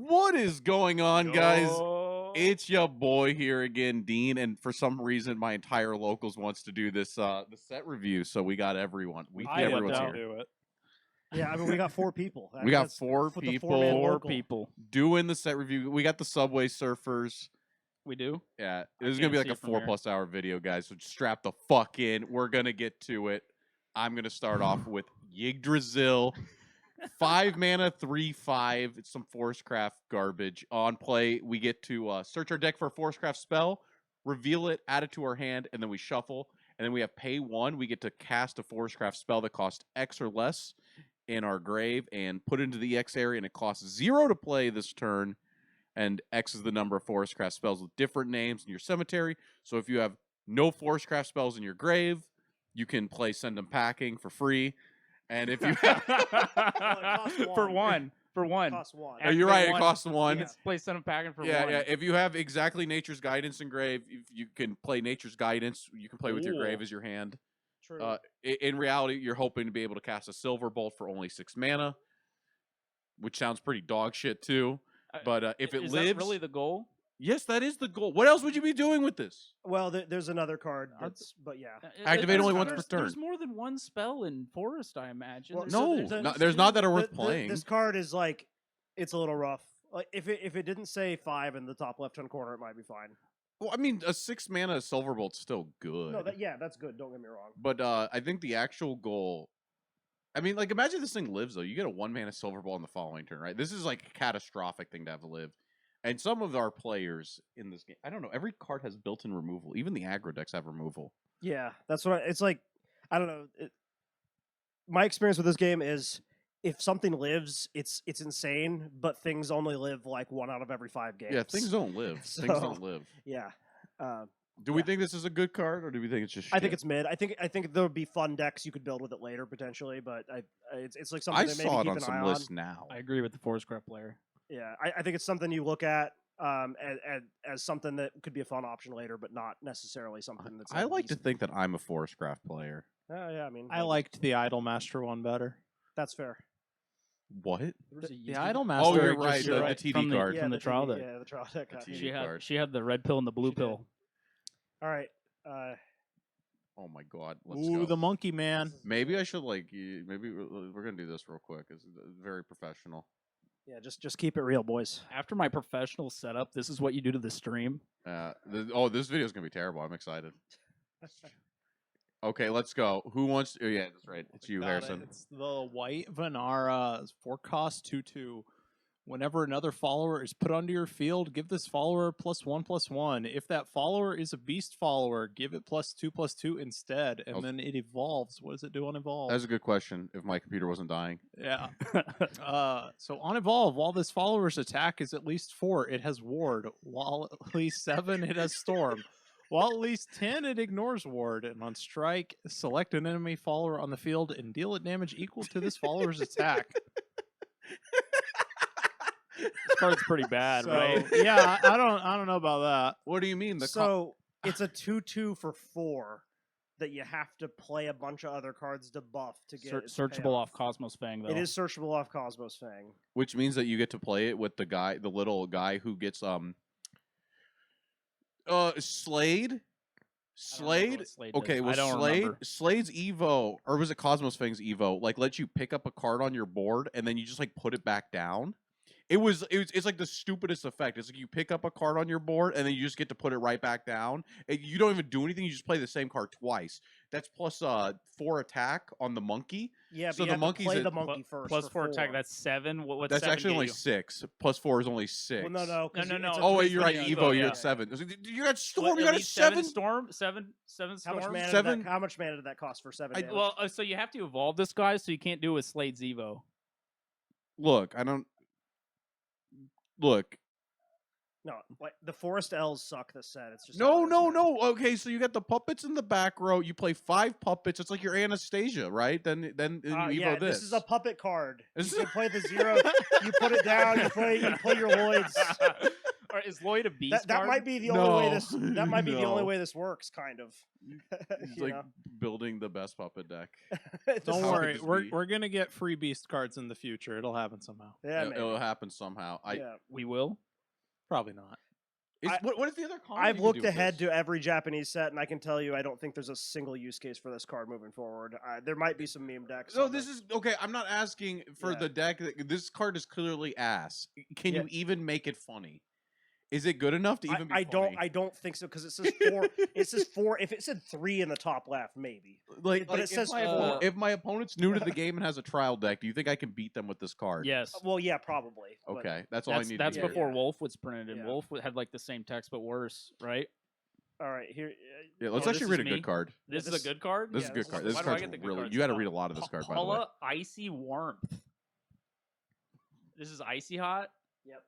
What is going on, guys? Yo. It's your boy here again, Dean, and for some reason, my entire locals wants to do this the set review, so we got everyone. Everyone's here. Do it. Yeah, I mean, we got 4 people. We got That's 4 for the people. 4-man Four local. people. Doing the set review. We got the Subway Surfers. We do. Yeah, this is gonna be like a 4+ hour video, guys. So strap the fuck in. We're gonna get to it. I'm gonna start off with Yggdrasil. 5 mana, 3/5. It's some Forestcraft garbage. On play, we get to search our deck for a Forestcraft spell, reveal it, add it to our hand, and then we shuffle. And then we have pay 1. We get to cast a Forestcraft spell that costs X or less in our grave and put it into the X area, and it costs 0 to play this turn. And X is the number of Forestcraft spells with different names in your cemetery. So if you have no Forestcraft spells in your grave, you can play Send Them Packing for free. And if you For one. Costs 1. Oh, you're right, it costs 1. Let's play Send Them Packing for 1. Yeah. If you have exactly Nature's Guidance in grave, if you can play Nature's Guidance. You can play with your grave as your hand. True. In reality, you're hoping to be able to cast a Silver Bolt for only 6 mana, which sounds pretty dog shit too. But if it is lives, that really the goal? yes, that is the goal. What else would you be doing with this? Well, there's another card but yeah. Activate only once per turn. There's more than one spell in Forest, I imagine. Well, There's not that are worth playing. This card is like, it's a little rough. Like if it didn't say 5 in the top left-hand corner, it might be fine. Well, I mean, a 6 mana Silver Bolt's still good. No, that's good. Don't get me wrong. But I think the actual goal, I mean, like, imagine this thing lives, though. You get a 1 mana Silver Bolt on the following turn, right? This is like a catastrophic thing to have to live. And some of our players in this game, I don't know, every card has built-in removal. Even the aggro decks have removal. Yeah, that's what it's like. I don't know. My experience with this game is if something lives, it's insane, but things only live like 1 out of every 5 games. Yeah, things don't live. Things don't live. Yeah. Do we think this is a good card, or do we think it's just shit? I think it's mid. I think there would be fun decks you could build with it later potentially, but it's like something that maybe saw it keep on an some eye lists on. now. I agree with the Forestcraft player. Yeah, I think it's something you look at as something that could be a fun option later, but not necessarily something that's. I like to think that I'm a Forestcraft player. Yeah, I mean, I liked the Idolmaster one better. that's fair. What? The Idolmaster. Oh, you're just- right. The TD From the- card. from the trial deck. Yeah, the trial deck. The TD She card. had the red pill and the blue She did. pill. All right. Oh my god. Let's Ooh, go. the monkey man. Maybe I should maybe we're gonna do this real quick. It's very professional. Yeah, just keep it real, boys. After my professional setup, this is what you do to the stream. This video is gonna be terrible. I'm excited. Okay, let's go. Who wants? Oh yeah, that's right. It's you, Got Harrison. it. It's the white Vanara 4-cost 2/2. Whenever another follower is put onto your field, give this follower +1/+1. If that follower is a beast follower, give it +2/+2 instead, and then it evolves. What does it do on evolve? That's a good question. If my computer wasn't dying, Yeah. So on evolve, while this follower's attack is at least 4, it has ward. While at least 7, it has storm. While at least 10, it ignores ward. And on strike, select an enemy follower on the field and deal it damage equal to this follower's attack. This card's pretty bad, So, right? Yeah, I don't know about that. what do you mean? So it's a 2/2 for 4 that you have to play a bunch of other cards to buff to get its Searchable payoff. off Cosmos Fang, though. It is searchable off Cosmos Fang. which means that you get to play it with the little guy who gets Slade. Slade. Okay, well, I don't remember. Slade's Evo, or was it Cosmos Fang's Evo? Like, lets you pick up a card on your board and then you just like put it back down. It's like the stupidest effect. It's like you pick up a card on your board and then you just get to put it right back down. And you don't even do anything. You just play the same card twice. That's plus 4 attack on the monkey. Yeah, So but the you have monkey's to play at the monkey first. Plus for 4 attack, 4. that's 7. What's That's 7 actually get only you? 6. Plus 4 is only 6. Well, no. 'cause No, it's no. a Oh wait, three you're for right. the Evo, you're yeah. at 7. You got storm. What, You at got a least 7. storm. Seven How much storm. mana? Seven? How much mana did that cost for 7 damage? Well, so you have to evolve this guy, so you can't do it with Slade's Evo. Look, I don't. Look. no, like the Forest Elves suck this set. It's just No. how it is, man. Okay, so you got the puppets in the back row. You play 5 puppets. It's like your Anastasia, right? Then you Evo Yeah, this. this is a puppet card. This You is- can play the 0. You put it down. You play your Lloyds. Or is Lloyd a beast That card? might be the only way No, this. That might be the only no. way this works, kind of. It's You like know? building the best puppet deck. Don't How could worry, this we're be? we're gonna get free beast cards in the future. It'll happen somehow. Yeah, It'll maybe. happen somehow. Yeah. We will. Probably not. What is the other combo? I've you can looked do with ahead this? to every Japanese set, and I can tell you, I don't think there's a single use case for this card moving forward. There might be some meme decks. No, on this the- is okay. I'm not asking for Yeah. the deck. This card is clearly ass. Can Yeah. you even make it funny? Is it good enough to even be I funny? don't think so because it says 4. It says 4. If it said 3 in the top left, maybe. like, but it if says my four. opponent- if my opponent's new to the game and has a trial deck, do you think I can beat them with this card? Yes. Well, yeah, probably. but- Okay, that's all I need. That's to hear. before Yeah. Wolf was printed, and Yeah. Wolf had like the same text but worse, right? All right, here. Yeah, let's Oh, actually this read is a me? good card. This this- is a good card. This is Yeah, a good this card. is- This Why do I card's get the good really. cards? You got to read a lot of this card, by the way. Paula Icy Warmth. This is icy hot. Yep.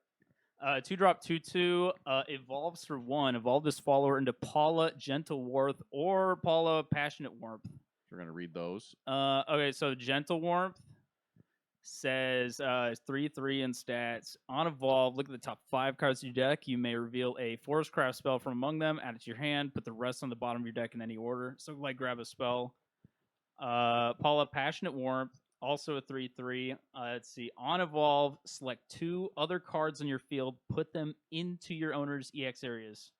2-drop 2/2 evolves for 1. Evolve this follower into Paula Gentle Warmth or Paula Passionate Warmth. We're gonna read those. Okay, so Gentle Warmth says 3/3 in stats. On evolve, look at the top 5 cards of your deck. You may reveal a Forest Craft spell from among them, add it to your hand, put the rest on the bottom of your deck in any order. So like grab a spell. Paula Passionate Warmth, also a 3/3. Let's see. On evolve, select 2 other cards on your field, put them into your owner's EX areas.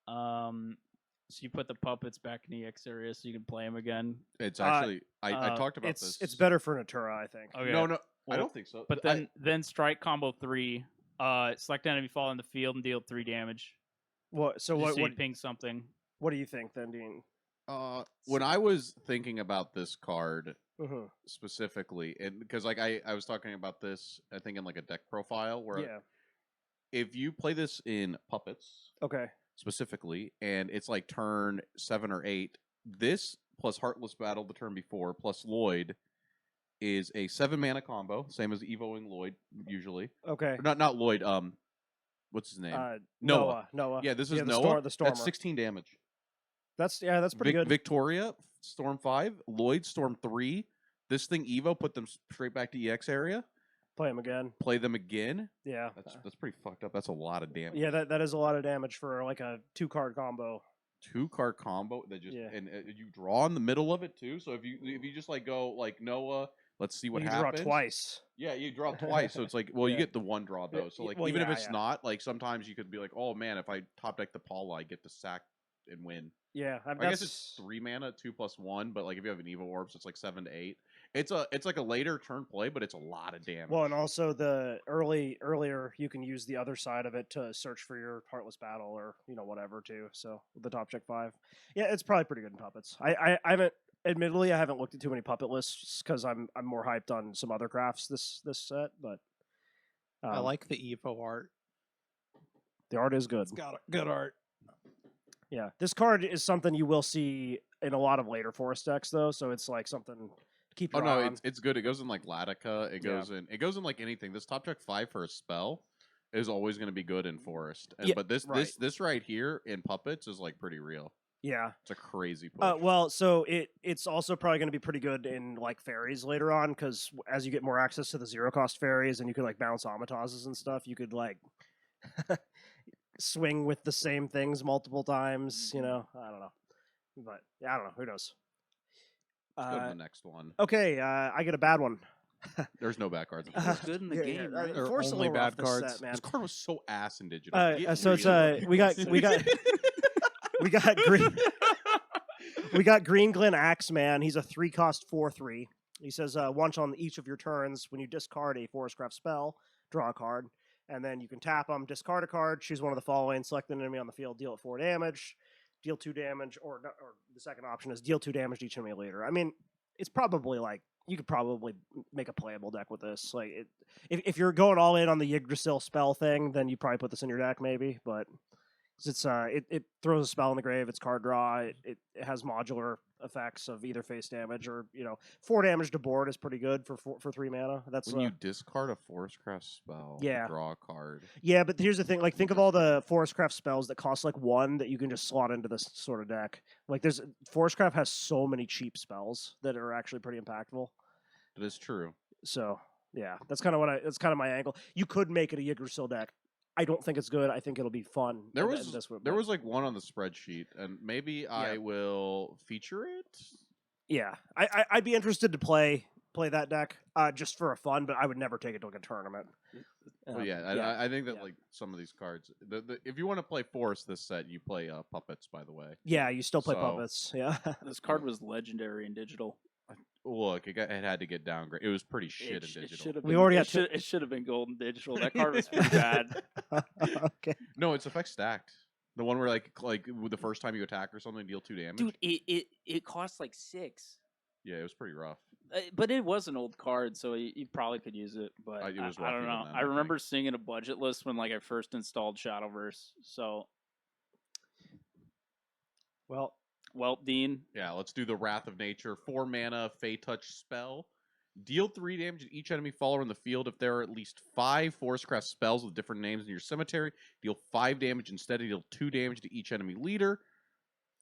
So you put the puppets back in EX areas so you can play them again. It's actually I talked about It's this. it's better for Natura, I think. Okay. No, I Well, don't think so. But then strike combo 3. Select enemy fall in the field and deal 3 damage. What? So Just what? ping something. What do you think, then, Dean? When I was thinking about this card Mm-hmm. specifically, and because like I was talking about this, I think in like a deck profile where Yeah. if you play this in puppets Okay. specifically, and it's like turn 7 or 8, this plus Heartless Battle the turn before plus Lloyd is a 7 mana combo, same as Evoing Lloyd usually. Okay. Or not Lloyd. What's his name? Noah. Noah. Yeah, this is the Noah. the Stormer. That's 16 damage. That's pretty good. Victoria, Storm 5, Lloyd, Storm 3. This thing, Evo, put them straight back to EX area. Play him again. Play them again. Yeah. That's pretty fucked up. That's a lot of damage. Yeah, that is a lot of damage for like a 2-card combo. 2-card combo that just Yeah. and you draw in the middle of it too. So if you just like go like Noah, let's see what you happens. draw twice. Yeah, you draw twice. So it's like, well, you Yeah. get the 1 draw though. So like Well, even if yeah, it's yeah. not, like sometimes you could be like, oh man, if I top deck the Paula, I get to sack and win. Yeah, I guess it's 3 mana, 2+1, but like if you have an Evo Orbs, it's like 7 to 8. It's like a later turn play, but it's a lot of damage. well, and also the earlier you can use the other side of it to search for your Heartless Battle or whatever too. So the top check 5, yeah, it's probably pretty good in puppets. I haven't, admittedly, I haven't looked at too many puppet lists because I'm more hyped on some other crafts this set, but I like the Evo art. the art is good. It's got good art. Yeah, this card is something you will see in a lot of later forest decks though, so it's like something to keep Oh your no, eye on. it's good. It goes in like Latica. It Yeah. goes in like anything. This top check 5 for a spell is always going to be good in forest. And, Yeah, but this right. this right here in puppets is like pretty real. Yeah. It's a crazy push. Well, so it's also probably going to be pretty good in like fairies later on because as you get more access to the 0-cost fairies and you can like bounce Amatazes and stuff, you could like swing with the same things multiple times. I don't know, but yeah, I don't know. Who knows? Let's go to the next one. Okay, I get a bad one. There's no bad cards. It's good in the game, right? Or Force a only little rough bad this cards. set, man. This card was so ass in digital. Get So it's real. we got green. We got Green Glen Axeman. He's a 3-cost 4/3. He says once on each of your turns, when you discard a Forestcraft spell, draw a card, and then you can tap them, discard a card, choose one of the following, select an enemy on the field, deal it 4 damage, deal 2 damage, or the second option is deal 2 damage to each enemy later. I mean, it's probably like you could probably make a playable deck with this. Like, if you're going all in on the Yggdrasil spell thing, then you probably put this in your deck, maybe, but. It throws a spell in the grave. It's card draw. It has modular effects of either face damage or 4 damage to board is pretty good for 3 mana. That's when you discard a Forestcraft spell, Yeah. draw a card. yeah. But here's the thing: like, think of all the Forestcraft spells that cost like 1 that you can just slot into this sort of deck. Like, Forestcraft has so many cheap spells that are actually pretty impactful. That is true. So yeah, that's kind of my angle. You could make it a Yggdrasil deck I don't think it's good. I think it'll be fun. There and was this would, there but was like one on the spreadsheet, and maybe I will feature it. yeah. I'd be interested to play that deck just for a fun, but I would never take it to like a tournament. Well, yeah, I think that like some of these cards, if you want to play Forest this set, you play Puppets. By the way, Yeah, you still play So- puppets. Yeah. This card was legendary in digital. look, it had to get downgraded. It was pretty shit in It digital. should have We been. already it got two- should, it should have been gold in digital. That card was pretty bad. Okay. No, it's effect stacked. The one where like the first time you attack or something, deal 2 damage. Dude, it costs like 6. Yeah, it was pretty rough. But it was an old card, so you probably could use it. But It was I rough don't even know. then, I I remember seeing it a budget list when like I first installed Shadowverse. So, Well, Dean, Yeah, let's do the Wrath of Nature. 4 mana, Fey Touch spell. Deal 3 damage to each enemy follower in the field. If there are at least 5 Forestcraft spells with different names in your cemetery, deal 5 damage instead. Deal 2 damage to each enemy leader.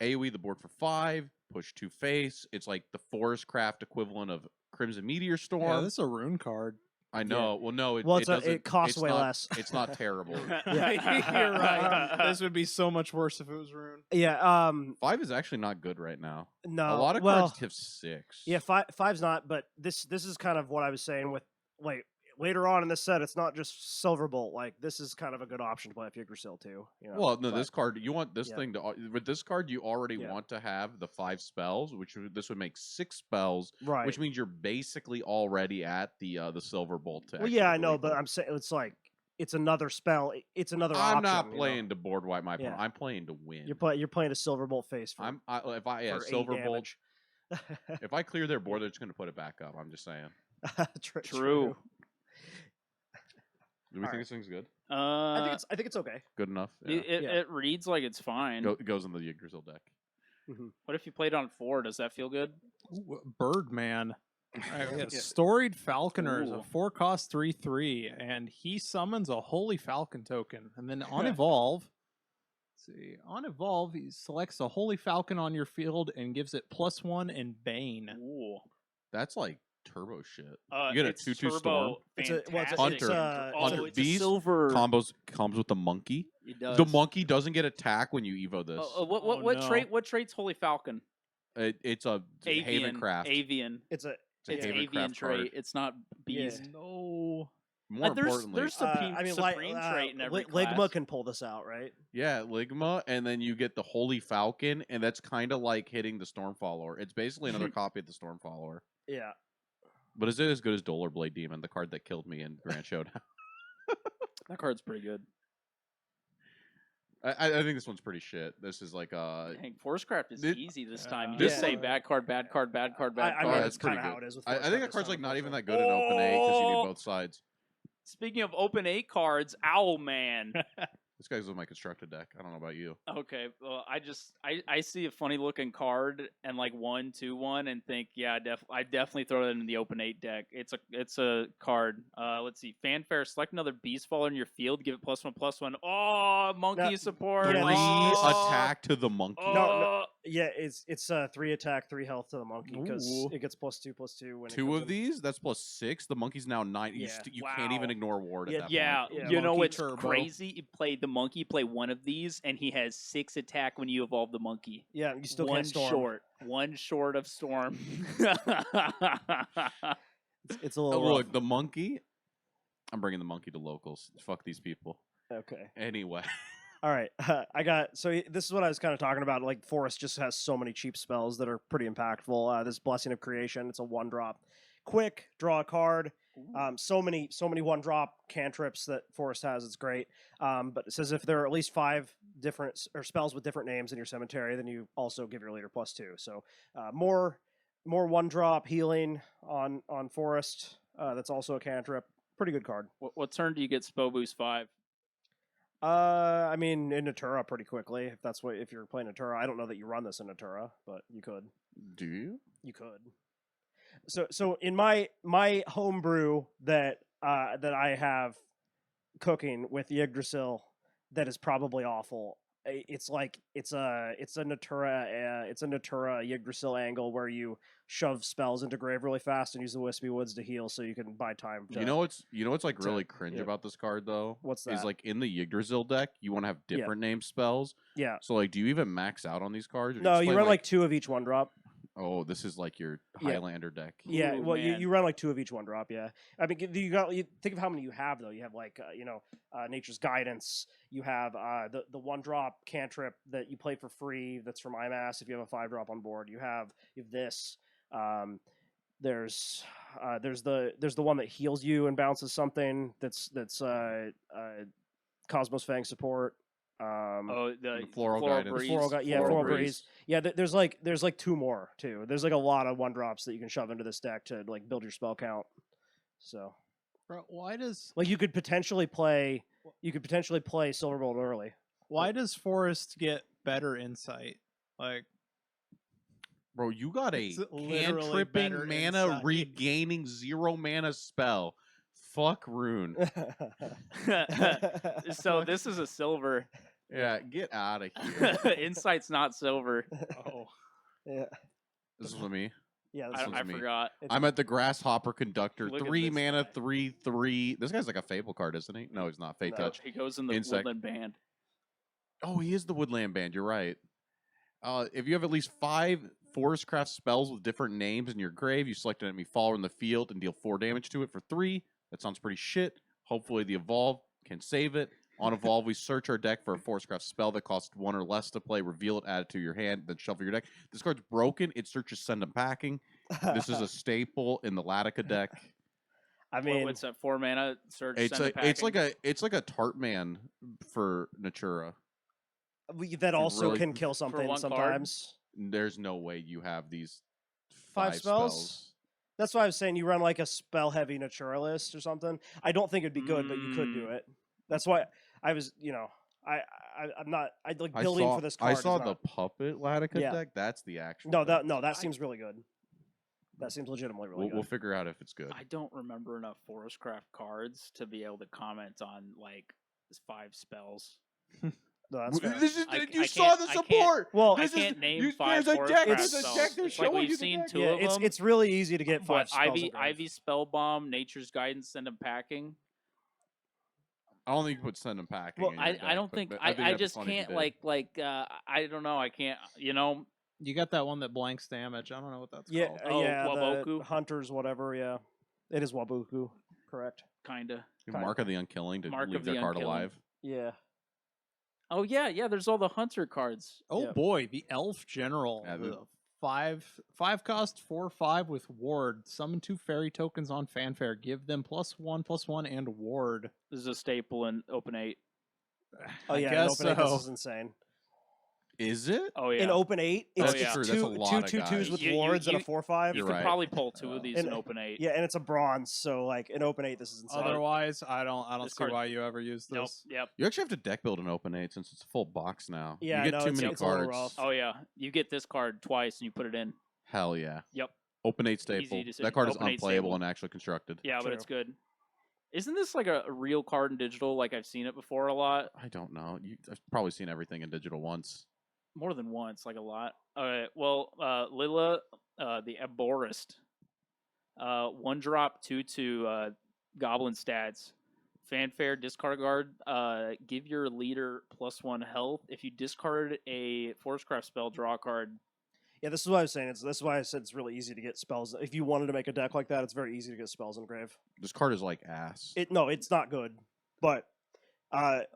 AoE the board for 5. Push 2 face. It's like the Forestcraft equivalent of Crimson Meteor Storm. Yeah, this is a rune card. I know. Well, no, it it costs it's way not- less. It's not terrible. You're right. This would be so much worse if it was rune. Yeah. 5 is actually not good right now. No. A lot of well, cards have 6. Yeah, five's not, but this is kind of what I was saying with like later on in this set. It's not just Silverbolt. Like this is kind of a good option to play with Yggdrasil too. You know? Well, no, but- this card you want this yeah. thing to with this card you already Yeah. want to have the 5 spells, this would make 6 spells, right. which means you're basically already at the Silverbolt. well, yeah, I know, but I'm saying it's like it's another spell. It's another I'm option. not you know? playing to board wipe my opponent. Yeah. I'm playing to win. You're playing a Silverbolt face for. If I for 8 Silverbolt. damage. If I clear their board, they're just going to put it back up. I'm just saying. True. Do we All think right. this thing's good? I think it's okay. Good enough. Yeah. It reads like it's fine. It goes in the Yggdrasil deck. What if you played on 4? Does that feel good? Ooh, Birdman. Alright, we got Storied Falconers, a Ooh. 4-cost 3/3, and he summons a Holy Falcon token. And then on Evolve, on Evolve, he selects a Holy Falcon on your field and gives it +1 and Bane. Ooh. That's like turbo shit. You get a it's 2/2 turbo, storm. It's a- well, it's a- fantastic. it's a- Oh, Hunter. it's a Beast silver. Comes with the monkey. It does. The monkey doesn't get attack when you evo this. What no. trait? What trait's Holy Falcon? It's a Haven Craft. Avian. It's a It's a It's Haven avian Craft trait. card. It's not beast. No. More There's importantly, supreme, I mean, supreme trait in every Ligma class. can pull this out, right? yeah, Ligma, and then you get the Holy Falcon, and that's kind of like hitting the Storm Follower. It's basically another copy of the Storm Follower. Yeah. But is it as good as Dolar Blade Demon, the card that killed me in Grand Showdown? That card's pretty good. I think this one's pretty shit. This is like Dang, Forestcraft is It- easy this time. You Yeah. just say bad card, bad card, bad card, bad I card. mean, that's it's pretty kind of how good. it is with I think Force that card's like not even that good. good in Open 8 because you Oh! need both sides. Speaking of open 8 cards, Owl Man. This guy's with my constructed deck. I don't know about you. Okay, well, I see a funny looking card and like 1/2/1 and think, yeah, I definitely throw that in the open 8 deck. It's a card. Let's see, Fanfare. Select another beast faller in your field. Give it +1/+1. Oh, monkey Now- support. Yeah, Three Oh, attack to the monkey. Oh, No. Yeah, it's 3 attack, 3 health to the monkey because Ooh. it gets +2/+2 when it 2 comes of in. these, that's +6. The monkey's now 9. You, Yeah. you can't even Wow. ignore ward Yeah, at that Yeah, point. Yeah, you know monkey what's turbo. crazy? You play the monkey, play one of these, and he has 6 attack when you evolve the monkey. Yeah, you still one can't storm. one short of storm. It's a little Look, rough. the monkey. I'm bringing the monkey to locals. Fuck these people. Okay. Anyway. All right. This is what I was kind of talking about. Like Forest just has so many cheap spells that are pretty impactful. This Blessing of Creation, it's a 1-drop. Quick, draw a card. So many 1-drop cantrips that Forest has. It's great. But it says if there are at least 5 different spells with different names in your cemetery, then you also give your leader +2. So more 1-drop healing on Forest. That's also a cantrip. Pretty good card. What turn do you get Spo Boost 5? I mean, in Natura pretty quickly. If you're playing Natura, I don't know that you run this in Natura, but you could. Do you? You could. So in my homebrew that I have cooking with Yggdrasil, that is probably awful. it's like it's a Natura Yggdrasil angle where you shove spells into grave really fast and use the Wispy Woods to heal, so you can buy time. You know what's like really cringe yeah. about this card though? What's Is that? like in the Yggdrasil deck, you want to have different name spells. Yeah. So like, do you even max out on these cards? Or do No, just you play, run like 2 of each 1-drop. Oh, this is like your Yeah. Highlander deck. Yeah, Ooh, well, man. you run like 2 of each 1-drop. Yeah, I mean, you think of how many you have though. You have like Nature's Guidance. You have the 1-drop cantrip that you play for free. That's from IMAS. If you have a 5-drop on board, you have this. There's the one that heals you and bounces something. That's Cosmos Fang support. The floral guidance. breeze. Floral Breeze. Yeah, there's like 2 more too. There's like a lot of 1-drops that you can shove into this deck to like build your spell count. So, Bro, why does like you could potentially play Silverbolt early. why does Forest get better insight? Like, Bro, you got a It's literally cantripping better mana insight. regaining 0 mana spell. Fuck Rune. So this is a silver. Yeah, get out of here. Insight's not silver. oh, Yeah, This is with me. yeah. This I, one's I me. forgot. I'm at the Grasshopper Conductor. Look at 3 this mana, guy. 3/3. This guy's like a Fable card, isn't he? No, he's not. Fate No. Touch. He goes in the Insect. woodland band. Oh, he is the Woodland Band. You're right. If you have at least 5 Forestcraft spells with different names in your grave, you select an enemy follower in the field and deal 4 damage to it for 3. That sounds pretty shit. Hopefully, the Evolve can save it. On Evolve, we search our deck for a Forestcraft spell that costs 1 or less to play, reveal it, add it to your hand, then shuffle your deck. This card's broken. It searches Send 'em Packing. This is a staple in the Latica deck. I mean, What's that? 4 mana surge. It's like a Tartman for Natura. that also really- can kill something 1 card? sometimes. There's no way you have these 5 5 spells? That's why I was saying you run like a spell heavy naturalist or something. I don't think it'd be good, but you could do it. That's why I was, I'm not. I like building for this card. I is saw not- the puppet Latica Yeah. deck. That's the actual. No, deck. that seems really good. That seems legitimately really We'll good. figure out if it's good. I don't remember enough Forestcraft cards to be able to comment on like 5 spells. No, that's fair. This is I you can't- saw the I can't- support. Well, I This is- can't name you- 5 there's a deck, Forestcraft there's a spells. deck, they're It's like showing we've you the seen deck. 2 yeah, of them. it's really easy to get 5 What, spells. Ivy in grave. Ivy Spellbomb, Nature's Guidance, Send 'em Packing. I don't think you put Send 'em Packing. Well, in your I deck, don't but- think but I that'd be just funny if you can't did. I don't know, I can't, you got that one that blanks damage. I don't know what that's Yeah, called. Oh, yeah, the Waboku? hunters, whatever. Yeah, it is Wabuku, correct? kinda. Mark of the Unkilling to Mark leave of their the card Unkilling. alive. Yeah, Oh yeah, there's all the hunter cards. Oh Yeah. boy, the Elf General. Yeah, the 5 cost 4/5 with Ward. Summon 2 fairy tokens on Fanfare. Give them +1/+1 and Ward. This is a staple in Open 8. oh I yeah. In guess open 8, so. this is insane. Is it? Oh yeah. In open 8, Oh, it's yeah. just True, that's two a lot of 2/2/2s guys. with You- wards and a you- 4/5. You You're could right. probably pull 2 of these In- in Open 8. Yeah, and it's a bronze, so like in open 8, this is insane. Otherwise, I don't This see card- why you ever use Nope. this. Yep. You actually have to deck build an Open 8 since it's a full box now. Yeah, you get no, too it's- many it's a little cards. rough. Oh yeah. You get this card twice and you put it in. Hell yeah. Yep. Open 8 staple. decision. That card is Open 8 unplayable staple. and actually constructed. Yeah, but True. it's good. Isn't this like a real card in digital? Like I've seen it before a lot. I don't know. I've probably seen everything in digital once. More than once, like a lot. All right. Well, Lila, the Aborist. 1-drop, 2/2 goblin stats. Fanfare, discard guard. Give your leader +1 health. If you discard a Forestcraft spell, draw a card. Yeah, this is what I was saying. This is why I said it's really easy to get spells. If you wanted to make a deck like that, it's very easy to get spells in grave. This card is like ass. No, it's not good, but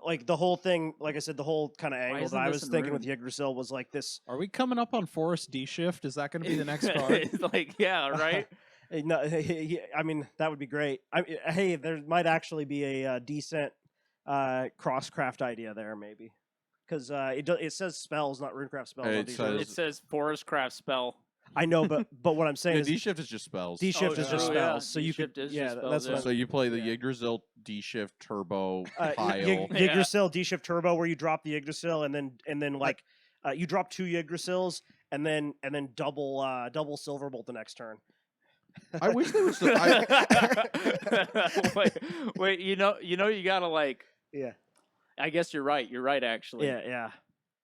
like the whole thing, like I said, the whole kind of angle isn't that I this was in thinking with Rune? Yggdrasil was like this. Are we coming up on Forest D Shift? Is that going to be the next card? It's like, yeah, right? No, I mean that would be great. Hey, there might actually be a decent crosscraft idea there, maybe, because it says spells, not runecraft spells. on It these says- runes. It says Forestcraft spell. I know, but what I'm saying Yeah, is D shift is just spells. D shift Oh, is just true, yeah. spells, so you could D-shift is yeah, just spells, that's yeah. what So you play the yeah. Yggdrasil D shift turbo Y- pile. Yggdrasil D shift turbo, where you drop the Yggdrasil and then like you drop 2 Yggdrasils and then double Silverbolt the next turn. I wish they would. wait, you gotta like. Yeah. I guess you're right. You're right, actually. Yeah, yeah.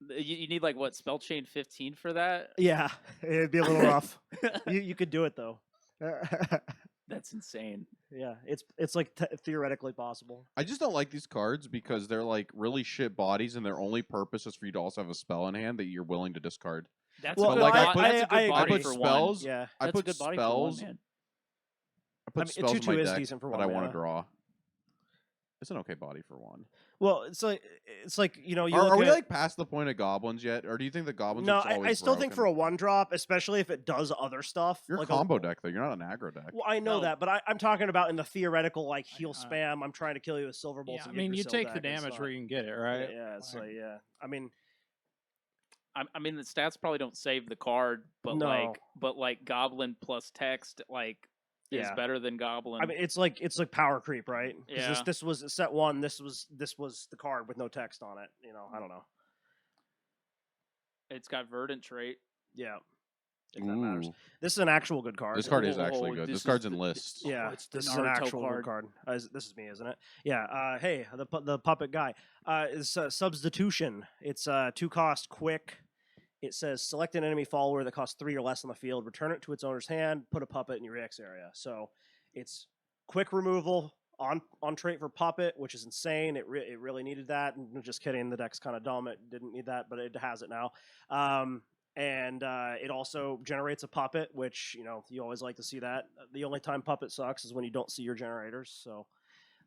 You need like what, spell chain 15 for that? Yeah, it'd be a little rough. You could do it though. That's insane. Yeah, it's like theoretically possible. I just don't like these cards because they're like really shit bodies, and their only purpose is for you to also have a spell in hand that you're willing to discard. That's Well, a good, like, I bo- put- that's a good I body put for spells. one. Yeah, I That's put a good body spells. for one, man. I put I mean, spells in 2/2 my is deck, decent for but one I want mana. to draw. It's an okay body for one. Well, it's like you Are we look at, like past the point of goblins yet, or do you think the goblins? no, are just I always still think for a broken? 1-drop, especially if it does other stuff. You're a like combo deck though. You're not an aggro deck. Well, I know No. that, but I'm talking about in the theoretical like heal uh, spam. I'm trying to kill you with silver bolts. Yeah, I and mean, you Yggdrasil take the deck, it's damage not- where you can get it, Yeah, right? yeah, it's like yeah. I mean, I mean, the stats probably don't save the card, but No. like goblin plus text is Yeah. better than goblin. I mean, it's like power creep, right? 'Cause Yeah. this was set 1. This was the card with no text on it. I don't know. It's got verdant trait. Yeah, if that matters. Ooh. This is an actual good card. This card is actually Oh, good. this This is card's the- in lists. Yeah, it's the this is an Naruto actual good card. card. This is me, isn't it? Yeah. Hey, the puppet guy. Is substitution. It's 2 cost, quick. It says select an enemy follower that costs 3 or less on the field. Return it to its owner's hand. Put a puppet in your EX area. So it's quick removal on trait for puppet, which is insane. It really needed that. And just kidding. The deck's kind of dumb. It didn't need that, but it has it now. And it also generates a puppet, which you always like to see that. The only time puppet sucks is when you don't see your generators. So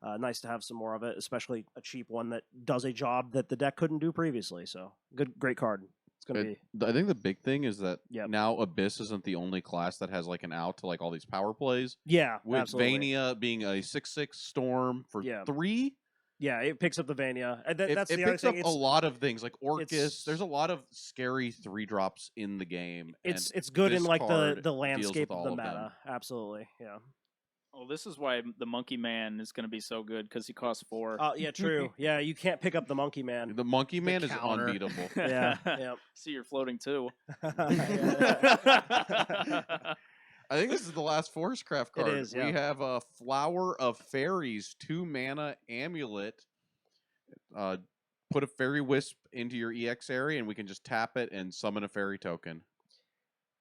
nice to have some more of it, especially a cheap one that does a job that the deck couldn't do previously. So great card. It's gonna be. I think the big thing is that Yep. now Abyss isn't the only class that has like an out to like all these power plays. Yeah, With absolutely. Vania being a 6/6 storm for Yeah. 3, Yeah, it picks up the Vania. And it, that's it the other picks thing. up a lot of things like Orcus. it's- There's a lot of scary 3-drops in the game. It's and good in this like card the deals landscape with of the all of them. meta. Absolutely. Yeah. Well, this is why the Monkey Man is going to be so good because he costs 4. Oh yeah, true. Yeah, you can't pick up the monkey man. The Monkey Man is counter. unbeatable. Yeah. Yep. See, you're floating too. I think this is the last Forestcraft card. is, yeah. We have a Flower of Fairies, 2 mana amulet. Put a Fairy Wisp into your EX area, and we can just tap it and summon a fairy token.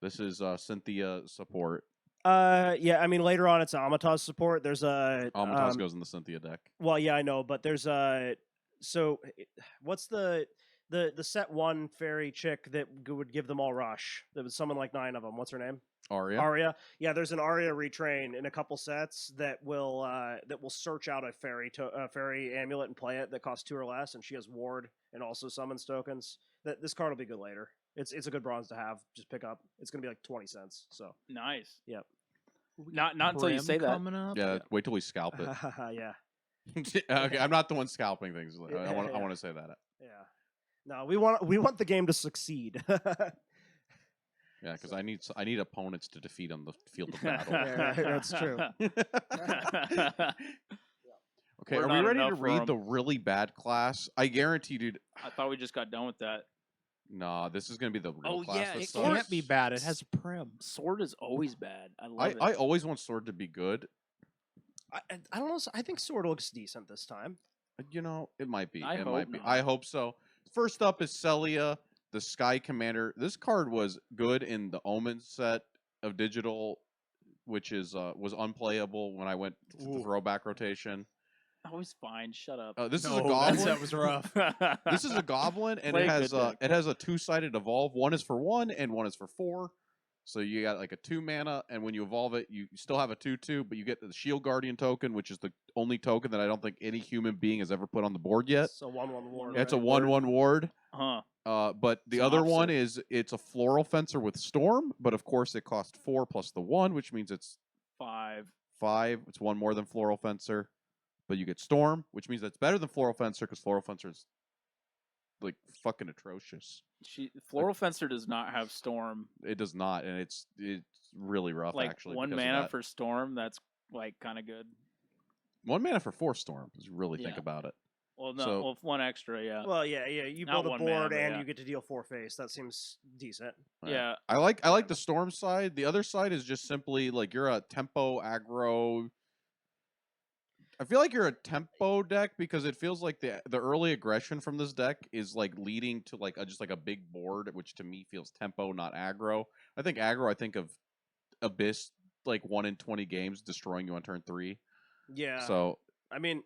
This is Cynthia support. Yeah, I mean later on it's Amata's support. There's a Almatas goes in the Cynthia deck. well, yeah, I know, but there's what's the set 1 fairy chick that would give them all rush? That would summon like 9 of them. What's her name? Aria. Arya. Yeah, there's an Arya retrain in a couple sets that will search out a fairy amulet and play it that costs 2 or less, and she has ward and also summons tokens. This card will be good later. It's a good bronze to have. Just pick up. It's gonna be like 20 cents. So Nice. Yep. Not until you Brim say that. coming up? Yeah, wait till we scalp it. yeah, Okay, I'm not the one scalping things. I want to say that. yeah. No, we want the game to succeed. Yeah, because I need opponents to defeat on the field of battle. Yeah, that's true. Okay, We're are we not ready to enough for read 'em. the really bad class? I guarantee, dude. I thought we just got done with that. Nah, this is gonna be the real Oh, class. yeah, that It sucks. can't be bad. It has a prim. Sword is always bad. I love I it. always want Sword to be good. I don't know. I think Sword looks decent this time. It might be. I It hope might be. not. I hope so. First up is Celia, the Sky Commander. This card was good in the Omen set of digital, which was unplayable when I went to the Ooh. throwback rotation. I was fine. Shut up. This is a No, goblin. that was rough. This is a goblin, and Play it a has good deck. it has a 2-sided evolve. One is for 1, and one is for 4. So you got like a 2 mana, and when you evolve it, you still have a 2/2, but you get the Shield Guardian token, which is the only token that I don't think any human being has ever put on the board yet. So 1/1 ward. It's a right? 1/1 ward. Huh. But the It's an other one offset. is it's a Floral Fencer with Storm, but of course it costs 4 plus the 1, which means it's 5. 5. It's 1 more than Floral Fencer, but you get Storm, which means that's better than Floral Fencer because Floral Fencer is like fucking atrocious. Floral Fencer does not have Storm. It does not, and it's really rough Like actually. 1 because of mana that. for Storm. That's like kind of good. 1 mana for 4 Storm. If you really think Yeah. about it. Well, no. So- well, 1 extra. Yeah. Well, yeah. You Not build a 1 board mana, but and yeah. you get to deal 4 face. That seems decent. Yeah. I like the Storm side. The other side is just simply like you're a tempo aggro. I feel like you're a tempo deck because it feels like the early aggression from this deck is like leading to like just like a big board, which to me feels tempo, not aggro. I think aggro. I think of Abyss like 1 in 20 games destroying you on turn 3. Yeah. So I mean,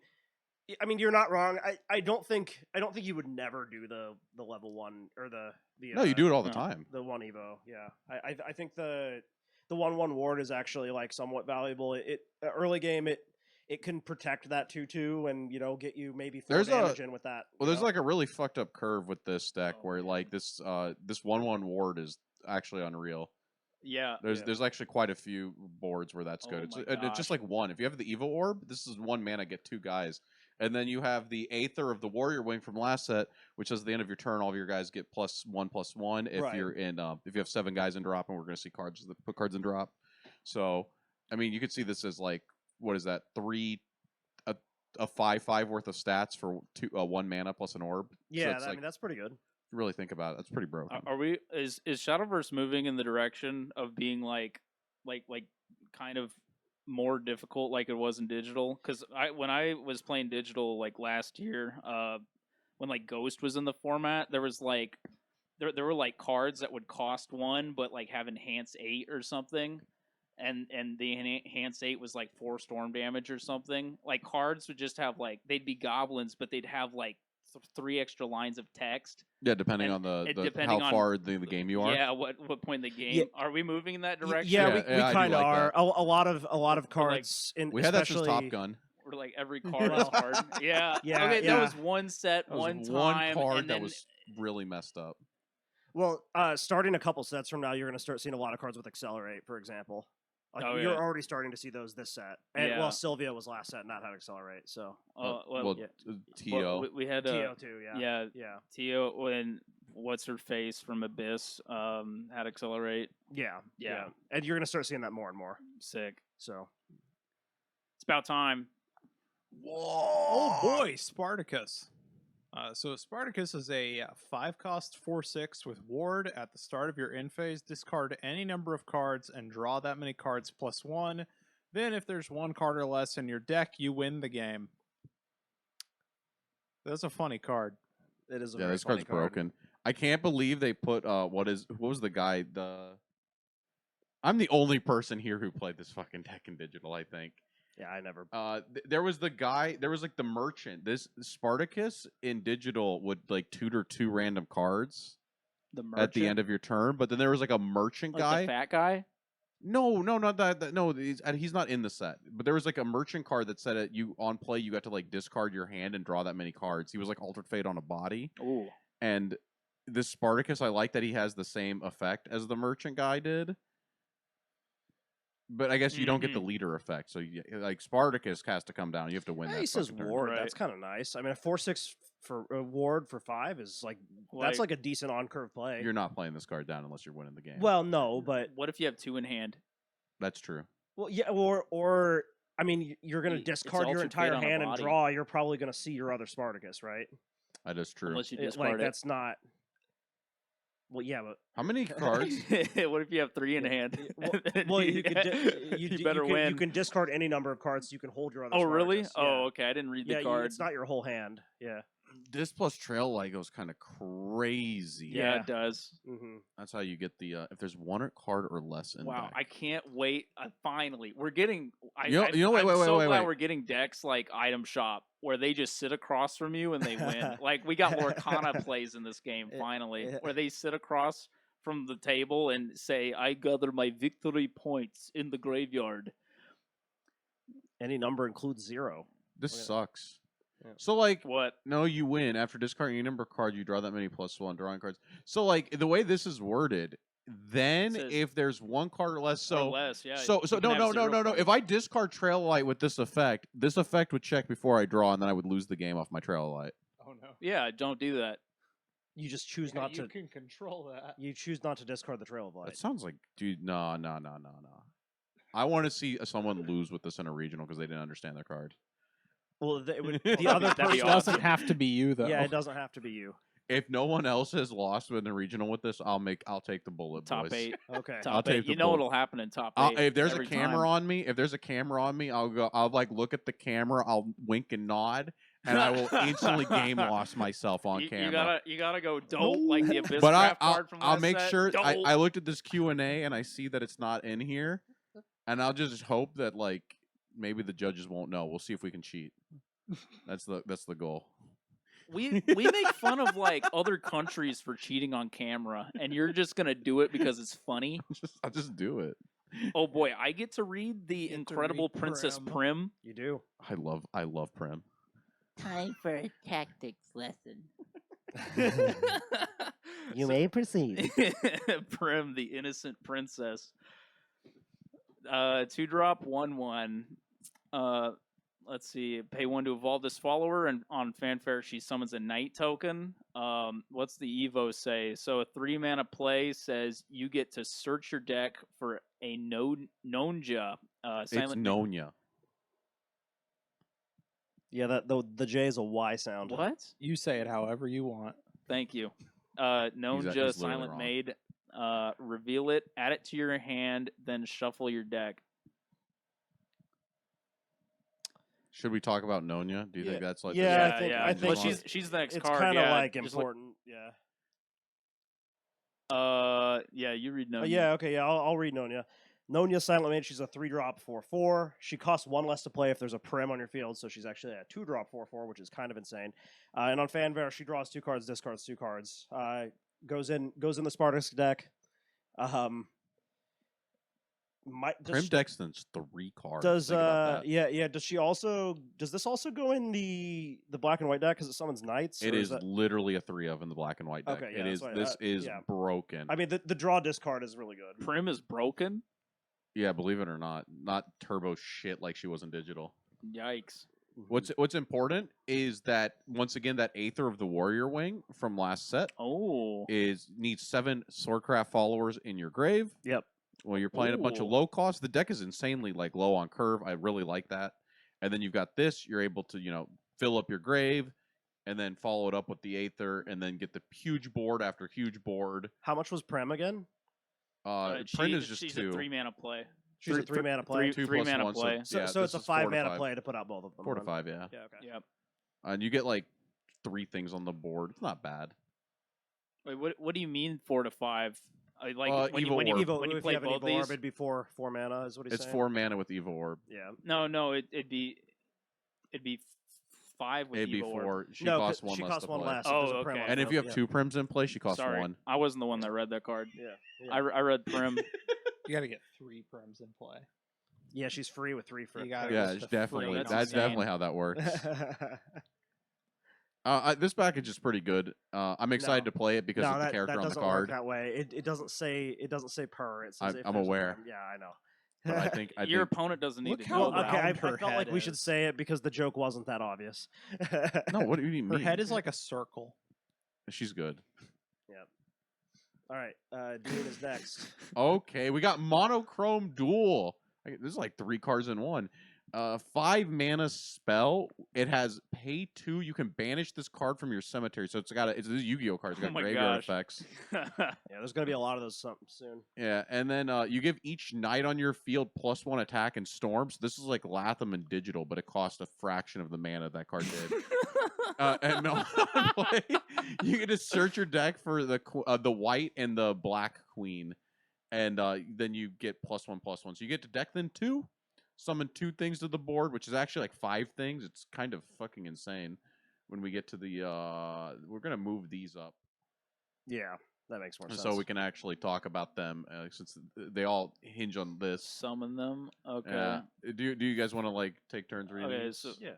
you're not wrong. I don't think you would never do the level 1 or the no, you do it all the no. time. the 1 evo. Yeah. I think the 1/1 ward is actually like somewhat valuable. Early game it can protect that 2/2 and get you maybe 4 There's damage in with that. Well, there's like a really fucked up curve with this deck Oh, where man. like this 1/1 ward is actually unreal. Yeah. There's actually quite a few boards where that's good. Oh my It's just gosh. like one. If you have the Evo Orb, this is 1 mana, get 2 guys. And then you have the Aether of the Warrior Wing from last set, which says at the end of your turn, all of your guys get +1/+1. If Right. you're in, if you have 7 guys in drop, and we're going to see cards that put cards in drop. So, I mean, you could see this as like, what is that? A 5/5 worth of stats for 1 mana plus an orb. So Yeah, it's I like, mean that's pretty good. if you really think about it, that's pretty broken. Are we? Is Shadowverse moving in the direction of being like kind of more difficult like it was in digital? Because when I was playing digital like last year, when like Ghost was in the format, there was like there were like cards that would cost 1 but like have enhance 8 or something. And the enhance 8 was like 4 storm damage or something. Like cards would just have like they'd be goblins, but they'd have like 3 extra lines of text. Yeah, depending and on depending how on- far in the game you are. Yeah, what point in the game Yeah. are we moving in that direction? Yeah, Yeah, we yeah, I do kind of like are. that. A lot of Or like, cards in We had that since especially Top Gun. Or like every card Well, is hard. Yeah. yeah, Okay, yeah. that was one set, That was one one time, card and that then was really messed up. Well, starting a couple sets from now, you're going to start seeing a lot of cards with Accelerate, for example. Like, Oh, you're yeah. already starting to see those this set. And Yeah. well, Sylvia was last set, not had Accelerate, so well, yeah. TO. we had TO too, yeah. yeah, Yeah. Tio when what's her face from Abyss had accelerate. Yeah. Yeah. And you're going to start seeing that more and more. Sick. So, It's about time. Oh boy, Spartacus. So Spartacus is a 5-cost 4/6 with ward. At the start of your end phase, discard any number of cards and draw that many cards +1. Then if there's 1 card or less in your deck, you win the game. That's a funny card. it is a Yeah, very this funny card's card. broken. I can't believe they put what was the guy I'm the only person here who played this fucking deck in digital, I think. Yeah, I never. There was the guy, there was like the merchant. This Spartacus in digital would like tutor 2 random cards The merchant at the end of your turn, but then there was like a merchant like guy. the fat guy. No, not that. No, he's not in the set. But there was like a merchant card that said you on play you got to like discard your hand and draw that many cards. He was like Altered Fate on a body. Ooh. And this Spartacus, I like that he has the same effect as the merchant guy did. But I guess you don't get the leader effect. So like Spartacus has to come down. You have to win that. He says fucking turn. ward. Right. That's kind of nice. I mean, a 4/6 for ward for 5 is like that's like a decent on curve play. You're not playing this card down unless you're winning the game. Well, no, but What if you have 2 in hand? That's true. well, yeah, or I mean, you're going to It's discard your Altered Fate entire on a hand and body. draw. You're probably going to see your other Spartacus, right? That is true. Unless you Like discard it. that's not. Well, yeah, but How many cards? What if you have 3 in hand? well, you could you better win. You can discard any number of cards. You can hold your other. Oh, really? Spartacus, Oh, yeah. okay. I didn't read Yeah, the card. it's not your whole hand. Yeah. This plus Trail Light goes kind of crazy. Yeah, Yeah. it does. Mm-hmm. That's how you get the if there's 1 card or less in Wow, deck. I can't wait. Finally, we're getting. You know, wait, I'm wait, so wait, glad wait. we're getting decks like Item Shop where they just sit across from you and they win. Like we got Lorcana plays in this game finally, yeah. where they sit across from the table and say, "I gather my victory points in the graveyard." Any number includes 0. This Okay. sucks. Yeah. So like What? no, you win after discarding your number card. You draw that many +1 drawing cards. So like the way this is worded, then Says- if there's 1 card or less, Or so less, yeah. so you can have no. 0 cards. If I discard Trail Light with this effect would check before I draw, and then I would lose the game off my Trail Light. Oh no. Yeah, don't do that. You just choose Yeah, not you to. can control that. You choose not to discard the Trail of Light. That sounds like, dude, no. I want to see someone lose with this in a regional because they didn't understand their card. Well, it would, That'd the be- other that'd be person awesome. Doesn't have to be you though. Yeah, it doesn't have to be you. If no one else has lost in the regional with this, I'll take the bullet, Top boys. 8. Okay. I'll Top take 8. the You know bull. what'll happen in top 8. If there's a every camera time. on me, I'll like look at the camera, I'll wink and nod, and I will instantly game lost myself on camera. You gotta go don't like the Abyss But Craft card from I'll last make set. sure Don't. I looked at this Q&A and I see that it's not in here, and I'll just hope that like maybe the judges won't know. We'll see if we can cheat. That's the goal. We make fun of like other countries for cheating on camera, and you're just gonna do it because it's funny. I'll just do it. Oh boy, I get to read the Get to incredible read Princess Prim. Prim. You do. I love Prim. Time for a tactics lesson. You may proceed. Prim, the innocent princess. 2-drop, 1/1. Let's see. Pay 1 to evolve this follower, and on fanfare she summons a knight token. What's the Evo say? So a 3-mana play says you get to search your deck for a Nonja. It's Silent Nonya. Yeah, the J is a Y sound. What? You say it however you want. Thank you. he's Nonja, literally Silent wrong. Maid. Reveal it, add it to your hand, then shuffle your deck. Should we talk about Nonya? Do you think that's like Yeah, the- I think- yeah. I Well, think she's the next It's card. kind of yeah, like just important. Yeah. Yeah, you read Nonja. Yeah. Okay. Yeah. I'll read Nonya. Nonya Silent Maid. She's a 3-drop 4/4. She costs 1 less to play if there's a Prim on your field, so she's actually a 2-drop 4/4, which is kind of insane. And on Fanfare, she draws 2 cards, discards 2 cards. Goes in the Spartacus deck. Prim Dexton's 3 cards. Does Think about that. yeah does this also go in the black and white deck because it summons knights? It or is that- literally a 3 of in the black and white deck. Okay, yeah, it is. that's why- This is yeah. broken. I mean the draw discard is really good. Prim is broken. Yeah, believe it or not, not turbo shit like she was in digital. Yikes. What's important is that once again that Aether of the Warrior Wing from last set Oh. needs 7 Swordcraft followers in your grave. Yep. Well, you're playing a bunch of Ooh. low cost. The deck is insanely like low on curve. I really like that. And then you've got this. You're able to fill up your grave, and then follow it up with the Aether, and then get the huge board after huge board. How much was Prem again? Print is just she's 2. a 3-mana play. She's a 3-mana play. 2 three plus mana 1, play. So, yeah, so it's this a is 4 to 5-mana 5. play to put out both of them. 4 to then. 5, yeah. Yeah. Okay. Yep. And you get like 3 things on the board. It's not bad. Wait, what do you mean 4 to 5? Evil when you Orb. Evil, when you if play you have an both Evil these. Orb, it'd be 4 mana, is what he's It's saying. 4 mana with Evil Orb. Yeah. No, it'd be 5 with It'd be Evil Orb. 4. She No, costs 'cause 1 she less costs to 1 play. less. Oh, there's a Prim okay. on And the if you field, have 2 Prims in play, she costs Sorry, 1. I wasn't the one that read that card. Yeah. I read Prim. You got to get 3 prims in play. Yeah, she's free with 3 for. You gotta Yeah, That's it's the definitely. that's That's insane. definitely how that works. This package is pretty good. I'm excited No. to play it because no, of the that character on the doesn't work card. that way. It doesn't say per. It says if I'm there's a aware. Prim. Yeah, I know. But I think Your opponent doesn't need Look to how know Well, that. okay, I round her felt like head we should is. say it because the joke wasn't that obvious. no. What do you mean? Her head is like a circle. She's good. All right, Dean is next. Okay, we got monochrome duel. This is like 3 cards in one. 5 mana spell. It has pay 2. You can banish this card from your cemetery. So it's this is Yu-Gi-Oh cards. It's Oh got my graveyard gosh. effects. Yeah, there's gonna be a lot of those soon. Yeah, and then you give each knight on your field +1 attack and storm. So this is like Latham and digital, but it costs a fraction of the mana that card did. And on play, you get to search your deck for the white and the black queen, and then you get +1/+1. So you get to deck then 2, summon 2 things to the board, which is actually like 5 things. It's kind of fucking insane. When we get to the, we're gonna move these up. Yeah, that makes more sense. So we can actually talk about them since they all hinge on this. Summon them. Okay. Yeah. Do you guys want to like take turns reading? Okay, these? so yeah.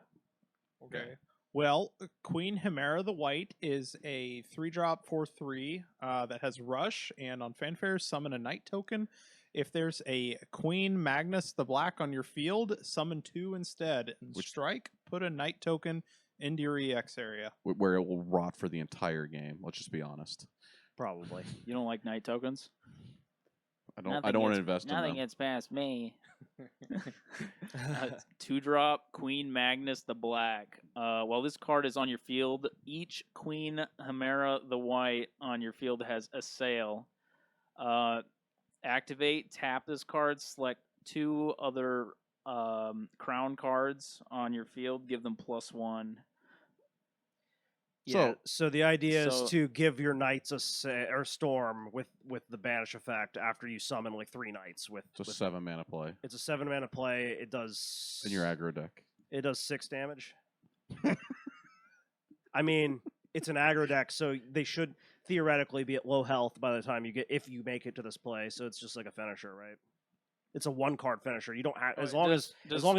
Okay. Well, Queen Chimera the White is a 3-drop 4/3 that has Rush, and on Fanfare, summon a Knight token. If there's a Queen Magnus the Black on your field, summon 2 instead. And strike, put a Knight token into your EX area. Where it will rot for the entire game. Let's just be honest. Probably. you don't like night tokens? I don't want to invest in Nothing them. gets past me. 2-drop Queen Magnus the Black. While this card is on your field, each Queen Chimera the White on your field has a sail. Activate, tap this card, select 2 other crown cards on your field, give them +1. Yeah. So the idea so- is to give your knights or storm with the banish effect after you summon like 3 knights with. It's a with 7 mana play It's a 7 mana play. It does. in your aggro deck. It does 6 damage. I mean, it's an aggro deck, so they should theoretically be at low health by the time if you make it to this play. So it's just like a finisher, right? It's a 1-card finisher. You don't have as long as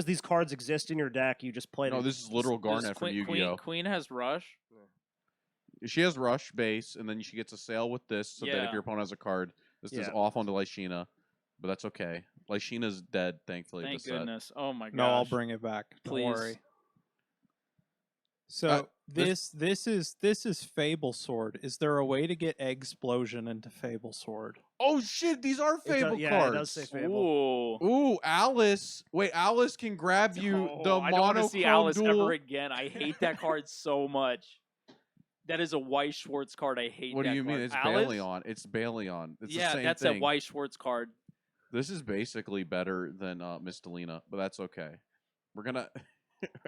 these cards exist in your deck, you just play. No, this is literal Garnet from Yu-Gi-Oh. Queen has Rush. She has Rush base, and then she gets a sail with this, so that if Yeah. your opponent has a card, this is Yeah. off onto Lyshina. But that's okay. Lyshina's dead, thankfully. Thank this set. goodness. Oh my gosh. No, I'll bring it back. Please. Don't worry. So this is Fable Sword. Is there a way to get Explosion into Fable Sword? Oh shit, these are Fable Yeah, cards. it does say Fable. Ooh. Ooh, Alice. Wait, Alice can grab you the I don't want to see monochrome Alice duel. ever again. I hate that card so much. That is a Weiss Schwartz card. I hate What that do you card. mean? It's Alice? Baleon. It's Baleon. It's Yeah, the same that's thing. a Weiss Schwartz card. This is basically better than Mistalina, but that's okay. We're gonna.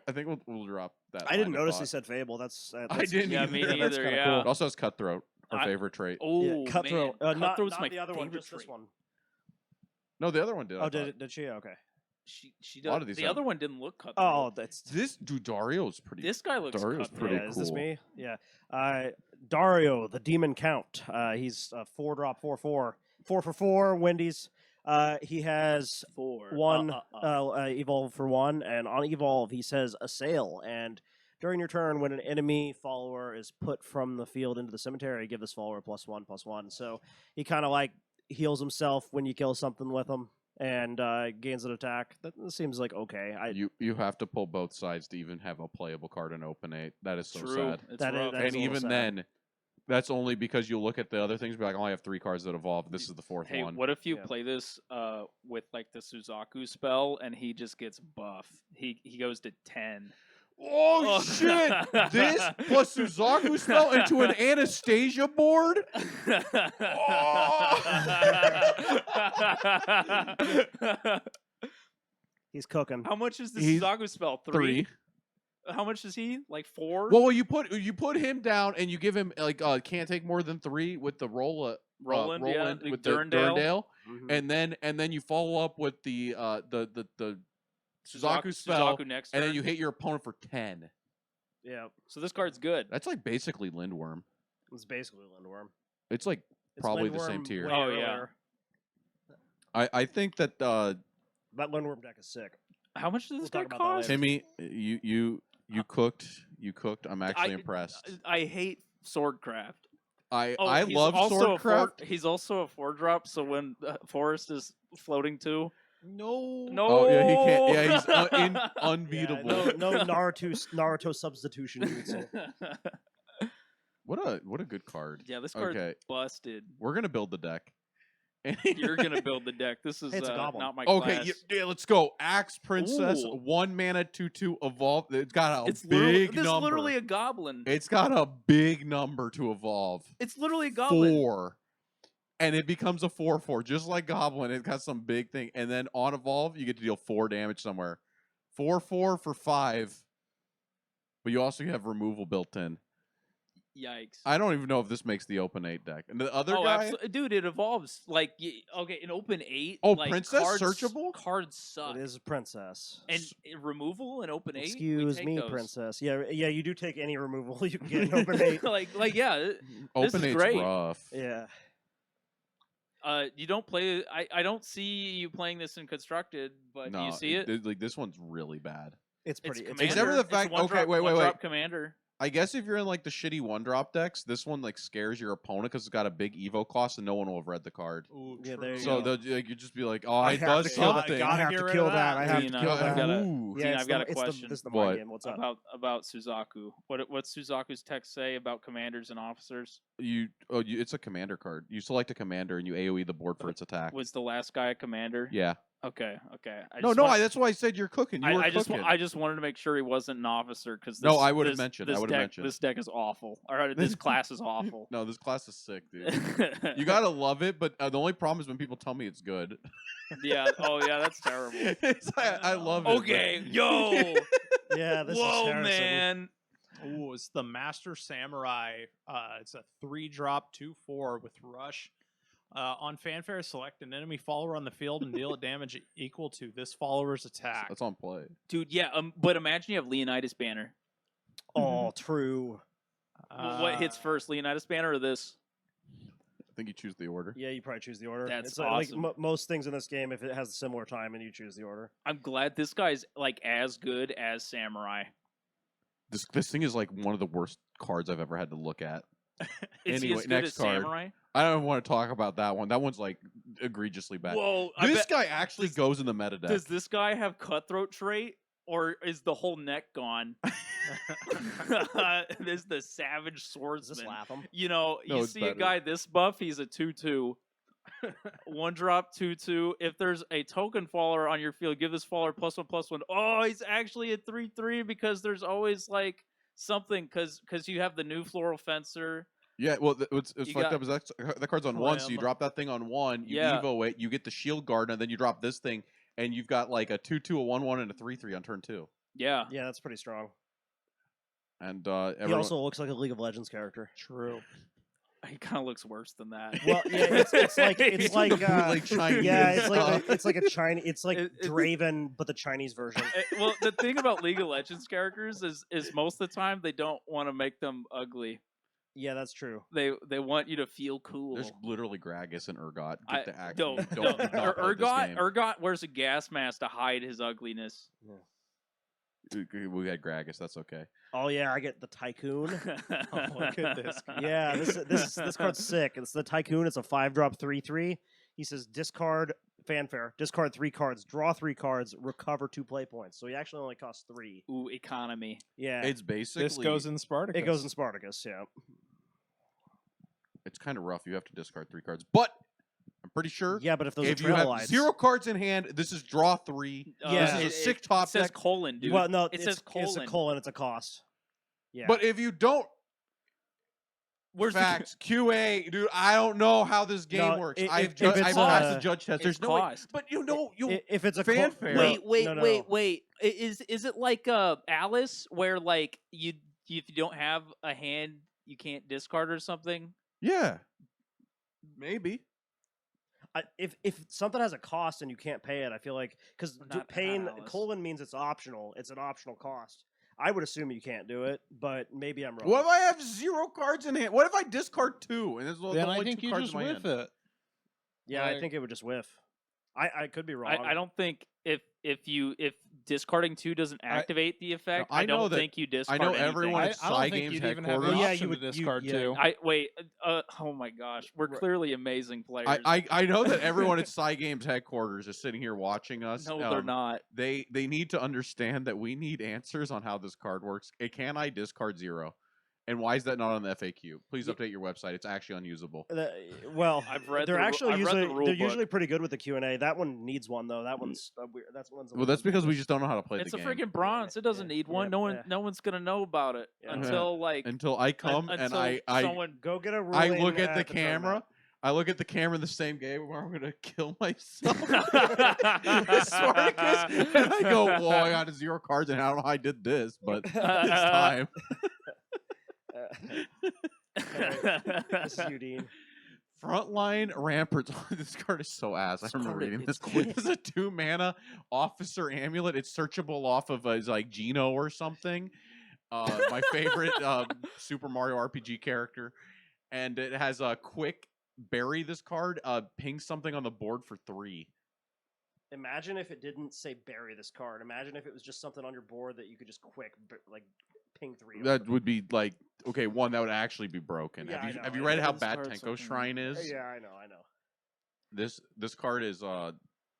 I think we'll drop that. I didn't line of notice thought. they said Fable. That's I didn't Yeah, either. me that's neither. kinda Yeah. cool. It also has Cutthroat, our I- favorite trait. Oh, Yeah, Cutthroat. man. Not Cutthroat's my the other one, favorite just this trait. one. No, the other one did. I Oh, thought. did she? Okay. She A lot does. of these The have- other one didn't look cutthroat. Oh, that's This dude Dario's pretty. This guy looks Dario's cutthroat. pretty yeah. Is this cool. me? Yeah. Dario, the Demon Count. He's a 4-drop 4/4, 4 for 4. Wendy's. He has 4. one evolve for 1, and on evolve he says assail. And during your turn, when an enemy follower is put from the field into the cemetery, give this follower +1/+1. So he kind of like heals himself when you kill something with him, and gains an attack. That seems like okay. You have to pull both sides to even have a playable card in Open 8. That is so True. sad. It's That is- rough. that And a little even sad. then, that's only because you look at the other things and be like, oh, I have 3 cards that evolve. This is the 4th Hey, one. what if you Yeah. play this with like the Suzaku spell and he just gets buff? He goes to 10. Oh, shit! This plus Suzaku spell into an Anastasia board? He's cooking. How much is the He's Suzaku spell? 3? How much is he? Like 4? Well, you put him down and you give him like can't take more than 3 with the Roland, yeah, Roland the with the Durandale. Durandale, Mhm. and then you follow up with the Suzaku spell, Suzaku next and then turn. you hit your opponent for 10. Yeah, So this card's good. That's like basically Lindworm. it's basically Lindworm. It's like It's probably the Lindworm same tier. way Oh, yeah. earlier. I think that That Lindworm deck is sick. How much does We'll this talk deck about that cost? later. Timmy, you cooked. I'm actually impressed. I hate Swordcraft. I he's love also Swordcraft. He's also a 4-drop, so when Forest is floating too. No. No. Oh yeah, he can't. Yeah, he's unbeatable. Yeah, no Naruto substitution. You would say. What a good card. Yeah, this card's Okay. busted. We're gonna build the deck. You're gonna build the deck. This is Hey, it's a goblin. not my Okay, class. yeah, let's go. Axe Princess, Ooh. 1 mana, 2/2 evolve. It's got a It's big this number. is literally a goblin. It's got a big number to evolve. It's literally a goblin. 4. And it becomes a 4/4, just like Goblin. It got some big thing. And then on evolve, you get to deal 4 damage somewhere. 4/4 for 5. But you also have removal built in. Yikes. I don't even know if this makes the Open 8 deck. And the other guy, dude, it evolves like okay, in Open 8. Oh, like, Princess cards, searchable? Cards suck. It is a princess. And removal in Open 8. we Excuse take me, those. princess. Yeah, you do take any removal you can get in Open 8. like yeah. Open is 8's great. rough. Yeah. You don't play. I don't see you playing this in Constructed, but do you see it? Like this one's really bad. It's It's pretty. commander. Except for the fact- It's one okay, drop, wait, one wait, drop wait. commander. I guess if you're in like the shitty 1-drop decks, this one like scares your opponent because it's got a big Evo cost and no one will have read the card. Ooh, Yeah, true. there you So go. you just be like, oh, I it have does to kill that. something. I have Get to rid kill of that. that. I have to Tina, kill I've that. got a- Ooh. Yeah, Tina, it's I've got the- a it's the- question. This is the What? mind game. What's up? About Suzaku. What's Suzaku's text say about commanders and officers? It's a commander card. You select a commander and you AoE the board for its attack. Was the last guy a commander? Yeah. Okay. That's why I said you're cooking. You were cooking. I just wanted to make sure he wasn't an officer because No, I would've mentioned, This I would've deck, mentioned. This deck is awful. Or this class is awful. No, this class is sick, dude. You gotta love it, but the only problem is when people tell me it's good. Yeah. Oh yeah, that's terrible. It's like, I love it. but- Okay, yo. Yeah, this Whoa, is Harrison. man. Ooh, it's the Master Samurai. It's a 3-drop 2/4 with rush. On fanfare, select an enemy follower on the field and deal it damage equal to this follower's attack. That's on play. Dude, yeah. But imagine you have Leonidas banner. Oh, true. What hits first, Leonidas banner or this? I think you choose the order. Yeah, you probably choose the order. That's it's like awesome. most things in this game, if it has a similar time, and you choose the order. I'm glad this guy's like as good as Samurai. This thing is like one of the worst cards I've ever had to look at. Is he Anyway, as good next as card. Samurai? I don't want to talk about that one. That one's like egregiously bad. Whoa! This guy actually goes in the meta deck. Does this guy have cutthroat trait, or is the whole neck gone? This is the savage Does this swordsman. lap him? You know, No, you it's see a better. guy this buff, he's a 2/2. 1-drop 2/2. If there's a token follower on your field, give this follower +1/+1. Oh, he's actually a 3/3 because there's always like something because you have the new floral fencer. Yeah, well, it's You fucked got- up. Is that card's on 1, so you Clam. drop that thing on 1, you Yeah. Evo it, you get the shield guard, and then you drop this thing, and you've got like a 2/2, a 1/1, and a 3/3 on turn 2. Yeah. Yeah, that's pretty strong. And He everyone, also looks like a League of Legends character. True. He kind of looks worse than that. Well, yeah, it's like He's from the bootleg Chinese yeah, it's like stuff. it's like a Chinese, it's like It- it's- Draven, but the Chinese version. Well, the thing about League of Legends characters is most of the time they don't want to make them ugly. Yeah, that's true. They want you to feel cool. there's literally Gragas and Urgot. I- Get the act. no, You no, don't play this game. Urgot wears a gas mask to hide his ugliness. We had Gragas. That's okay. Oh yeah, I get the Tycoon. Oh, look at this guy. Yeah, this card's sick. It's the Tycoon. It's a 5-drop 3/3. He says discard fanfare, discard 3 cards, draw 3 cards, recover 2 play points. So he actually only costs 3. Ooh, economy. Yeah, It's basically This goes in Spartacus. it goes in Spartacus. Yeah, It's kind of rough. You have to discard 3 cards, but I'm pretty sure yeah. But if those if are you trail have lights, 0 cards in hand, this is draw 3. Yeah. This is a sick top it says deck. colon, dude. well, no, it says it's a colon. It's a cost. Yeah, But if you don't Where's the- facts QA, dude, I don't know how this game No, works. if I've it's, passed the uh, judge test. it's There's no way. cost. But you know, if it's a fanfare. Wait, no. wait. Is it like Alice where like you if you don't have a hand you can't discard or something? Yeah, maybe. If something has a cost and you can't pay it, I feel like because Not paying Alice. colon means it's optional. It's an optional cost. I would assume you can't do it, but maybe I'm wrong. What if I have 0 cards in hand? What if I discard 2 and there's the Then only I think 2 you cards just in my whiff hand? it. Yeah, I Like- think it would just whiff. I could be wrong. I don't think if discarding 2 doesn't activate the effect, I I know don't that- think you I discard know anything. everyone I at don't Psy think Games you'd even have the headquarters. Well, yeah, option you to would- you- discard yeah. two. Wait. Oh my gosh, we're clearly amazing players. I know that everyone at Psy Games headquarters is sitting here watching us. No, they're not. They need to understand that we need answers on how this card works. Can I discard 0? And why is that not on the FAQ? Please update your website. It's actually unusable. Well, I've read they're the ru- actually I've read the usually rule they're book. usually pretty good with the Q&A. That one needs one though. That one's weird. That's one's. a Well, little that's because we bit- just don't know how to play It's the a game. freaking bronze. It doesn't Yeah, need one. yeah. No one's gonna know about it Yeah. until like Until I come and until I someone go get a I ruling look at the tournament. camera. I look at the camera in the same game where I'm gonna kill myself. Spartacus, and I go, "Well, I got 0 cards, and I don't know how I did this, but this time." This is you, Dean. Frontline Ramparts. This card is so ass. I remember card reading is this. quick. This is a 2-mana officer amulet. It's searchable off of like Geno or something. My favorite Super Mario RPG character, and it has a quick bury this card. Ping something on the board for 3. Imagine if it didn't say bury this card. Imagine if it was just something on your board that you could just quick ping 3. That would be like okay, one that would actually be broken. Yeah, I have you know, have you I read know. how This bad card's Tenko fucking- Shrine is? Yeah, I know. This card is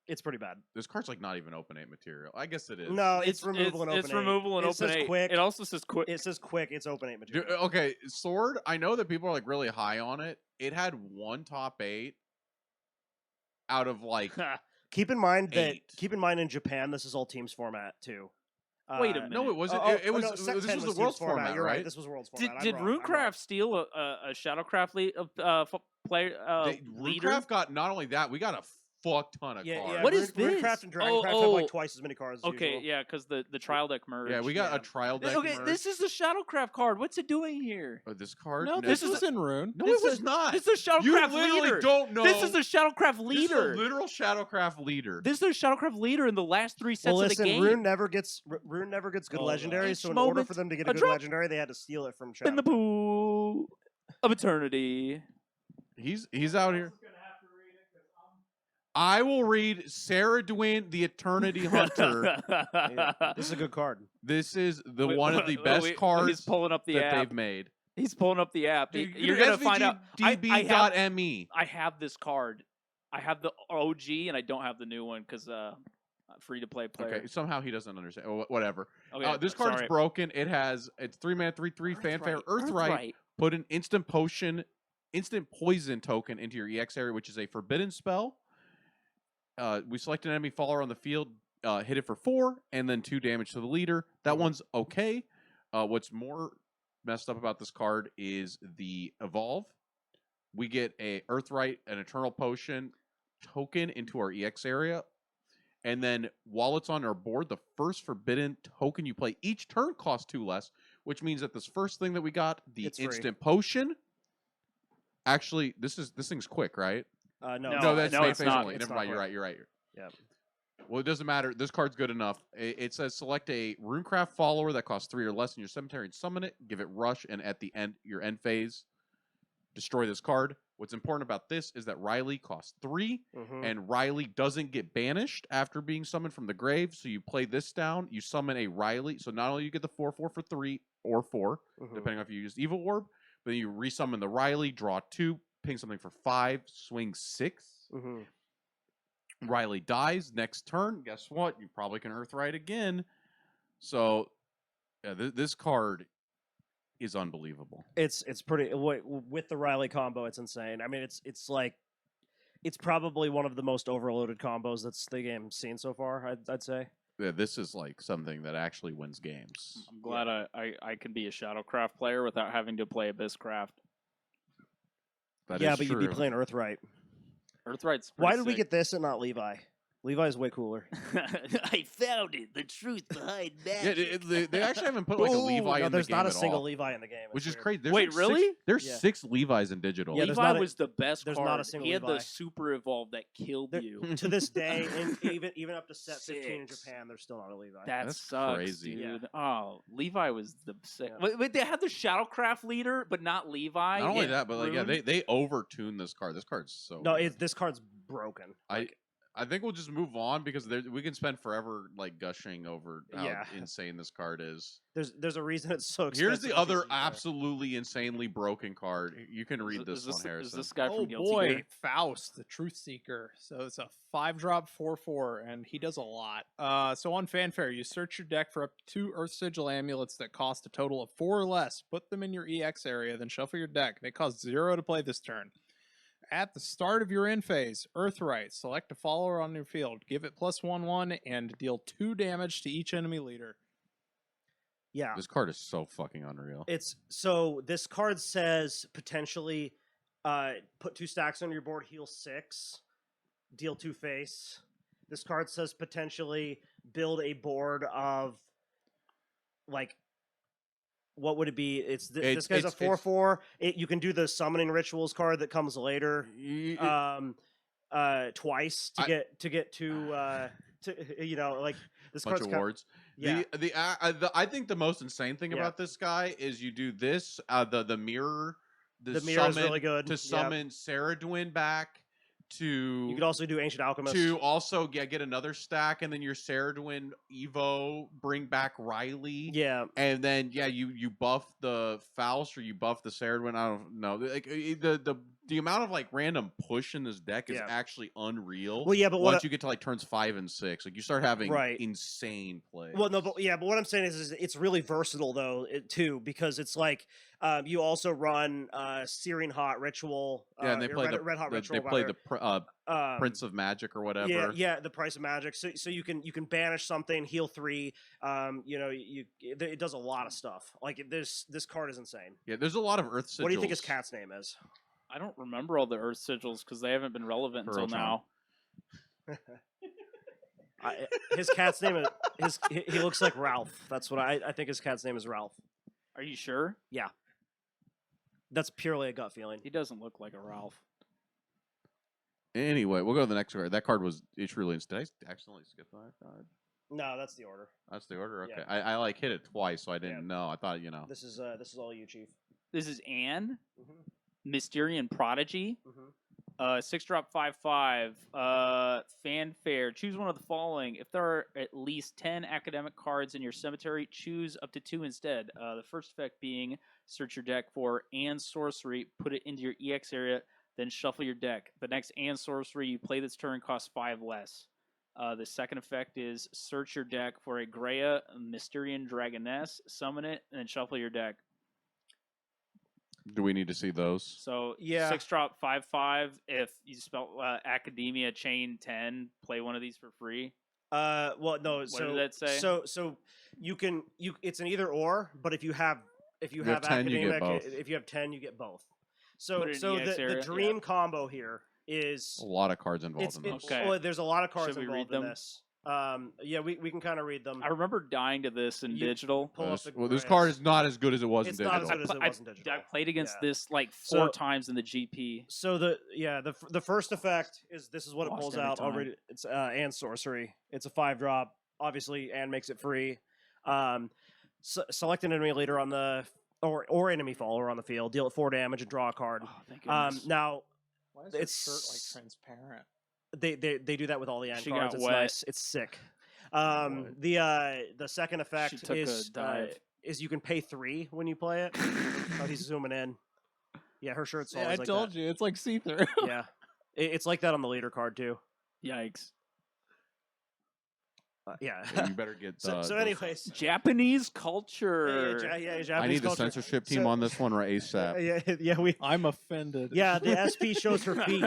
It's pretty bad. this card's like not even open 8 material. I guess it is. No, it's removable and open. It's removable and It open says 8. quick. It also says quick. It says quick. It's open 8 Dude, material. okay, Sword. I know that people are like really high on it. It had one top 8 out of like Keep in mind that 8. keep in mind in Japan this is all teams format too. Wait a minute. no, it wasn't. Oh, it was. no, Set this 10 was was the world's teams format. format, You're right. right? This was world's Did format. did I'm wrong. RuneCraft steal a Shadowcraft leader? RuneCraft got not only that, we got a fuck ton of Yeah, cards. yeah. What is RuneCraft this? and Dragoncraft have Oh. like twice as many cards. As Okay, usual. yeah, because the trial deck merged. Yeah, we got Yeah. a trial deck. Okay, this is the Shadowcraft card. What's it doing here? oh, this card. No, this this is was in Rune. no, this it was is- not. This is a you Shadowcraft literally leader. don't know. This is a Shadowcraft This leader. is a literal Shadowcraft leader. This is a Shadowcraft leader in the last 3 sets Well, of listen, the game. Rune never gets good Oh, legendaries. Each So in order moment for them to get a a good drop. legendary, they had to steal it from in Shadow. the pool of eternity. He's out here. I will read Seiryotennan, the Eternity Hunter. Yeah. This is a good card. This is the Wait, one of the wait, best wait, cards He's pulling up the that app. they've made. He's pulling up the app. Dude, You're gonna find out. I have, SVGDB.me. I have this card. I have the OG, and I don't have the new one because free to play player. Okay, somehow he doesn't understand. Oh, whatever. Okay, This card's sorry. broken. It's 3-mana, 3/3 fanfare. Earthright. Put an instant poison token into your EX area, which is a forbidden spell. We select an enemy follower on the field, hit it for 4, and then 2 damage to the leader. That one's okay. What's more messed up about this card is the evolve. We get a Earthright, an Eternal Potion token into our EX area. And then while it's on our board, the first forbidden token you play each turn costs 2 less, which means that this first thing that we got, the It's free. instant potion. Actually, this thing's quick, right? No, No, that's no, it's phase not. only. It's Never not mind. You're quick. right. You're right. Yep. Well, it doesn't matter. This card's good enough. It says select a RuneCraft follower that costs 3 or less in your cemetery and summon it. Give it rush, and at the end, your end phase, destroy this card. What's important about this is that Riley costs 3, Mhm. and Riley doesn't get banished after being summoned from the grave. So you play this down, you summon a Riley. So not only you get the 4/4 for 3 or 4, Mhm. depending on if you use Evil Orb, but then you resummon the Riley, draw 2, ping something for 5, swing 6. Mhm. Riley dies next turn. Guess what? You probably can Earthright again. So yeah, this card is unbelievable. It's pretty with the Riley combo. It's insane. I mean, it's like it's probably one of the most overloaded combos that's the game's seen so far. I'd say. Yeah, this is like something that actually wins games. I'm glad I can be a Shadowcraft player without having to play Abysscraft. That Yeah, is but you'd be true. playing Earthright. Earthright's Why pretty did we sick. get this and not Levi? Levi's way cooler. I found it. The truth behind Yeah, magic. they actually haven't put like a Ooh, Levi no, in the there's game not a at single all, Levi in the game. which It's is weird. crazy. There's Wait, like really? There's Yeah. 6 Levi's in digital. Yeah, there's Levi not a- was the best there's card. not a single he had Levi. the super evolve that killed There- you. To this day, and even up to set 15 in 6. Japan, there's still not a Levi. That That's sucks, crazy. dude. Oh, Levi was the sick. Yeah. Wait, they had the Shadowcraft leader, but not Levi. Not only in that, but like yeah, Rune? they overtuned this card. This card's so No, good. this card's broken. I think we'll just move on because we can spend forever like gushing over how Yeah. insane this card is. There's a reason it's so expensive. Here's the to other see there. absolutely insanely broken card. You can read this one, Is Harrison. this guy Oh from Guilty boy, Gear? Faust, the Truth Seeker. So it's a 5-drop 4/4, and he does a lot. So on Fanfare, you search your deck for up to 2 Earth Sigil amulets that cost a total of 4 or less. Put them in your EX area, then shuffle your deck. They cost 0 to play this turn. At the start of your end phase, Earthright, select a follower on your field, give it +1/1, and deal 2 damage to each enemy leader. Yeah. This card is so fucking unreal. It's so this card says potentially put 2 stacks on your board, heal 6, deal 2 face. This card says potentially build a board of like what would it be? This guy's a 4/4. You can do the summoning rituals card that comes later. Twice to get to like this Bunch card's of wards. Yeah. I think the most insane thing Yeah. about this guy is you do this, the mirror, The mirror is summon really good. to Yep. summon Seiryotennan back, You could also do Ancient Alchemist. to also get another stack, and then your Seiryotennan Evo bring back Riley. Yeah. And then you buff the Faust or you buff the Seiryotennan. I don't know. Like the amount of like random push in this deck is Yeah. actually unreal. Well, yeah, but once you get to like turns 5 and 6, like you start having Right. insane plays. Well, no, but what I'm saying is it's really versatile though too, because it's like you also run Searing Hot Ritual. and they play Red Hot Ritual. they play rather. the Prince of Magic or whatever. Yeah, the Price of Magic. So you can banish something, heal 3. It does a lot of stuff. Like this card is insane. Yeah, there's a lot of Earth Sigils. What do you think his cat's name is? I don't remember all the Earth Sigils because they haven't been relevant until Ferrotron. now. His cat's name is he looks like Ralph. That's what I think his cat's name is Ralph. Are you sure? That's purely a gut feeling. He doesn't look like a Ralph. Anyway, we'll go to the next card. That card was truly instant. Did I accidentally skip that card? No, that's the order. That's the order. Okay, Yeah. I like hit it twice, so I didn't know. I thought This is all you, Chief. This is Anne, Mm-hmm. Mysterian Prodigy. Mm-hmm. 6-drop 5/5. Fanfare. Choose one of the following. If there are at least 10 academic cards in your cemetery, choose up to 2 instead. The first effect being search your deck for and sorcery, put it into your EX area, then shuffle your deck. The next and sorcery you play this turn costs 5 less. The second effect is search your deck for a Greya Mysterian Dragoness, summon it, and then shuffle your deck. Do we need to see those? So Yeah. 6-drop 5/5. If you spell Academia Chain 10, play one of these for free. Well, no. What So did that say? So you can it's an either or, but if you have have 10, you get academic, both. if you have 10, you get both. So Put it in so EX the area, dream combo here is A lot of cards involved in those. Okay. well, there's a lot of cards Should we read involved in them? this. Yeah, we can kind of read them. I remember dying to this in You- digital. Pull up This, the well, this Greyas. card is not as good as it was It's in not digital. as good as it I- was in digital. I played against Yeah. this like So- 4 times in the GP. So the first effect is this is what it Lost pulls every out. I'll time. read it. It's and sorcery. It's a 5-drop. Obviously, and makes it free. Select an enemy leader on the or enemy follower on the field. Deal it 4 damage and draw a card. Oh, thank goodness. Now Why is his shirt It's- like transparent? they do that with all the end She cards. got It's wet. nice. It's sick. would. The second effect took a is dive. is you can pay 3 when you play it. Oh, he's zooming in. Yeah, her shirt's Yeah, I always like told that. you, it's like see-through. Yeah, it's like that on the leader card too. Yikes. Yeah. Yeah, you better get. so those- anyways, Japanese culture. Japanese I need the culture. censorship team So- on this one right ASAP. Yeah, we. I'm offended. Yeah, the SP shows her feet.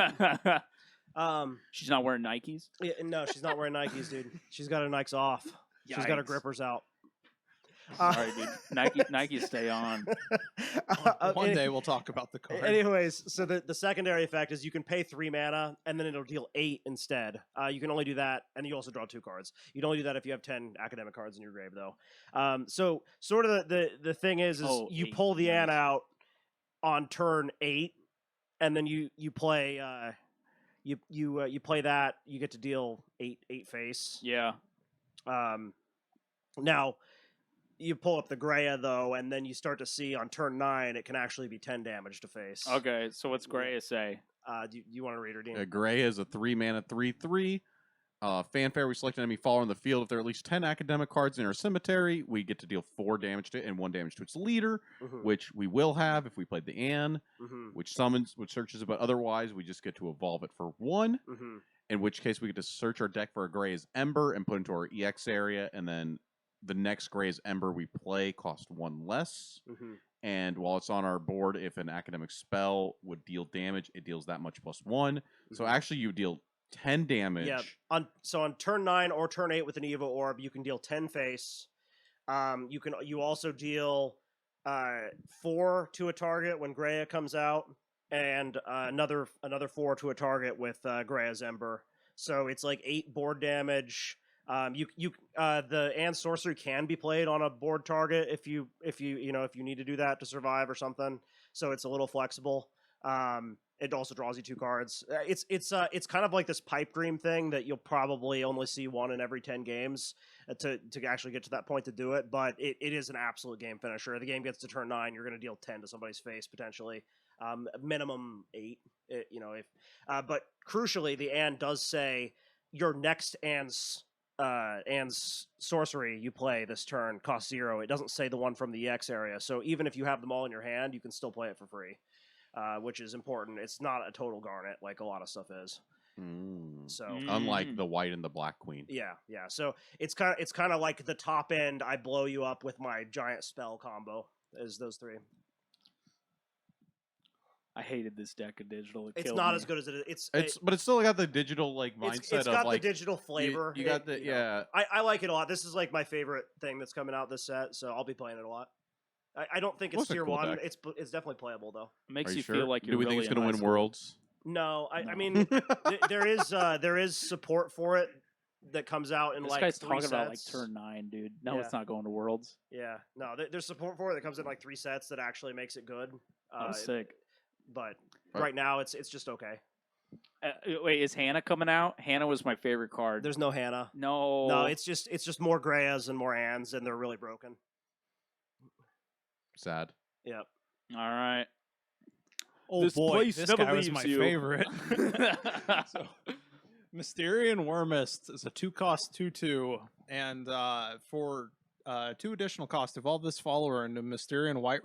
She's not wearing Nikes. Yeah, no, she's not wearing Nikes, dude. She's got her Nikes off. She's got her Yikes. grippers out. Sorry, dude. Nike stay on. One Any- day we'll talk about the card. Anyways, so the secondary effect is you can pay 3 mana and then it'll deal 8 instead. You can only do that, and you also draw 2 cards. You can only do that if you have 10 academic cards in your grave, though. So sort of the thing is Oh, you 8, pull the Anne nice. out on turn 8, and then you play you play that. You get to deal 8 face. Yeah. Now, you pull up the Greya, though, and then you start to see on turn 9, it can actually be 10 damage to face. Okay, so what's Gray say? Do you want to read her, Dean? Gray is a 3-mana 3/3. Fanfare, we select an enemy follower on the field. If there are at least 10 academic cards in our cemetery, we get to deal 4 damage to it and 1 damage to its leader, Mhm, which we will have if we played the Anne, mhm, which searches it, but otherwise we just get to evolve it for 1, mhm. in which case we get to search our deck for a Gray's Ember and put into our EX area, and then the next Gray's Ember we play costs 1 less. Mhm. And while it's on our board, if an academic spell would deal damage, it deals that much plus 1. So Mhm. actually you deal 10 damage. Yeah. On turn 9 or turn 8 with an Evo Orb, you can deal 10 face. You also deal 4 to a target when Greya comes out, and another 4 to a target with Greya's Ember. So it's like 8 board damage. The and sorcery can be played on a board target if you need to do that to survive or something. So it's a little flexible. It also draws you 2 cards. It's kind of like this pipe dream thing that you'll probably only see 1 in every 10 games to actually get to that point to do it. But it is an absolute game finisher. The game gets to turn 9, you're going to deal 10 to somebody's face potentially, minimum 8. But crucially, the and does say your next and's sorcery you play this turn costs 0. It doesn't say the one from the EX area. So even if you have them all in your hand, you can still play it for free. Which is important. It's not a total garnet like a lot of stuff is. So unlike the white and the black queen. yeah. So it's kind of like the top end. I blow you up with my giant spell combo. Is those 3? I hated this deck of digital. It's not as good as it is. But it's still got the digital like mindset it's got of like the digital flavor. You got the yeah. I like it a lot. This is like my favorite thing that's coming out this set. So I'll be playing it a lot. I don't think it's It's a tier cool 1. deck. It's definitely playable though. It makes Are you sure? feel like you're Do we really think it's going in to high win school. Worlds? No, I No. mean there is support for it that comes out in This like guy's 3 talking about like sets. turn 9, dude. No, Yeah. it's not going to Worlds. Yeah, no, there's support for it that comes in like 3 sets that actually makes it good. I'm sick. But Right. right now it's just okay. Wait, is Hannah coming out? Hannah was my favorite card. There's no Hannah. no. No, it's just more Greyas and more Anns, and they're really broken. Sad. Yep. All right. Oh This boy, place this never guy was my leaves you. favorite. So, Mysterian Wormist is a 2-cost 2/2, and for 2 additional cost, evolve this follower into Mysterian White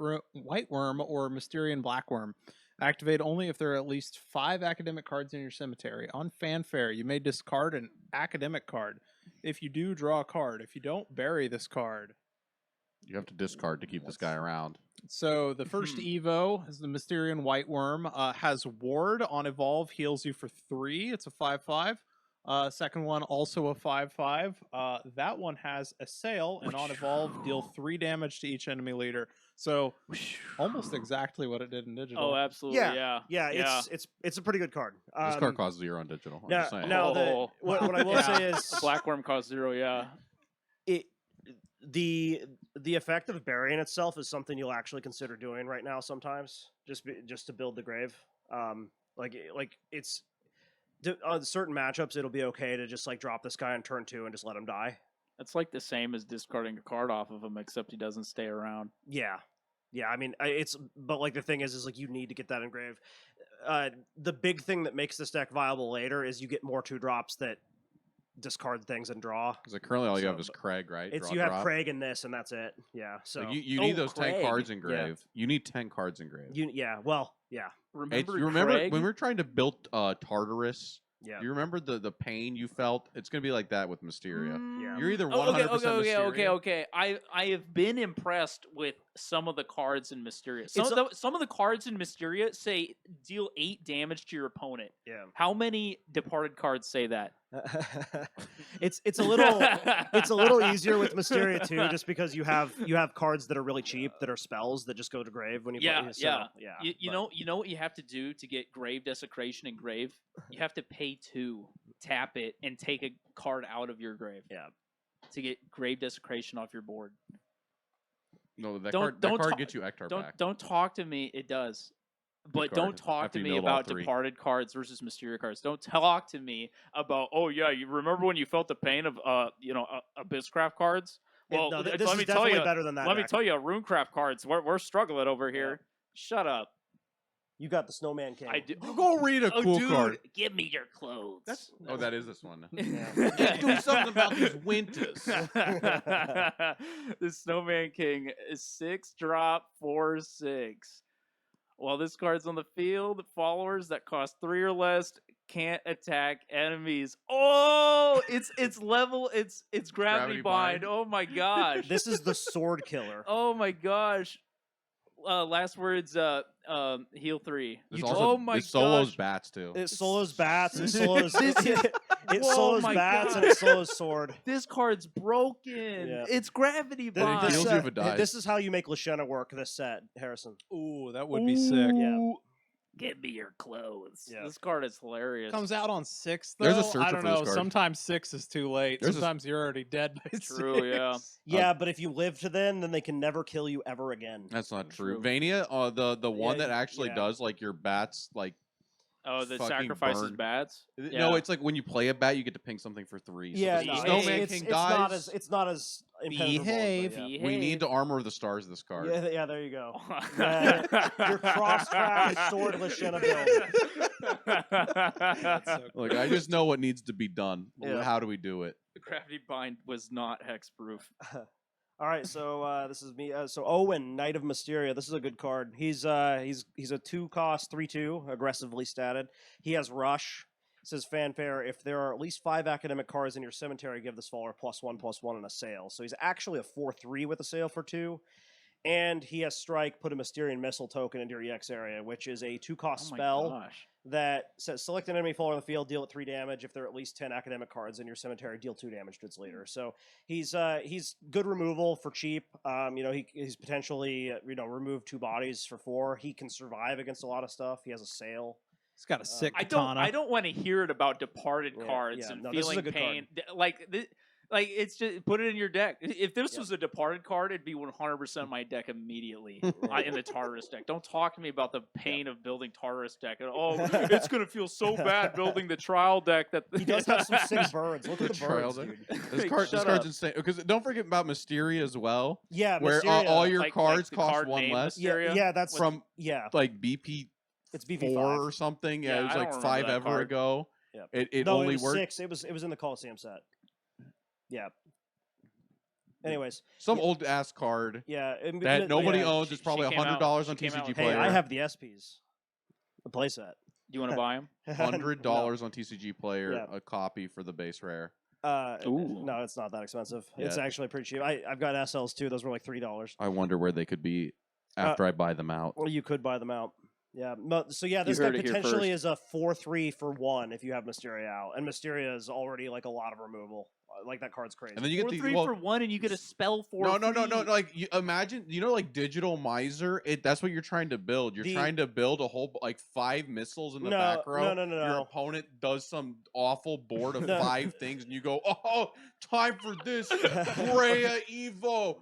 Worm or Mysterian Black Worm. Activate only if there are at least 5 academic cards in your cemetery. On fanfare, you may discard an academic card. If you do, draw a card. If you don't, bury this card. You have to discard to keep this guy around. So the first Evo is the Mysterian White Worm. Has Ward on Evolve, heals you for 3. It's a 5/5. Second one, also a 5/5. That one has Assail, and on Evolve, deal 3 damage to each enemy leader. So almost exactly what it did in digital. Oh, absolutely. Yeah. Yeah, it's a pretty good card. This card costs 0 on digital. I'm no, just saying. no, what I will Yeah. say is A black worm costs 0. Yeah. the effect of burying itself is something you'll actually consider doing right now sometimes, just to build the grave. Like it's on certain matchups it'll be okay to just like drop this guy on turn 2 and just let him die. It's like the same as discarding a card off of him, except he doesn't stay around. Yeah. I mean, but like the thing is like you need to get that engraved. The big thing that makes this deck viable later is you get more 2-drops that discard things and draw. Because currently all you have So, is Craig, right? It's Draw, you have drop. Craig in this and that's it. Yeah. So Like, you need those 10 Craig. cards engraved. You need 10 cards engraved. yeah. Remember, You remember Craig? when we were trying to build Tartarus? Yeah. Do you remember the pain you felt? It's going to be like that with Mysteria. Yeah. You're either Oh, 100% okay. Mysteria. I have been impressed with some of the cards in Mysteria. Some It's of the cards in Mysteria say deal 8 damage to your opponent. Yeah. How many Departed cards say that? it's a little easier with Mysteria too, just because you have cards that are really cheap that are spells that just go to grave when you Yeah, play. yeah. You know what you have to do to get Grave Desecration and Grave? You have to pay 2, tap it, and take a card out of your grave. Yeah. To get Grave Desecration off your board. No, that Don't card talk- gets you Ektar back. Don't talk to me. It does. But card, don't talk after to you me know all about 3. Departed cards versus Mysteria cards. Don't talk to me about, oh yeah, you remember when you felt the pain of Abysscraft cards? Well, no, this let is me tell definitely you, better than that. let me deck. tell you, Runecraft cards, we're struggling over here. Shut up. You got the Snowman King. I do. Go read a cool dude, card. give me your clothes. That is this one. Yeah. Doing something about these winters. The Snowman King is 6-drop 4/6. While this card's on the field, followers that cost 3 or less can't attack enemies. Oh, it's gravity bind. bind. Oh my gosh. This is the Sword Killer. Oh my gosh. Last words. Heal 3. There's You- also, oh my it solos gosh. bats too. It solos bats. It solos. This is- it Whoa, solos my bats God. and it solos sword. This card's broken. Yeah. It's gravity Th- bind. It This, heals you if it dies. this is how you make Lashana work this set, Harrison. Ooh, that would be sick. Yeah. Ooh. Give me your clothes. Yeah. This card is hilarious. Comes out on 6, though. There's a I searcher don't for this know. card. Sometimes 6 is too late. There's a- Sometimes you're already dead by True, 6. yeah. Yeah, but if you live to then they can never kill you ever again. That's not true. True. Vania, the one Yeah, that actually yeah. does like your bats like. Oh, the fucking sacrifices burn. bats. No, it's like when you play a bat, you get to ping something for 3. So Yeah, the no, Snowman it's, King it's dies. not as impenetrable. Behave. But yeah. We need to armor the stars of this card. Yeah, there you go. Yeah, your cross-track swordless Shenna build. That's so Like I just know what needs to be done. Yeah. How do we do it? The Gravity Bind was not hexproof. All right, so this is me. So Owen, Knight of Mysteria. This is a good card. He's a 2-cost 3/2, aggressively statted. He has Rush. It says fanfare. If there are at least 5 academic cards in your cemetery, give this follower +1/+1 and a sail. So he's actually a 4/3 with a sail for 2. And he has Strike, put a Mysterian Missile token into your EX area, which is a 2-cost Oh my spell gosh. that says select an enemy follower on the field, deal it 3 damage. If there are at least 10 academic cards in your cemetery, deal 2 damage to its leader. So he's good removal for cheap. He's potentially remove 2 bodies for 4. He can survive against a lot of stuff. He has a sail. He's got a sick I katana. don't want to hear it about departed Yeah, cards yeah, and no, this is a feeling good pain. Like it's just put it in your deck. If this was a departed card, it'd be 100% my deck immediately in the Tartarus deck. Don't talk to me about the pain of building Tartarus deck. Oh, it's gonna feel so bad building the trial deck. That He does have some sick birds. Look at the trial birds, deck. dude. This Hey, card's shut up. insane. Because don't forget about Mysteria as well, Yeah, where Mysteria. all your Like cards the cost card 1 name less. Mysteria? yeah, that's From yeah. like BP It's BV5 4 or something. Yeah, Yeah, it was I like don't 5 remember that ever card. ago. Yeah. It No, only it was worked. 6. It was in the Coliseum set. Yeah. Anyways, Some yeah. old ass card yeah, that nobody yeah. owns. She- It's probably she came out- $100 she on came out TCG with- Hey, Player. I have the SPs, the playset. Do you want to buy them? $100 on TCG Player, Yeah. a copy for the base rare. Ooh. No, it's not that expensive. It's Yeah. actually pretty cheap. I've got SLs too. Those were like $3. I wonder where they could be after I buy them out. Well, you could buy them out. Yeah. So yeah, this You guy heard it here potentially first. is a 4/3 for 1 if you have Mysteria out, and Mysteria is already like a lot of removal. Like that card's crazy. And then you get the 3 for 1, and you get a spell for no. free. Like you imagine, like Digital Miser. That's what you're trying to build. You're The- trying to build a whole like 5 missiles in the No, back row. no. Your opponent does some awful board of No. 5 things, and you go, "Oh, time for this Rhea Evo."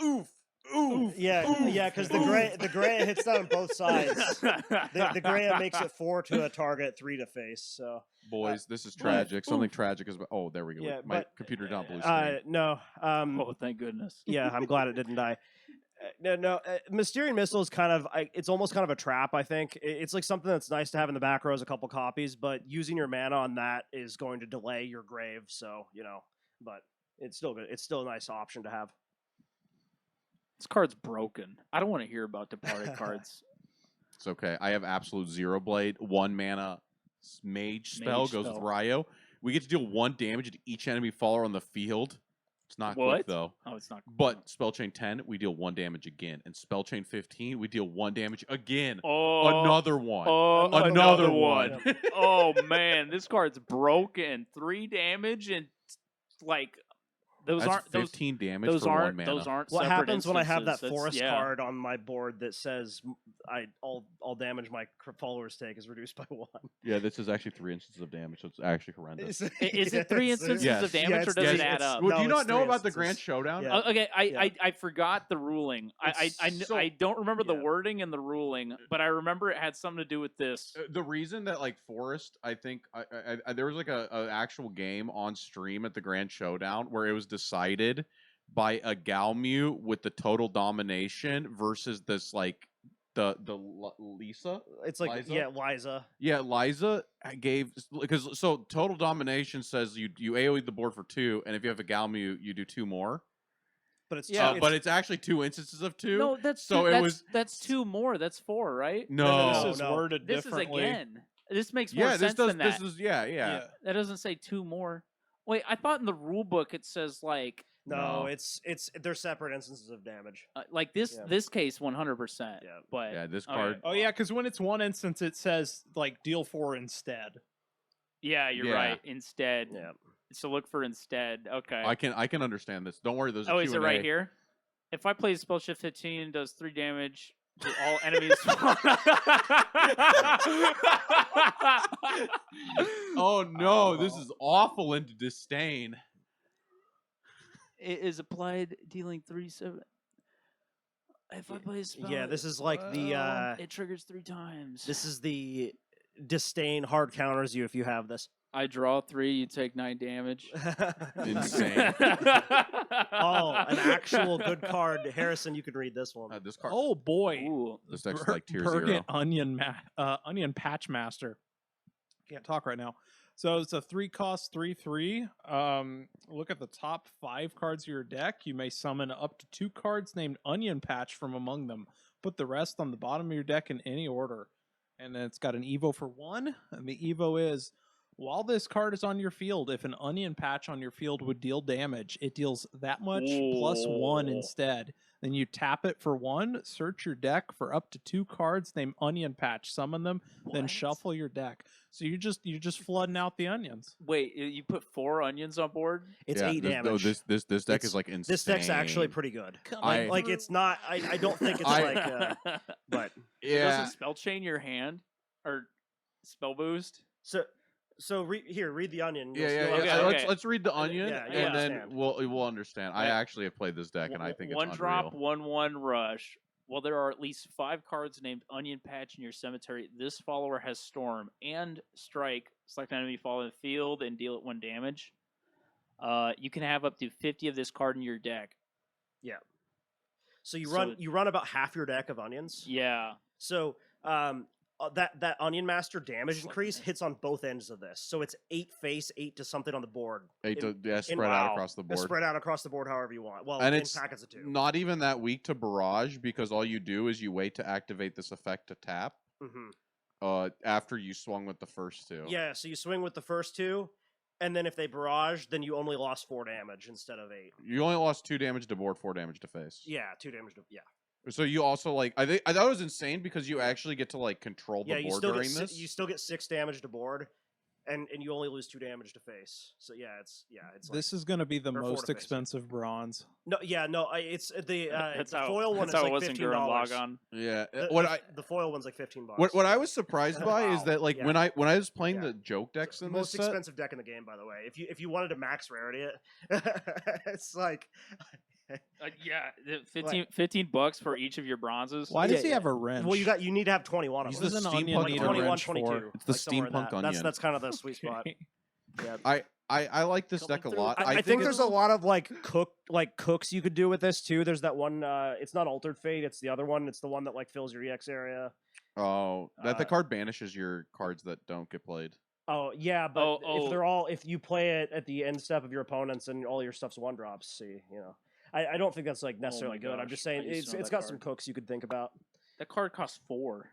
Oof. Yeah, because the Gray hits that on both sides. The Gray makes it 4 to a target, 3 to face. So Boys, this is tragic. Something tragic is. Oh, there we go. Yeah, My but, computer not blue screen. no. Oh, thank goodness. Yeah, I'm glad it didn't die. No. Mysterian Missile is kind of, it's almost kind of a trap, I think. It's like something that's nice to have in the back row as a couple copies, but using your mana on that is going to delay your grave, so, but it's still good. It's still a nice option to have. This card's broken. I don't want to hear about departed cards. It's okay. I have absolute Zero Blade, 1 mana mage spell Mage goes spell. with Ryo. We get to deal 1 damage to each enemy follower on the field. It's not quick What? though. Oh, it's not. But Spell Chain 10, we deal 1 damage again, and Spell Chain 15, we deal 1 damage again. Oh, Another one. Oh, Another one. one. Oh man, this card's broken. 3 damage and like those That's aren't those. 15 damage Those for 1 aren't mana. those aren't. What separate happens when I have that instances. That's- forest yeah. card on my board that says all damage my followers take is reduced by 1? Yeah, this is actually 3 instances of damage, so it's actually horrendous. Is it 3 instances Yes. of damage, or does it add up? Well, do you No, not it's know 3 about the instances. Grand Showdown? Yeah. Okay, Yeah. I forgot the ruling. I don't remember the Yeah. wording and the ruling, but I remember it had something to do with this. The reason that like Forest, I think there was like a actual game on stream at the Grand Showdown where it was decided by a Galmu with the total domination versus this like the Lisa. It's like, Liza? Liza. Yeah, Liza gave because so total domination says you AoE the board for 2, and if you have a Galmu, you do 2 more. But it's Yeah. But it's actually 2 instances of 2. No, that's so two, it that's, was that's 2 more. That's 4, right? no. This is no. worded This differently. is again. This makes more Yeah, this sense does. than that. This is yeah. That doesn't say 2 more. Wait, I thought in the rule book it says like No, No. it's they're separate instances of damage. this Yeah. this case 100%. Yeah. But Yeah, this okay. card. Oh yeah, because when it's 1 instance, it says like deal 4 instead. Yeah, you're Yeah. right. Instead. Yeah. So look for instead. Okay. I can understand this. Don't worry. There's a Oh, is it Q&A. right here? If I play Spell Shift 15 and does 3 damage, All enemies spawn. Oh no, this is awful into disdain. It is applied dealing 3/7. If I play a spell, Yeah, this is like the it triggers 3 times. this is the disdain hard counters you if you have this. I draw 3, you take 9 damage. Insane. Oh, an actual good card. Harrison, you can read this one. This card. Oh boy. Ooh. This deck's Bur- like tier Burgett 0. Onion Patch Master. Can't talk right now. So it's a 3-cost 3/3. Look at the top 5 cards of your deck. You may summon up to 2 cards named Onion Patch from among them. Put the rest on the bottom of your deck in any order. And then it's got an Evo for 1. And the Evo is, while this card is on your field, if an Onion Patch on your field would deal damage, it deals that much plus 1 Ooh. instead. Then you tap it for 1, search your deck for up to 2 cards named Onion Patch, summon them, then What? shuffle your deck. So you're just flooding out the onions. Wait, you put 4 onions on board? It's Yeah, 8 this, damage. No, this deck It's- is like insane. This deck's actually pretty good. I- Like it's not. I don't think it's like. But It Yeah. doesn't spell chain your hand or spell boost. so read the onion. Yeah, You'll- yeah, you'll yeah. Okay, understand. okay. Let's read the onion, Yeah, you'll and then understand. we'll understand. I Yeah. actually have played this deck, and I think it's 1 unreal. drop, 1/1 rush. While there are at least 5 cards named Onion Patch in your cemetery, this follower has Storm and Strike. Select an enemy fall in the field and deal it 1 damage. You can have up to 50 of this card in your deck. So you So run it- you run about half your deck of onions. Yeah. So that onion master damage It's like increase that. hits on both ends of this. So it's 8 face, 8 to something on the board. Spread out wow. across the board. Spread out across the board however you want. Well, And in it's packets of 2. not even that weak to barrage because all you do is you wait to activate this effect to tap. After you swung with the first 2. Yeah, so you swing with the first 2, and then if they barrage, then you only lost 4 damage instead of 8. You only lost 2 damage to board, 4 damage to face. Yeah, 2 damage. Yeah, So you also like I thought it was insane because you actually get to like control the yeah. You board still during get this. you still get 6 damage to board, and you only lose 2 damage to face. So yeah, it's like, This is going to be the or most fortification. expensive bronze. no, yeah, no. It's the That's the how, foil one that's is how like it was in $15. Gurren Lagann. Yeah. The, what the, I the foil one's like $15. what I was surprised by is Wow. that like Yeah. when I was playing Yeah. the joke decks in Most this set, expensive deck in the game, by the way. If you wanted to max rarity it, it's like Yeah, 15 bucks for each of your bronzes. Why Yeah, does he yeah. have a wrench? well, you need to have 21 of He's them. the What does an steampunk onion like need a 21, wrench 22. for? It's the like somewhere in steampunk that. onion. That's kind of the sweet spot. Okay. Yeah. I like this deck a lot. I think there's a it's- lot of cooks you could do with this too. There's that one. It's not Altered Fate. It's the other one. It's the one that like fills your EX area. Oh, that the uh, card banishes your cards that don't get played. Oh yeah, but Oh. if you play it at the end step of your opponents and all your stuff's 1-drops, see, I don't think that's like necessarily my good. I'm gosh, just saying I used to know it's that got some card. cooks you could think about. That card costs 4.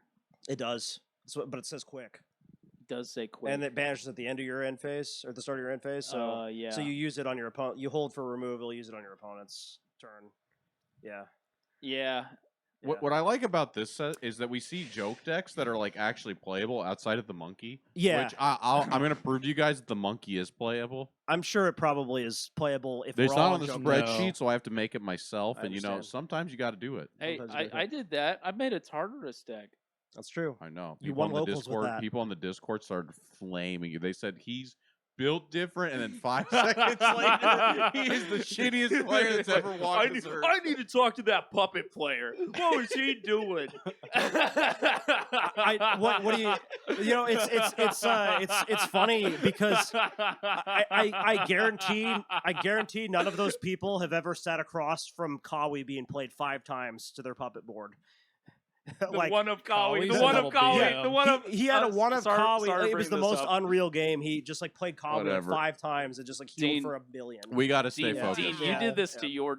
It does, but it says quick, It does say quick. and it banishes at the end of your end phase or the start of your end phase. So yeah. so you use it on your opponent. You hold for removal. Use it on your opponent's turn. Yeah. yeah. What I like about this set is that we see joke decks that are like actually playable outside of the monkey. Yeah. Which I'm gonna prove to you guys that the monkey is playable. I'm sure it probably is playable if It's we're not all on the joking. spreadsheet, so I have to make it myself. I And understand. sometimes you got to do it. Hey, Sometimes you gotta I did that. I made a Tartarus deck. That's true. I know. You People won on the locals with Discord, that. people on the Discord started flaming you. They said he's built different, and then 5 seconds later, he is the shittiest player that's ever walked this earth. need to talk to that puppet player. What was he doing? What do you it's funny because I guarantee none of those people have ever sat across from Kawi being played 5 times to their puppet board. The like one of Kawi. Kawi's The one a of double Kawi. BM. The one of he had a one of sorry- Kawi. sorry to It was bring the this most up. unreal game. He just like played Kawi like Whatever. 5 times and just like healed Dean, for 1 billion. We got to stay Dean, focused. Dean, you Yeah. did this Yeah. to your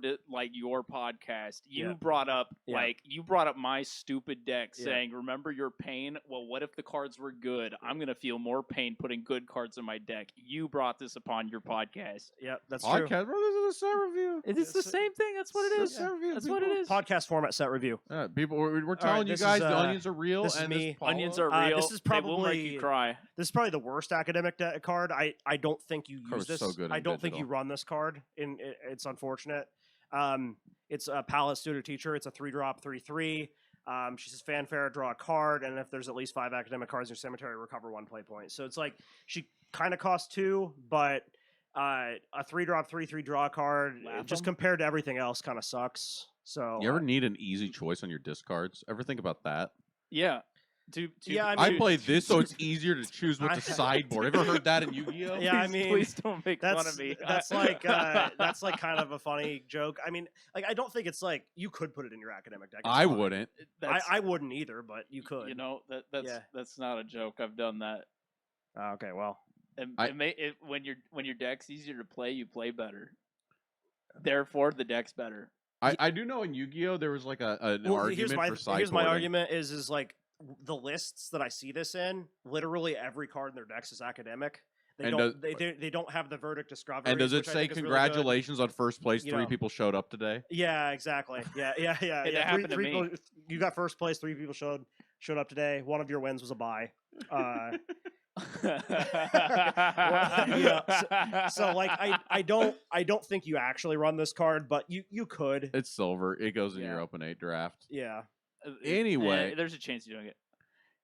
podcast. You Yeah. brought up Yeah. you brought up my stupid deck, Yeah. saying, "Remember your pain." Well, what if the cards were good? I'm gonna feel more pain putting good cards in my deck. You brought this upon your podcast. Yep, that's true. Podcast, bro, this is a set review. It's the same thing. That's what it is. Yeah. That's what it is. Podcast format set review. People, we're telling you this guys is, the onions are real. this is and me. this Paula- Onions are real. This is They will make probably- you cry. This is probably the worst academic card. I don't think you Card's use this. so good I in don't think you digital. run this card. It's unfortunate. It's a Palette Student Teacher. It's a 3-drop 3/3. She says fanfare, draw a card, and if there's at least 5 academic cards in your cemetery, recover 1 play point. So it's like she kind of costs 2, but a 3-drop, 3/3 draw card, Laugh just 'em. compared to everything else, kind of sucks. So You ever need an easy choice on your discards? Ever think about that? Yeah. Yeah, I I mean- played this so it's easier to choose what I- to sideboard. Ever heard that in Yu-Gi-Oh? Yeah, I Please- mean, please don't make fun of me. That's like kind of a funny joke. I mean, like I don't think it's like you could put it in your academic deck. It's I fine. wouldn't. I wouldn't either, but you could. You know Yeah. that's not a joke. I've done that. Okay, well, When your deck's easier to play, you play better. Therefore, the deck's better. I do know in Yu-Gi-Oh there was like an well, argument here's my for sideboarding. here's my argument is like the lists that I see this in. Literally every card in their decks is academic. They And don't they don't have the verdict discovery. And does it which I say think is really good. congratulations on first place? You 3 know. people showed up today. Yeah, exactly. Yeah. Hey, that Three happened to me. people, you got first place. 3 people showed up today. One of your wins was a bye. So like I don't think you actually run this card, but you could. It's silver. It goes in your Yeah. open 8 draft. Yeah. Anyway. there's a chance you're doing it.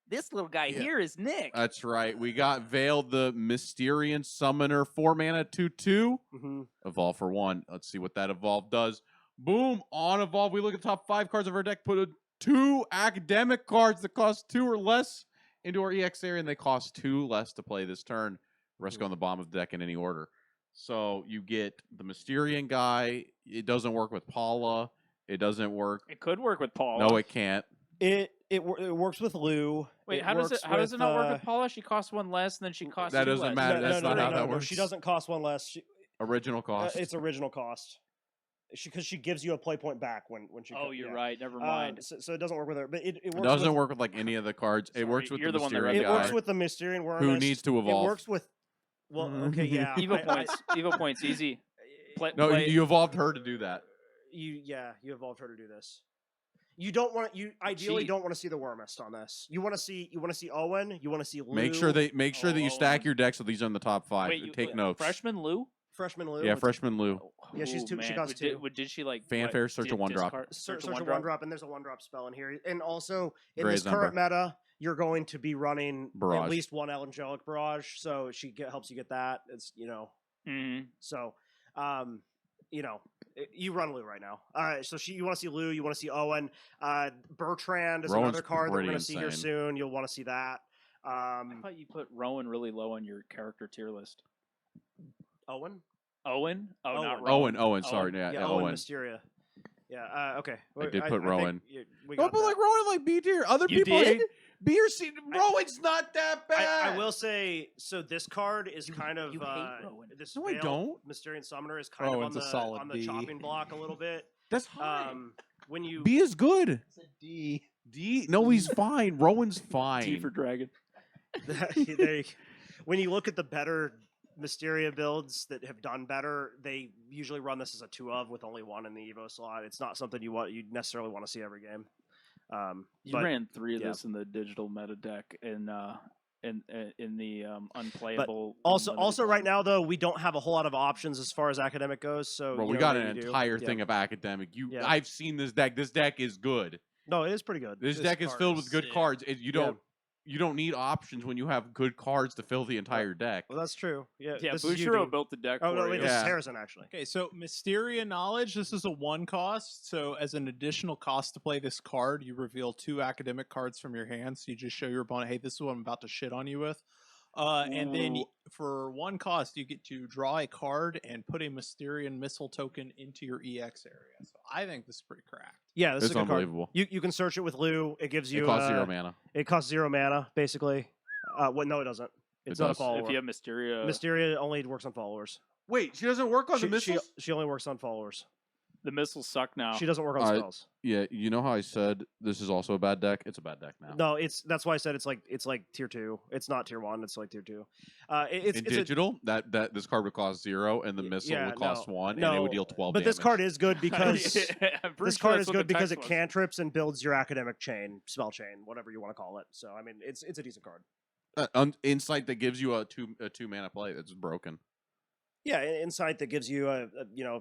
This little guy Yeah. here is Nick. That's right. We got Veil the Mysterian Summoner 4 mana 2/2. hmm Evolve for 1. Let's see what that evolve does. Boom! On evolve, we look at the top 5 cards of our deck. Put 2 academic cards that cost 2 or less into our EX area, and they cost 2 less to play this turn. The rest go on the bottom of the deck in any order. So you get the Mysterian guy. It doesn't work with Paula. It doesn't work. It could work with Paula. No, it can't. It works with Lou. Wait, how does it not work with uh, Paula? She costs 1 less, and then she costs That 2 doesn't less. matter. That's not how that works. She doesn't cost 1 less. Original cost. It's original cost. Because she gives you a play point back when she. Oh, you're yeah. right. Never mind. So it doesn't work with her, but it works. It doesn't with, work with like any of the cards. It works with You're the the one that Mysterian read It the guy works with the Mysterian Worm. who needs to It evolve. works with. Well, okay, yeah. Evo points. Evo points. Easy. No, Play- you evolved her to do that. You evolved her to do this. You don't want you ideally She- don't want to see the Wormist on this. You want to see Owen. You want to see Lou. Make sure that you stack Owen. your deck so these are in the top 5. Wait, Take notes. Freshman Lou? freshman Lou. Yeah, with freshman Lou. Yeah, she's Ooh, two- she man. costs Did- 2. Did she like Fanfare, what, search a did 1-drop. discard- Search a a 1-drop, and there's a 1-drop spell in here. And also in Gray's this current meta, you're going to be running Barrage. at least 1 Angelic Barrage, so helps you get that. It's Mhm. so you run Lou right now. So you want to see Lou, you want to see Owen. Bertrand is Rowan's another card that we're pretty going to see here insane. soon. You'll want to see that. I thought you put Rowan really low on your character tier list. Owen? Owen? Oh, not Owen. Rowan. Owen, sorry. Owen. Yeah, Owen Owen. Mysteria. Yeah, okay. I did put think Rowan. we Don't got put that. like Rowan in like B tier. Other You people did? hate B or C. Rowan's not that bad. I will say, so this card is kind of you hate Rowan. this No, I Veil don't. Mysterian Summoner is kind Rowan's a of solid on the B. chopping block a little bit. That's high. When you B is good. It's a D. D. No, he's fine. Rowan's fine. T for dragon. when you look at the better Mysteria builds that have done better, they usually run this as a 2 of with only 1 in the Evo slot. It's not something you necessarily want to see every game. You But- ran 3 of yeah. this in the digital meta deck in the unplayable. Also, unlimited right one. now though, we don't have a whole lot of options as far as academic goes. So Bro, you we know got what an you do. entire Yeah. thing of academic. Yeah. I've seen this deck. This deck is good. No, it is pretty good. This This deck is card filled is with good sick. cards. You don't need options when you have good cards to fill the entire deck. Well, that's true. Yeah, Yeah, this is you, Bushiro dude. built the deck Oh for no, you. wait, this is Yeah. Harrison actually. Okay, so Mysteria Knowledge, this is a 1 cost. So as an additional cost to play this card, you reveal 2 academic cards from your hand. So you just show your opponent, hey, this is what I'm about to shit on you with. And then Ooh. for 1 cost, you get to draw a card and put a Mysterian Missile token into your EX area. So I think this is pretty cracked. Yeah, this It's is a good card. unbelievable. You can search it with Lou. It gives you It costs 0 mana. It costs 0 mana basically. Well, no, it doesn't. It's It not a does. follower. If you have Mysteria, Mysteria only works on followers. Wait, she doesn't work on the missiles? She only works on followers. the missiles suck now. She doesn't work on Alright. spells. Yeah, you know how I said this is also a bad deck? It's a bad deck now. No, that's why I said it's like tier 2. It's not tier 1. It's like tier 2. It's In it's digital, that this card would cost 0, and the missile yeah, would cost no, 1, and it would no, deal 12 but damage. this card is good because I'm pretty this sure card that's is what the good because text it was. cantrips and builds your academic chain, spell chain, whatever you want to call it. So I mean, it's a decent card. Insight that gives you a two mana play that's broken. Yeah, insight that gives you a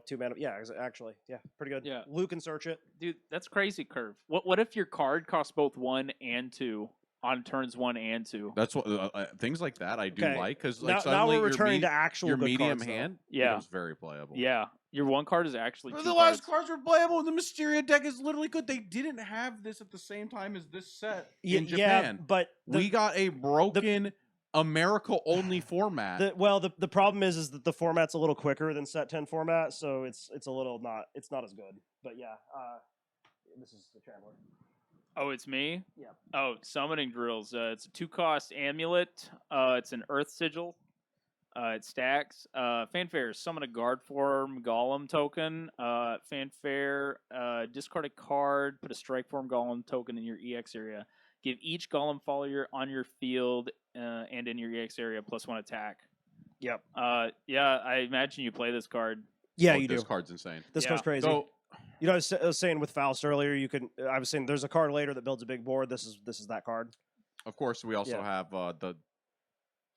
2 mana. Yeah, actually, yeah, pretty good. Yeah. Luke can search it. Dude, that's crazy curve. What if your card costs both 1 and 2 on turns 1 and 2? That's what things like that I do Okay. like because Now, like suddenly we're your returning to actual your good medium cards, though. hand Yeah. becomes very playable. Yeah, your 1 card is actually 2 The last cards. cards were playable. The Mysteria deck is literally good. They didn't have this at the same time as this set in Japan. Yeah, but We got a broken America only format. the problem is that the format's a little quicker than Set 10 format, so it's a little not as good. But yeah, this is the Traveler. Oh, it's me? Yeah. Oh, Summoning Drills. It's a 2-cost amulet. It's an Earth Sigil. It stacks. Fanfare, summon a guard form golem token. Fanfare, discard a card, put a strike form golem token in your EX area. Give each golem follower on your field and in your EX area +1 attack. Yep. Yeah, I imagine you play this card. Yeah, Oh, you this do. card's insane. This Yeah. card's crazy. So I was saying with Faust earlier, I was saying there's a card later that builds a big board. This is that card. of course we also Yeah. have the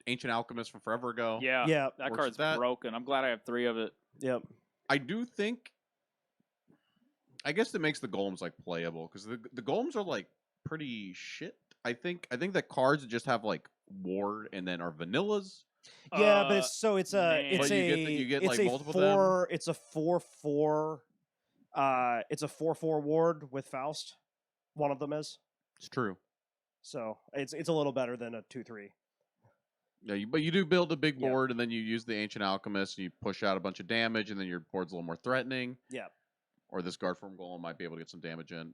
Ancient Alchemist from forever ago. Yeah, Yeah. that Works card's with that. broken. I'm glad I have 3 of it. Yep. I do think. I guess that makes the golems like playable because the golems are like pretty shit. I think that cards that just have like ward and then are vanillas. Yeah, but Uh, it's a man. it's But you a get you get, it's like, a multiple of them? 4 it's a 4/4 it's a 4/4 ward with Faust. One of them is. It's true. So it's a little better than a 2/3. Yeah, but you do build a big Yeah. board and then you use the Ancient Alchemist and you push out a bunch of damage and then your board's a little more threatening. Yeah. Or this guard form golem might be able to get some damage in.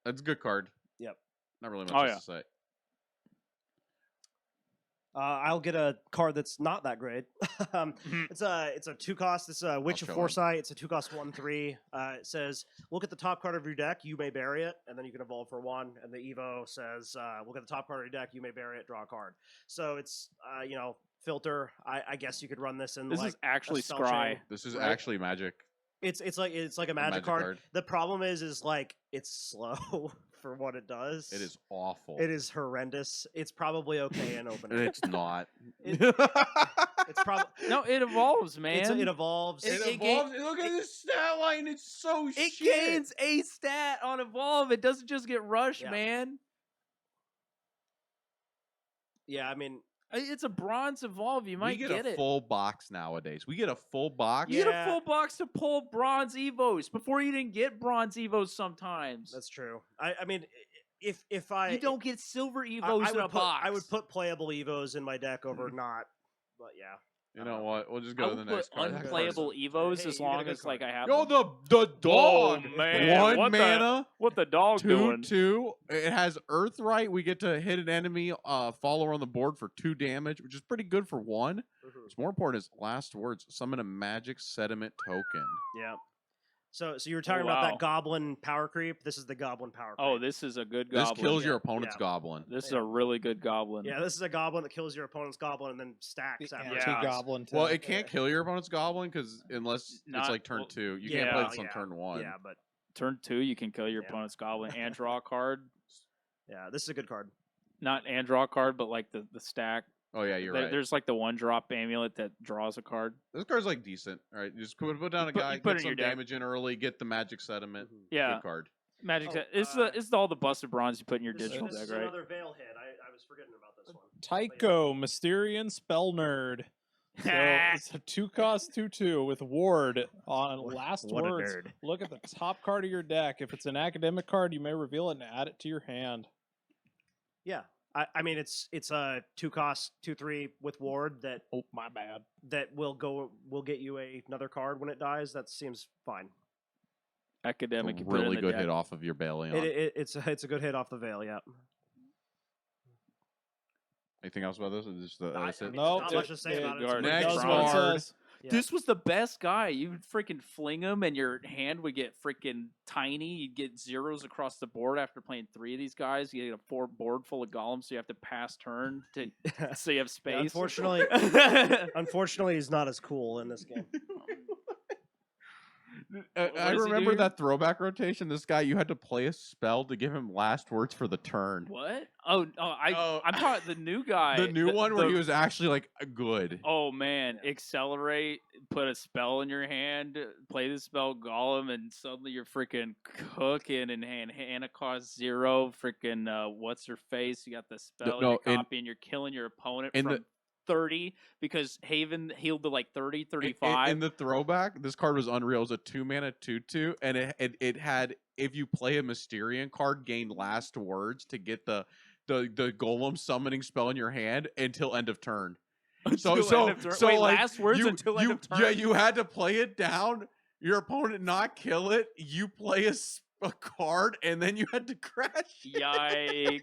That's a good card. Yep. Not really much Oh, else to say. I'll get a card that's not that great. Mhm. It's a 2-cost. It's a Witch of show him. Foresight. It's a 2-cost 1/3. It says look at the top card of your deck. You may bury it, and then you can evolve for 1. And the Evo says look at the top card of your deck. You may bury it. Draw a card. So it's filter. I guess you could run this in. This like is actually spell Scry. chain. This is Right. actually Magic. It's like a magic magic card. card. The problem is like it's slow for what it does. It is awful. It is horrendous. It's probably okay in opening. It's not. It's probably No, it evolves, man. it evolves. It evolves. Look at this stat line. It's so It shit. gains a stat on evolve. It doesn't just get rushed, Yeah. man. Yeah, I mean, It's a bronze evolve. You might we get a it. full box nowadays. We get a full box. You get a Yeah. full box to pull bronze evos. Before you didn't get bronze evos sometimes. that's true. I mean, if I you don't get silver I, evos I in would a put box. I would put playable evos in my deck over not. But yeah, You know Uh, what? We'll just I go to would the next put card. That card's- unplayable evos Hey, as you get a long good as like I card. have. Yo, them. the dog. man, One what the- mana. What the dog doing? 2/2. It has Earthright. We get to hit an enemy follower on the board for 2 damage, which is pretty good for 1. What's more important is last words. Summon a magic sediment token. yeah. So you were talking about wow. that goblin power creep. This is the goblin power creep. Oh, this is a good This goblin. kills your Yeah, opponent's yeah. goblin. This is Yeah. a really good goblin. Yeah, this is a goblin that kills your opponent's goblin and then stacks The after. Yeah. anti-goblin. Well, tag. it can't kill your opponent's goblin unless Not- it's like turn well, 2. You can't play yeah, this on yeah, turn 1. Yeah, but Turn 2, you can kill your Yeah. opponent's goblin and draw a card. yeah, this is a good card. Not and draw a card, but like the stack. Oh yeah, you're right. There's like the 1-drop amulet that draws a card. This card's like decent. All right, just put down a put- guy, you put it get in your some deck. damage in early, get the magic sediment. Mhm. Yeah, Good card. magic. Oh, set. It's all the busted bronze you put in your This digital is deck, right? another Veil hit. I was forgetting about this one. Tycho, Mysterian Spell Nerd. So it's a 2-cost 2/2 with ward on last what a words. nerd. Look at the top card of your deck. If it's an academic card, you may reveal it and add it to your hand. Yeah, I mean it's a 2-cost 2/3 with ward Oh, my bad. that will get you another card when it dies. That seems fine. Academic. A you put it in really the good deck. hit off of your Baleon. It's a good hit off the Veil. Yeah. Anything else about this? Or just that's it? mean, No, not much to say about it. It's a guard. good Next Does card. what it card. says. Yeah. This was the best guy. You would freaking fling him, and your hand would get freaking tiny. You'd get zeros across the board after playing 3 of these guys. You get a 4 board full of golems, so you have to pass turn to so you have space. Unfortunately, unfortunately, he's not as cool in this game. What I does he remember do? that throwback rotation. This guy, you had to play a spell to give him last words for the turn. What? Oh. I'm talking the new guy. The new one where he was actually like good. Oh man, accelerate, put a spell in your hand, play the spell Golem, and suddenly you're freaking cooking and Hannah costs 0. Freaking what's her face? You got the spell in your copy, and you're killing your opponent from 30 because Haven healed to like 30, 35. In the throwback, this card was unreal. It was a 2-mana 2/2, and it had, if you play a Mysterian card, gain last words to get the golem summoning spell in your hand until end of turn. So Wait, like, last words until end of turn. Yeah, you had to play it down, your opponent not kill it, you play a card, and then you had to crash. Yikes.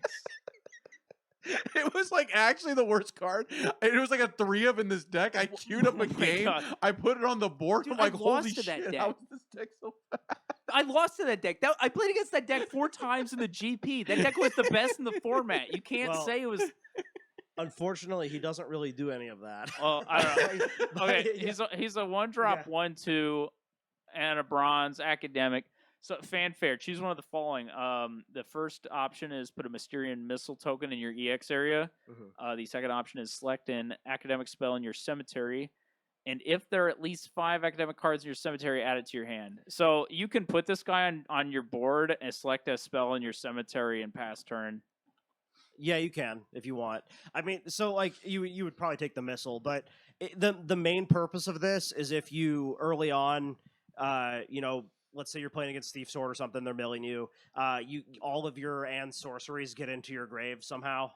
It was like actually the worst card. It was like a 3 of in this deck. I queued up a game. God. I put it on the board. Dude, I'm like, I holy lost to that shit! deck. How is this deck so bad? I lost to that deck. I played against that deck 4 times in the GP. That deck was the best in the format. You can't say it was. Unfortunately, he doesn't really do any of that. Well, I don't know. But, Okay, yeah. he's a 1-drop, 1/2, and a bronze academic. So fanfare. Choose one of the following. The first option is put a Mysterian Missile token in your EX area. The second option is select an academic spell in your cemetery. And if there are at least 5 academic cards in your cemetery, add it to your hand. So you can put this guy on your board and select a spell in your cemetery and pass turn. Yeah, you can if you want. I mean, so like you would probably take the missile, but the main purpose of this is if you early on, let's say you're playing against Thief Sword or something, they're milling you. All of your and sorceries get into your grave somehow.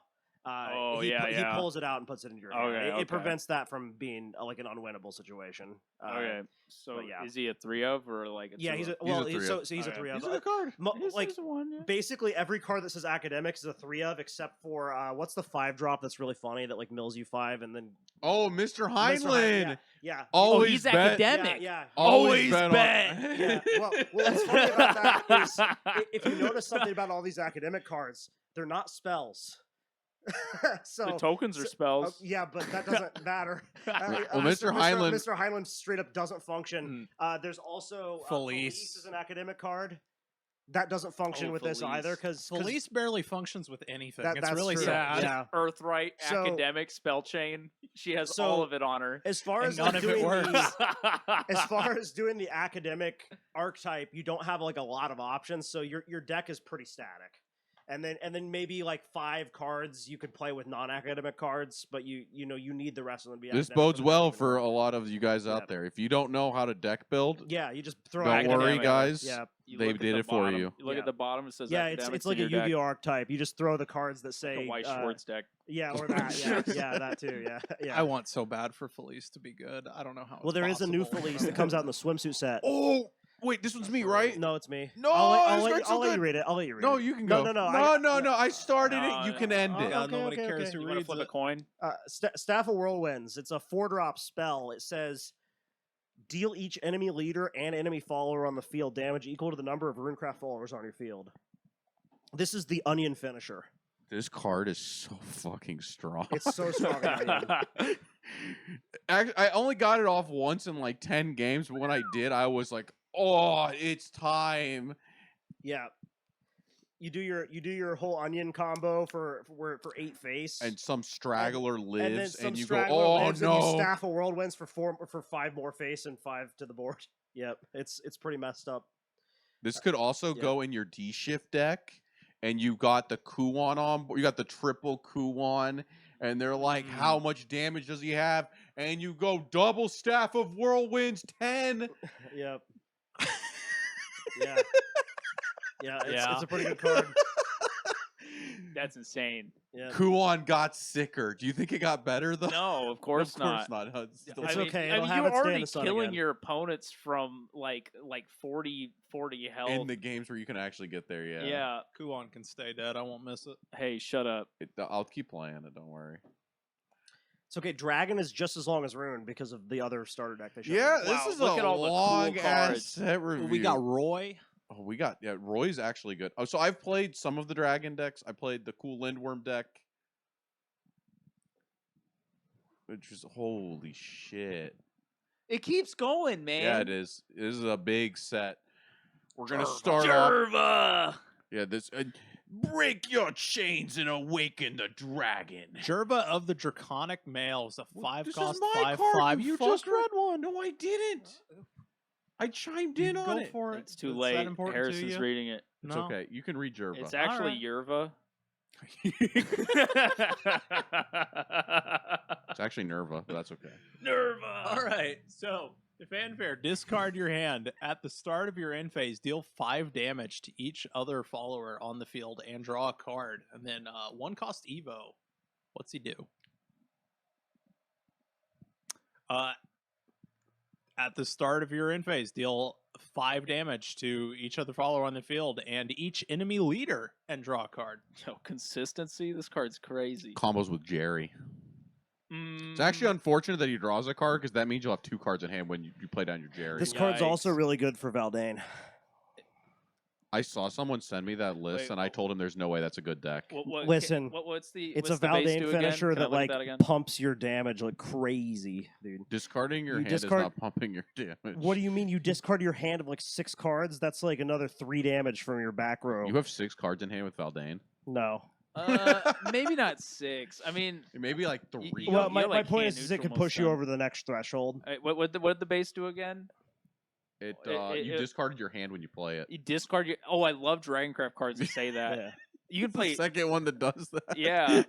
He pulls it out and puts it into your hand. It prevents that from being like an unwinnable situation. Okay, so is he a 3 of or like a 2 he's of? He's a 3 of. He's a good card. Basically every card that says academics is a 3 of, except for what's the 5-drop that's really funny that like mills you 5 and then Mr. Heinlein. Yeah. Always he's bet. academic. Yeah. Always bet. Yeah. Well, what's funny about that is if you notice something about all these academic cards, they're not spells. So the tokens are spells. Yeah, but that doesn't matter. Mr. Heinlein straight up doesn't function. There's also Felice is an academic card. That doesn't function with Felice. this either because Felice barely functions with anything. It's that's really true. sad. Yeah. Earthright, academic, spell chain. She has all of it on her. As far as none of it works. As far as doing the academic archetype, you don't have like a lot of options, so your deck is pretty static. And then maybe like 5 cards you could play with non-academic cards, but you need the rest of them to be. This bodes well for a lot of you guys out there. If you don't know how to deck build, yeah, you just throw. Don't worry, guys. Yeah, they did it for you. You look at the bottom; it says it's like a Yu-Gi-Oh archetype. You just throw the cards that say a White Schwartz deck. Yeah, or that. Yeah, that too. Yeah. I want so bad for Felice to be good. I don't know how. Well, there is a new Felice that comes out in the swimsuit set. Oh. Wait, this one's me, right? No, it's me. No, I'll so let you read it. I'll let you read it. No, you can go. No. I started it. You can end it. Nobody cares who You want to reads flip it. a coin? Staff of Whirlwinds. It's a 4-drop spell. It says, deal each enemy leader and enemy follower on the field damage equal to the number of Runecraft followers on your field. This is the Onion finisher. This card is so fucking strong. It's so strong. I only got it off once in like 10 games, but when I did, I was like, oh, it's time. Yeah. You do your whole onion combo for 8 face, and some straggler lives, and you go, oh lives, no! And you staff a whirlwinds for 5 more face and 5 to the board. Yep, it's pretty messed up. This could also go in your D shift deck, and you got the Kuon on. You got the triple Kuon, and they're like, how much damage does he have? And you go double staff of whirlwinds 10. Yep. It's a pretty good card. That's insane. Yeah. Kuon got sicker. Do you think it got better though? No, of course not. Of course not. It's okay. I It'll mean, have you're its day in already the sun killing again. your opponents from like 40 health. In the games where you can actually get there, yeah. Yeah. Kuon can stay dead. I won't miss it. Hey, shut up. I'll keep playing it. Don't worry. It's okay. Dragon is just as long as Rune because of the other starter deck they showed. Yeah, Wow, this is look a at all the cool long ass cards. set review. We got Roy. Oh, Roy's actually good. Oh, so I've played some of the dragon decks. I played the cool Lindworm deck. Which is holy shit. It keeps going, man. Yeah, it is. This is a big set. We're gonna start off. Jerva! Yeah, this Break your chains and awaken the dragon. Jerva of the Draconic Mail is a 5-cost This is my 5/5. card, You you just fucker. read one. No, I didn't. I chimed You in on go it. for it. It's too Is late. that important to Harrison's you? reading it. It's No. okay. You can read Jerva. It's actually Alright. Yerva. It's actually Nerva, but that's okay. Nerva. All right. So, the fanfare, discard your hand. At the start of your end phase, deal 5 damage to each other follower on the field and draw a card. And then 1-cost Evo. What's he do? At the start of your end phase, deal 5 damage to each other follower on the field and each enemy leader and draw a card. Yo, consistency. This card's crazy. Combos with Jerry. It's actually unfortunate that he draws a card because that means you'll have 2 cards in hand when you play down your Jerry. This card's also Yikes. really good for Valdane. I saw someone send me that list, Wait, and I told him there's no way that's a good deck. Listen, what's the? It's what's a the base Valdane do again? finisher Can I that look at like that again? pumps your damage like crazy, dude. Discarding your You hand discard- is not pumping your damage. What do you mean? You discard your hand of like 6 cards? That's like another 3 damage from your back row. You have 6 cards in hand with Valdane. No. Maybe not 6. I mean, Maybe like 3. You Well, don't- my like point hand is it neutral could most push you time. over the next threshold. what did the base do again? You discarded your hand when you play it. You discard your. Oh, I love Dragoncraft cards that say that. Yeah. You can The play. second one that does that. Yeah.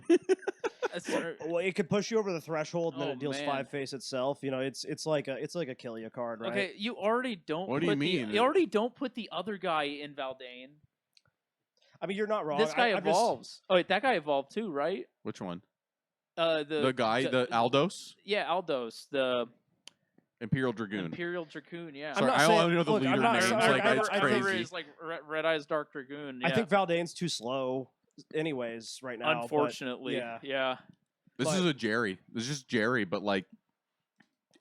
That's- Well, it could push you over the threshold, and then Oh, it deals man. 5 face itself. You know, it's like a kill you card, right? Okay, you already don't. What do you put mean? You already don't put the other guy in Valdane. I mean, you're not wrong. This guy I'm just- evolves. Oh, wait, that guy evolved too, right? Which one? The guy, the Aldos? Yeah, Aldos, the Imperial Dragoon. Imperial Dragoon. Yeah. I'm Sorry, not I saying- only know the look, I'm leader not names. saying- Like, I- it's I- I- Remember crazy. is like Red Eyes Dark Dragoon. I Yeah. think Valdane's too slow, anyways, right now. but Unfortunately, yeah. yeah. This but- is a Jerry. This is just Jerry, but like,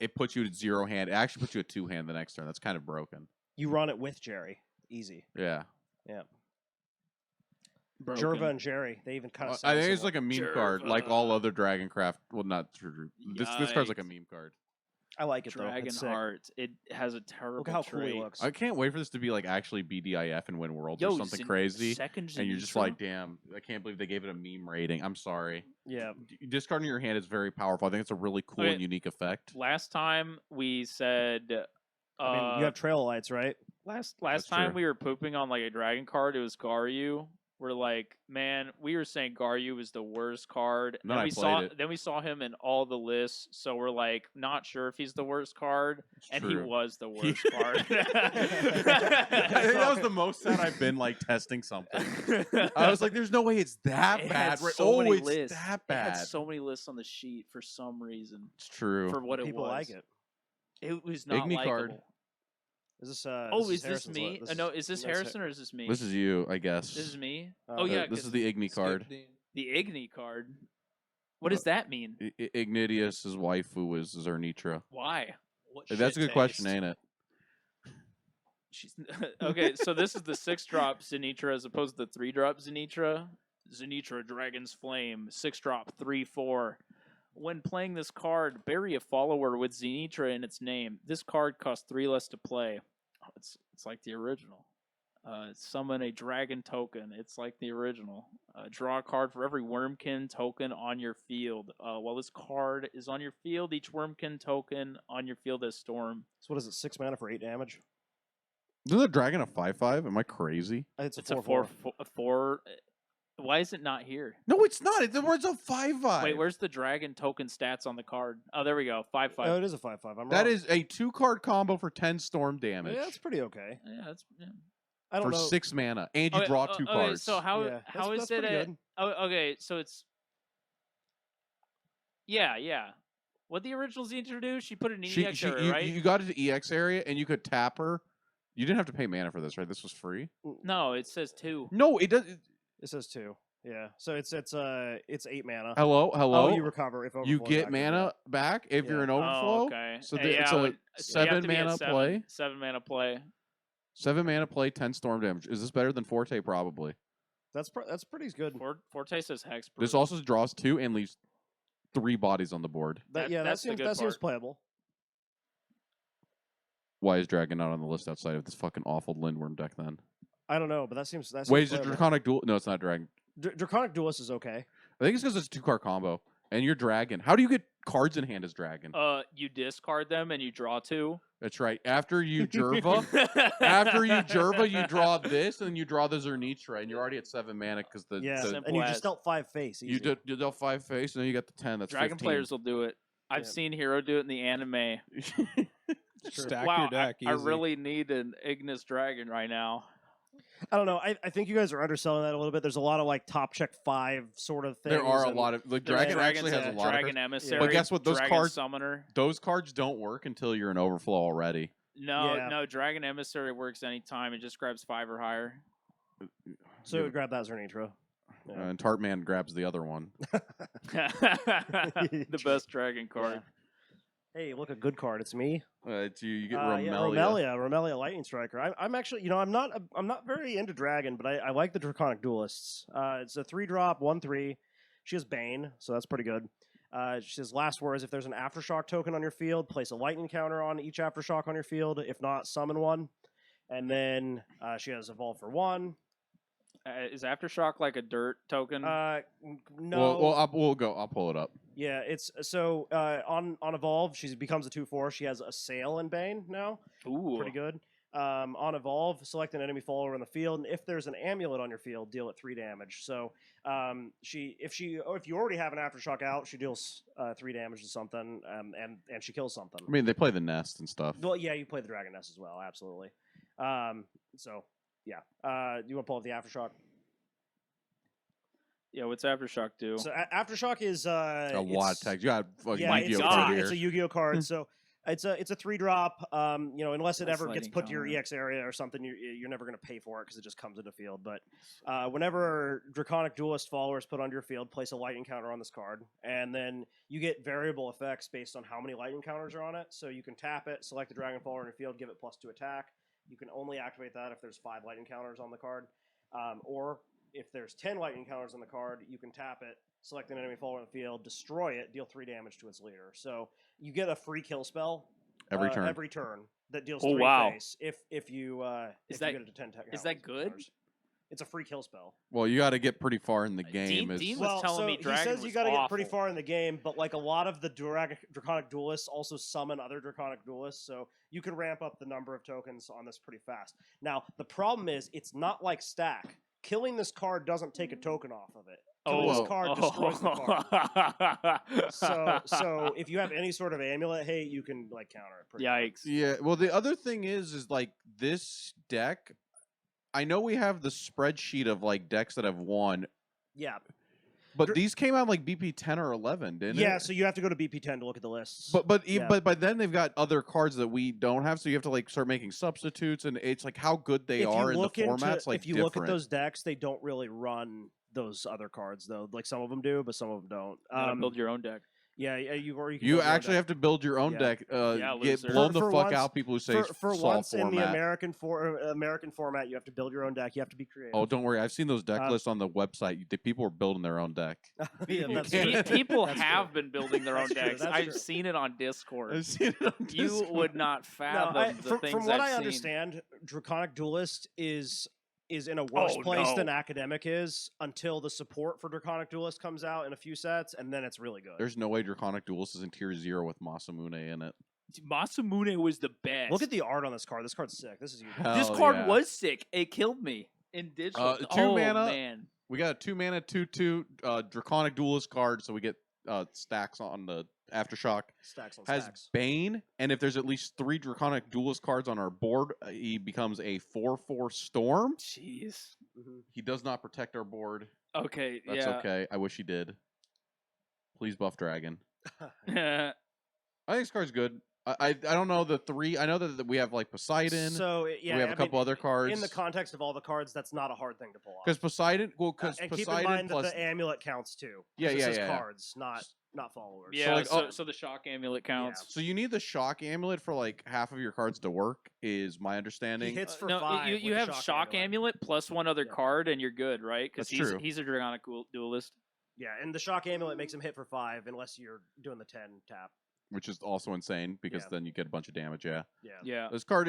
it puts you at 0 hand. It actually puts you at 2 hand the next turn. That's kind of broken. you run it with Jerry, easy. Yeah. Jerva and Jerry, they even kind of. I think it's like a meme card, like all other Dragoncraft. Well, not true. This card's like a Yikes. meme card. I like it though. It's sick. Dragonheart. It has a terrible Look how cool trait. he looks. I can't wait for this to be like actually BDIF and win worlds Yo, or something crazy. Second And you're just Zenitra? like, damn, I can't believe they gave it a meme rating. I'm sorry. Yeah. Discarding your hand is very powerful. I think it's a really cool Okay. and unique effect. Last time we said. I mean, you have trail lights, right? Last That's time true. we were pooping on like a dragon card, it was Garyu. We're like, man, we were saying Garyu was the worst card. Then I we played saw it. then we saw him in all the lists, so we're like not sure if he's the worst card, It's and true. he was the worst card. I think that was the most sad I've been like testing something. I was like, there's no way it's that It bad. had Right? so Oh, many it's lists. that It had bad. so many lists on the sheet for some reason. It's true. For what People it was, like it. It was not Igni card. likable. Is this? Oh, is this Harrison's me? li- No, is this that's Harrison or is this me? This is you, I guess. This is me. Uh, Oh yeah, This 'cause is the Igni card. the Igni card. What does that mean? Ignatius's waifu is Zernitra. Why? That's a good question, ain't it? She's okay. So this is the 6-drop Zenitra as opposed to the 3-drop Zenitra. Zenitra Dragon's Flame, 6-drop, 3/4. When playing this card, bury a follower with Zenitra in its name. This card costs 3 less to play. Oh, it's like the original. Summon a dragon token. It's like the original. Draw a card for every Wormkin token on your field. While this card is on your field, each Wormkin token on your field has Storm. So what is it? 6 mana for 8 damage. Is the dragon a 5/5? Am I crazy? It's It's a 4/4. Why is it not here? No, it's not. It's a 5/5. Wait, where's the dragon token stats on the card? Oh, there we go. 5/5. Oh, it is a 5/5. I'm That wrong. is a 2-card combo for 10 storm damage Yeah, that's pretty okay. Yeah, that's. Yeah. I don't for know. 6 mana, and you draw 2 Okay, cards. so how Yeah, how that's is it? pretty A, good. oh, okay, so it's. Yeah. What the original Zenitra do? She put it in the EX area, right? You got it to EX area, and you could tap her. You didn't have to pay mana for this, right? This was free. No, it says 2. No, it does. It says 2. Yeah. So it's 8 mana. Hello. Oh, you recover if You overflow's get active, mana back if you're Yeah. an overflow. Oh, okay. So Yeah, it's a so you have 7 to be at mana 7 play. 7 mana play. 7 mana play, 10 storm damage. Is this better than Forte? Probably. That's pretty good. Forte says Hex. This also draws 2 and leaves 3 bodies on the board. That that's the seems good that seems part. playable. Why is Dragon not on the list outside of this fucking awful Lindworm deck then? I don't know, but that seems Wait, is it playable. Draconic Duel? No, it's not Dragon. Draconic Duelist is okay. I think it's because it's a 2-card combo, and you're Dragon. How do you get cards in hand as Dragon? You discard them and you draw 2. That's right. After you Jerva, after you Jerva, you draw this, and then you draw the Zernitra, and you're already at 7 mana because Yeah, the Simple and you as. just dealt 5 face. Easy. you dealt 5 face, and then you got the 10. That's Dragon 15. players will do it. I've Yeah. seen Hero do it in the anime. Stack Wow, your deck. I easy. really need an Ignis Dragon right now. I don't know. I think you guys are underselling that a little bit. There's a lot of like top check 5 sort of things. There are a and- lot of like There's Dragon dragons actually has a and lot Dragon of. Emissary. But guess what? Those Dragon cards- Summoner. Those cards don't work until you're in overflow already. Yeah. No, Dragon Emissary works anytime. It just grabs 5 or higher. So Yeah. grab that Zernitra. Yeah. And Tartman grabs the other one. The best dragon card. Hey, look, a good card. It's me. It's you. You get Yeah, Romelia. Romelia Lightning Striker. I'm actually, I'm not very into Dragon, but I like the Draconic Duelists. It's a 3-drop, 1/3. She has Bane, so that's pretty good. She says last words: if there's an Aftershock token on your field, place a Lightning counter on each Aftershock on your field. If not, summon one. And then she has Evolve for 1. Is Aftershock like a dirt token? No. Well, I'll pull it up. Yeah, it's so on Evolve, she becomes a 2/4. She has a Sail and Bane now. Ooh. Pretty good. On Evolve, select an enemy follower in the field, and if there's an amulet on your field, deal it 3 damage. So if you already have an Aftershock out, she deals 3 damage to something, and she kills something. I mean, they play the nest and stuff. Well, yeah, you play the Dragon Nest as well, absolutely. So yeah, you want to pull up the Aftershock? Yeah, what's Aftershock do? So Aftershock is A lot of tags. You got a yeah, Yu-Gi-Oh God. card it's here. a Yu-Gi-Oh card. So it's a 3-drop. Unless it Nice ever gets lighting put to your counter. EX area or something, you're never going to pay for it because it just comes into field. But whenever Draconic Duelist follower is put onto your field, place a lightning counter on this card, and then you get variable effects based on how many lightning counters are on it. So you can tap it, select the dragon follower in your field, give it +2 attack. You can only activate that if there's 5 lightning counters on the card, or if there's 10 lightning counters on the card, you can tap it, select an enemy follower in the field, destroy it, deal 3 damage to its leader. So you get a free kill spell Every turn. Every turn that deals Oh, 3 wow. face. If you Is if that- you get it to 10 is that good? counters. It's a free kill spell. Well, you got to get pretty far in the Dean- game. Is Dean was telling me he Dragon says you was got to get pretty awful. far in the game, but like a lot of the Draconic Duelists also summon other Draconic Duelists, so you can ramp up the number of tokens on this pretty fast. Now, the problem is it's not like Stack. Killing this card doesn't take a token off of it. Killing Oh. this card destroys the card. So if you have any sort of amulet hate, you can like counter it. Pretty Yikes. Yeah. Well, the other thing is like this deck. I know we have the spreadsheet of like decks that have won, Yeah. but Dr- these came out like BP 10 or 11, didn't Yeah, it? so you have to go to BP10 to look at the lists. But by then they've got other cards that we don't have, so you have to like start making substitutes, and it's like how good they if are you in the look into, formats. Like if you look at different. those decks, they don't really run those other cards though. Like some of them do, but some of them don't. You gotta build your own deck. Yeah, you or you can You build your own actually deck. have to build your own Yeah. deck. Yeah, Get loser. blown the For fuck once- out. People who say for solve once in the format. American format, you have to build your own deck. You have to be creative. Oh, don't worry. I've seen those deck Uh, lists on the website. The people are building their own deck. Yeah, that's can't- true. People That's have true. been building their own That's true, decks. that's I've true. seen it on Discord. I've seen it on You Discord. would not No, fathom the things from what I've I seen. understand, Draconic Duelist is in a worse Oh, place no. than Academic is until the support for Draconic Duelist comes out in a few sets, and then it's really good. There's no way Draconic Duelist is in tier 0 with Masamune in it. Masamune was the best. Look at the art on this card. This card's sick. This is you. this Hell card yeah. was sick. It killed me in digital. 2 oh, mana. man. We got a 2 mana 2/2 Draconic Duelist card, so we get stacks on the Aftershock. Stacks on Has stacks. Bane, and if there's at least 3 Draconic Duelist cards on our board, he becomes a 4/4 Storm. Jeez. Mhm. He does not protect our board. Okay, That's yeah. okay. I wish he did. Please buff Dragon. Yeah. I think this card's good. I don't know the 3. I know that we have like Poseidon. So yeah, we have a couple other cards. In the context of all the cards, that's not a hard thing to pull off. Because Poseidon, because And keep in Poseidon mind plus that the amulet counts too. Yeah, This yeah, is yeah. cards, not followers. Yeah, like, so the shock amulet counts. So you need the shock amulet for like half of your cards to work, is my He understanding. hits for no, 5. you with have the shock amulet plus one other Yeah. card, and you're good, right? Because That's true. he's a Draconic duelist. Yeah, and the shock amulet makes him hit for 5 unless you're doing the 10 tap. which is also insane because Yeah. then you get a bunch of damage. Yeah, Yeah. this card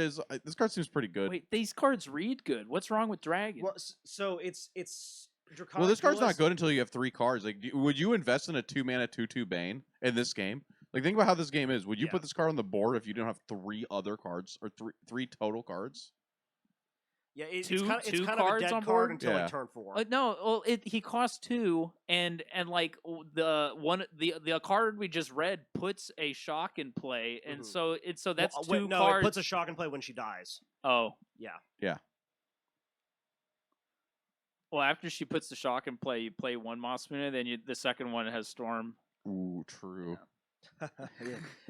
seems pretty good. Wait, these cards read good. What's wrong with Dragon? Well, so it's Draconic Well, this card's not Duelist- good until you have 3 cards. Like, would you invest in a 2-mana 2/2 Bane in this game? Like, think about how this game is. Would you Yeah. put this card on the board if you don't have 3 other cards or three total cards? Yeah, it's Two- kind of two a cards dead on card board? until Yeah. like turn 4. No, well, he costs 2, and like the card we just read puts a shock in play, and Mhm. so that's Well, 2 wait, no, cards. it puts a shock in play when she dies. Oh, Yeah. well, after she puts the shock in play, you play 1 Mossmina, then the second one has Storm. Ooh, true. Yeah.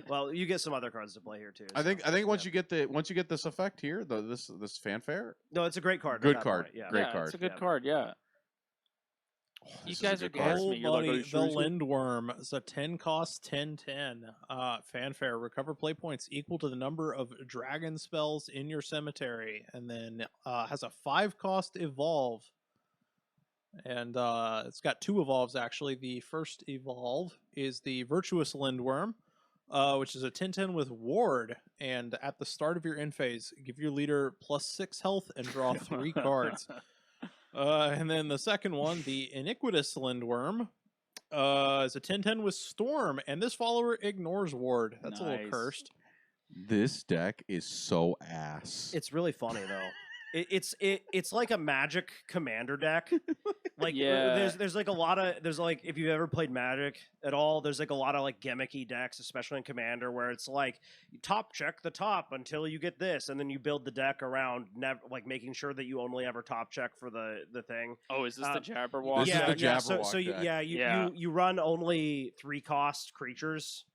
Well, you get some other cards to play here too. I think once yeah. you get this effect here, this fanfare, No, it's a great card. at Good that card. point, Yeah. Great yeah, card. It's a good Yeah. card. Yeah. oh, You this is a guys good are card. gassing Oh, me. You're like, buddy, "Are you the sure he's good?" Lindworm is a 10 cost 10/10. Fanfare. Recover play points equal to the number of dragon spells in your cemetery, and then has a 5 cost evolve. And it's got 2 evolves actually. The first evolve is the Virtuous Lindworm, which is a 10/10 with Ward. And at the start of your end phase, give your leader +6 health and draw 3 cards. And then the second one, the Iniquitous Lindworm, is a 10/10 with Storm, and this follower ignores Ward. That's a little Nice. cursed. This deck is so ass. It's really funny though. It's like a Magic Commander deck. Like Yeah. there's like a lot of if you've ever played Magic at all, there's like a lot of like gimmicky decks, especially in Commander, where it's like you top check the top until you get this, and then you build the deck around making sure that you only ever top check for the thing. Oh, is this the Uh, Jabberwock? This is the yeah. So Jabberwock you, deck. yeah, you, Yeah. you run only 3 cost creatures.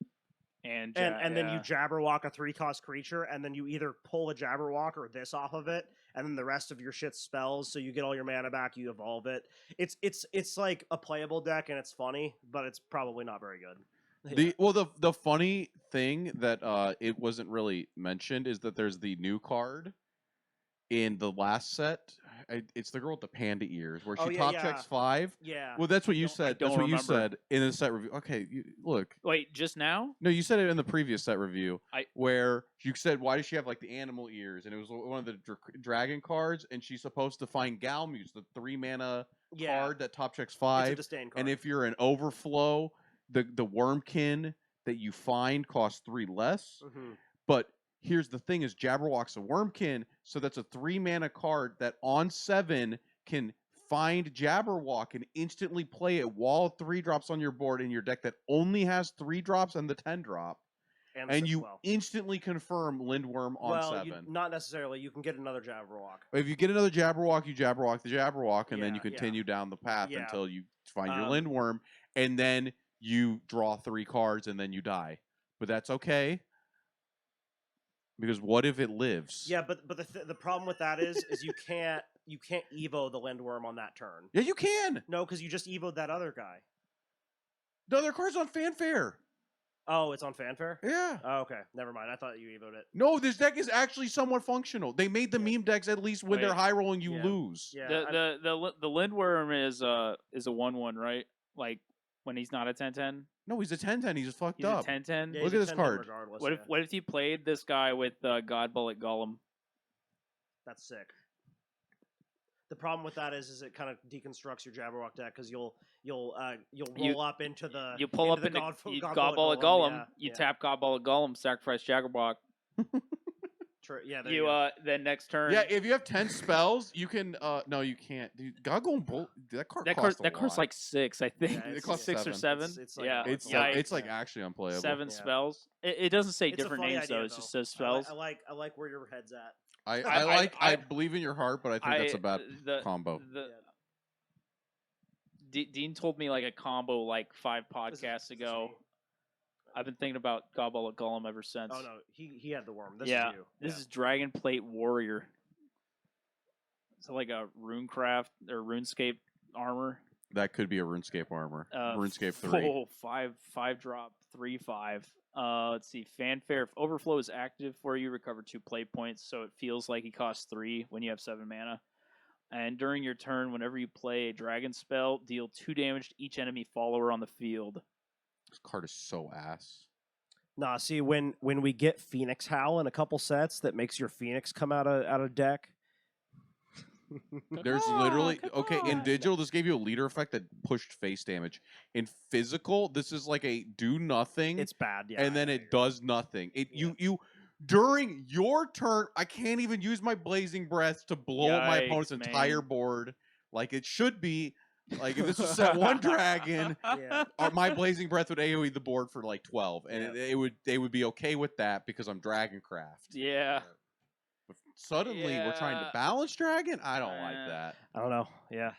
and And then you Jabberwock a 3 cost creature, and then you either pull a Jabberwock or this off of it, and then the rest of your shit's spells, so you get all your mana back, you evolve it. It's like a playable deck, and it's funny, but it's probably not very good. The funny thing that it wasn't really mentioned is that there's the new card in the last set. It's the girl with the panda ears where she Oh, yeah, top yeah. checks 5. Yeah. Well, that's what you don't- I said. don't That's what you remember. said in the set review. Okay, look. Wait, just now? No, you said it in the previous set review I- where you said, why does she have like the animal ears? And it was one of the dragon cards, and she's supposed to find Galmuse, the 3-mana Yeah. card that top checks It's a 5. disdain card. And if you're an overflow, the Wormkin that you find costs 3 less. Mhm. But here's the thing: is Jabberwock's a Wormkin, so that's a 3-mana card that on 7 can find Jabberwock and instantly play it while 3 drops on your board in your deck that only has 3 drops and the 10 drop, and you well, instantly confirm Lindworm on well, 7. not necessarily. You can get another Jabberwock. If you get another Jabberwock, you Jabberwock the Jabberwock, and then you Yeah, yeah. continue down the path Yeah. until you find your Um, Lindworm, and then you draw 3 cards, and then you die. But that's okay, because what if it lives? Yeah, but the problem with that is you can't Evo the Lindworm on that turn. Yeah, you can. No, because you just Evo'd that other guy. The other card's on Fanfare. Oh, it's on Fanfare? Yeah. Oh, okay. Never mind. I thought you Evo'd it. No, this deck is actually somewhat functional. They made the Yeah. meme decks at least when they're Wait. high rolling, you Yeah. lose. Yeah. The Lindworm is a 1/1, right? Like when he's not a 10/10. No, he's a 10/10. He's just fucked He's up. a 10/10. Yeah, Look he's at a this 10-10 card. Regardless, What if you played this guy with God Bullet Golem? That's sick. The problem with that is it kind of deconstructs your Jabberwock deck because you'll roll up into the You pull up the into God God Bullet Golem. yeah, You yeah. tap God Bullet Golem, sacrifice Jabberwock. Yeah, there You go. then next turn. Yeah, if you have 10 spells, you can. No, you can't. Dude, Goggle and Bolt. That card costs a that card's lot. like 6, I think. Yeah, it costs 6 or 7. It's like- yeah, It's Yeah, it's Yikes. like actually unplayable. 7 Yeah. spells. It doesn't say It's a different funny names idea, though. It just says spells. I like where your head's at. I believe in your heart, but I think that's a bad the, combo. The, Dean told me like a combo like 5 This is- podcasts this is ago. me. I've been thinking about God Bullet Golem ever since. Oh no, he had the worm. This yeah, is you. this Yeah. is Dragon Plate Warrior. It's like a Runecraft or RuneScape armor. That could be a RuneScape armor. RuneScape 3. Oh, 5 drop, 3/5. Let's see. Fanfare. If Overflow is active for you, recover 2 play points, so it feels like he costs 3 when you have 7 mana. And during your turn, whenever you play a dragon spell, deal 2 damage to each enemy follower on the field. This card is so ass. Nah, see when we get Phoenix Howl in a couple sets, that makes your Phoenix come out of deck. There's Caw, literally okay in caw. digital. This gave you a leader effect that pushed face damage. In physical, this is like a do nothing, It's bad, yeah. and then I it does nothing. It Yeah. you during your turn. I can't even use my blazing breath to blow up my opponent's Yikes, entire man. board like it should be. Like if this was set one dragon, Yeah. my blazing breath would AoE the board for like 12, and Yeah. they would be okay with that because I'm Dragoncraft. Yeah. But suddenly we're trying to Yeah. balance dragon. I don't like Uh, that. I don't know. Yeah.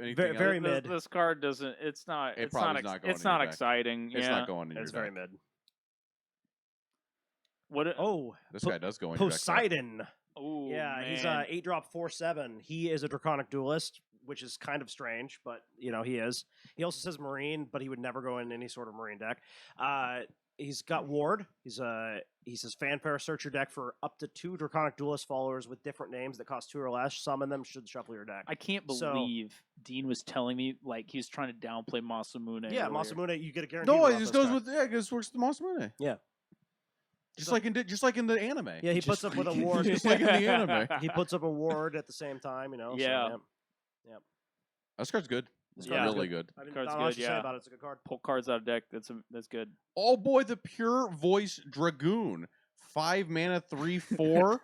Anything else? very This- mid. This card doesn't. It's not. It It's probably not. is not going It's in your not deck. exciting. It's yeah. not going in It's your very deck. mid. What? Oh, This guy does go in your deck. though. Poseidon. Ooh, Yeah, man. he's 8-drop 4/7. He is a draconic duelist, which is kind of strange, but he is. He also says marine, but he would never go in any sort of marine deck. He's got ward. He says fanfare. Search your deck for up to 2 draconic duelist followers with different names that cost 2 or less. Summon them. Should shuffle your deck. I can't So- believe Dean was telling me like he was trying to downplay Masamune. Yeah, earlier. Masamune, you get a guarantee. No, it just goes with it just works with the Masamune. Yeah. Just like in the anime. Yeah, he Just puts up with a like- ward. just like in the anime. He puts up a ward at the same time. So, Yeah. This card's good. This Yeah. card's really good. I mean, Card's not much good, to say yeah. about it. It's a good card. Pull cards out of deck. That's good. Oh boy, the Pure Voice Dragoon. 5 mana, 3/4.